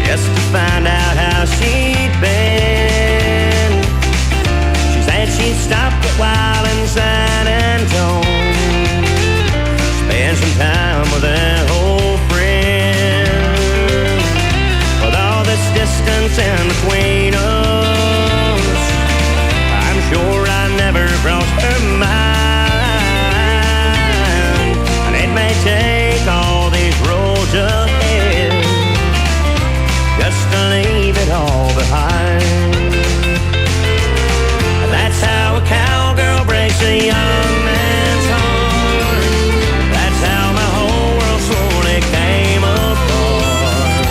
Speaker 5: just to find out how she'd been. She said she'd stopped a while in San Antonio, spend some time with an old friend. With all this distance in between us, I'm sure I never crossed her mind. May take all these roads ahead just to leave it all behind. That's how a cowgirl breaks a young man's heart. That's how my whole world slowly came apart.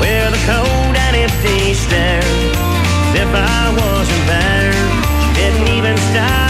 Speaker 5: With a cold and empty stare, as if I wasn't there. She didn't even stop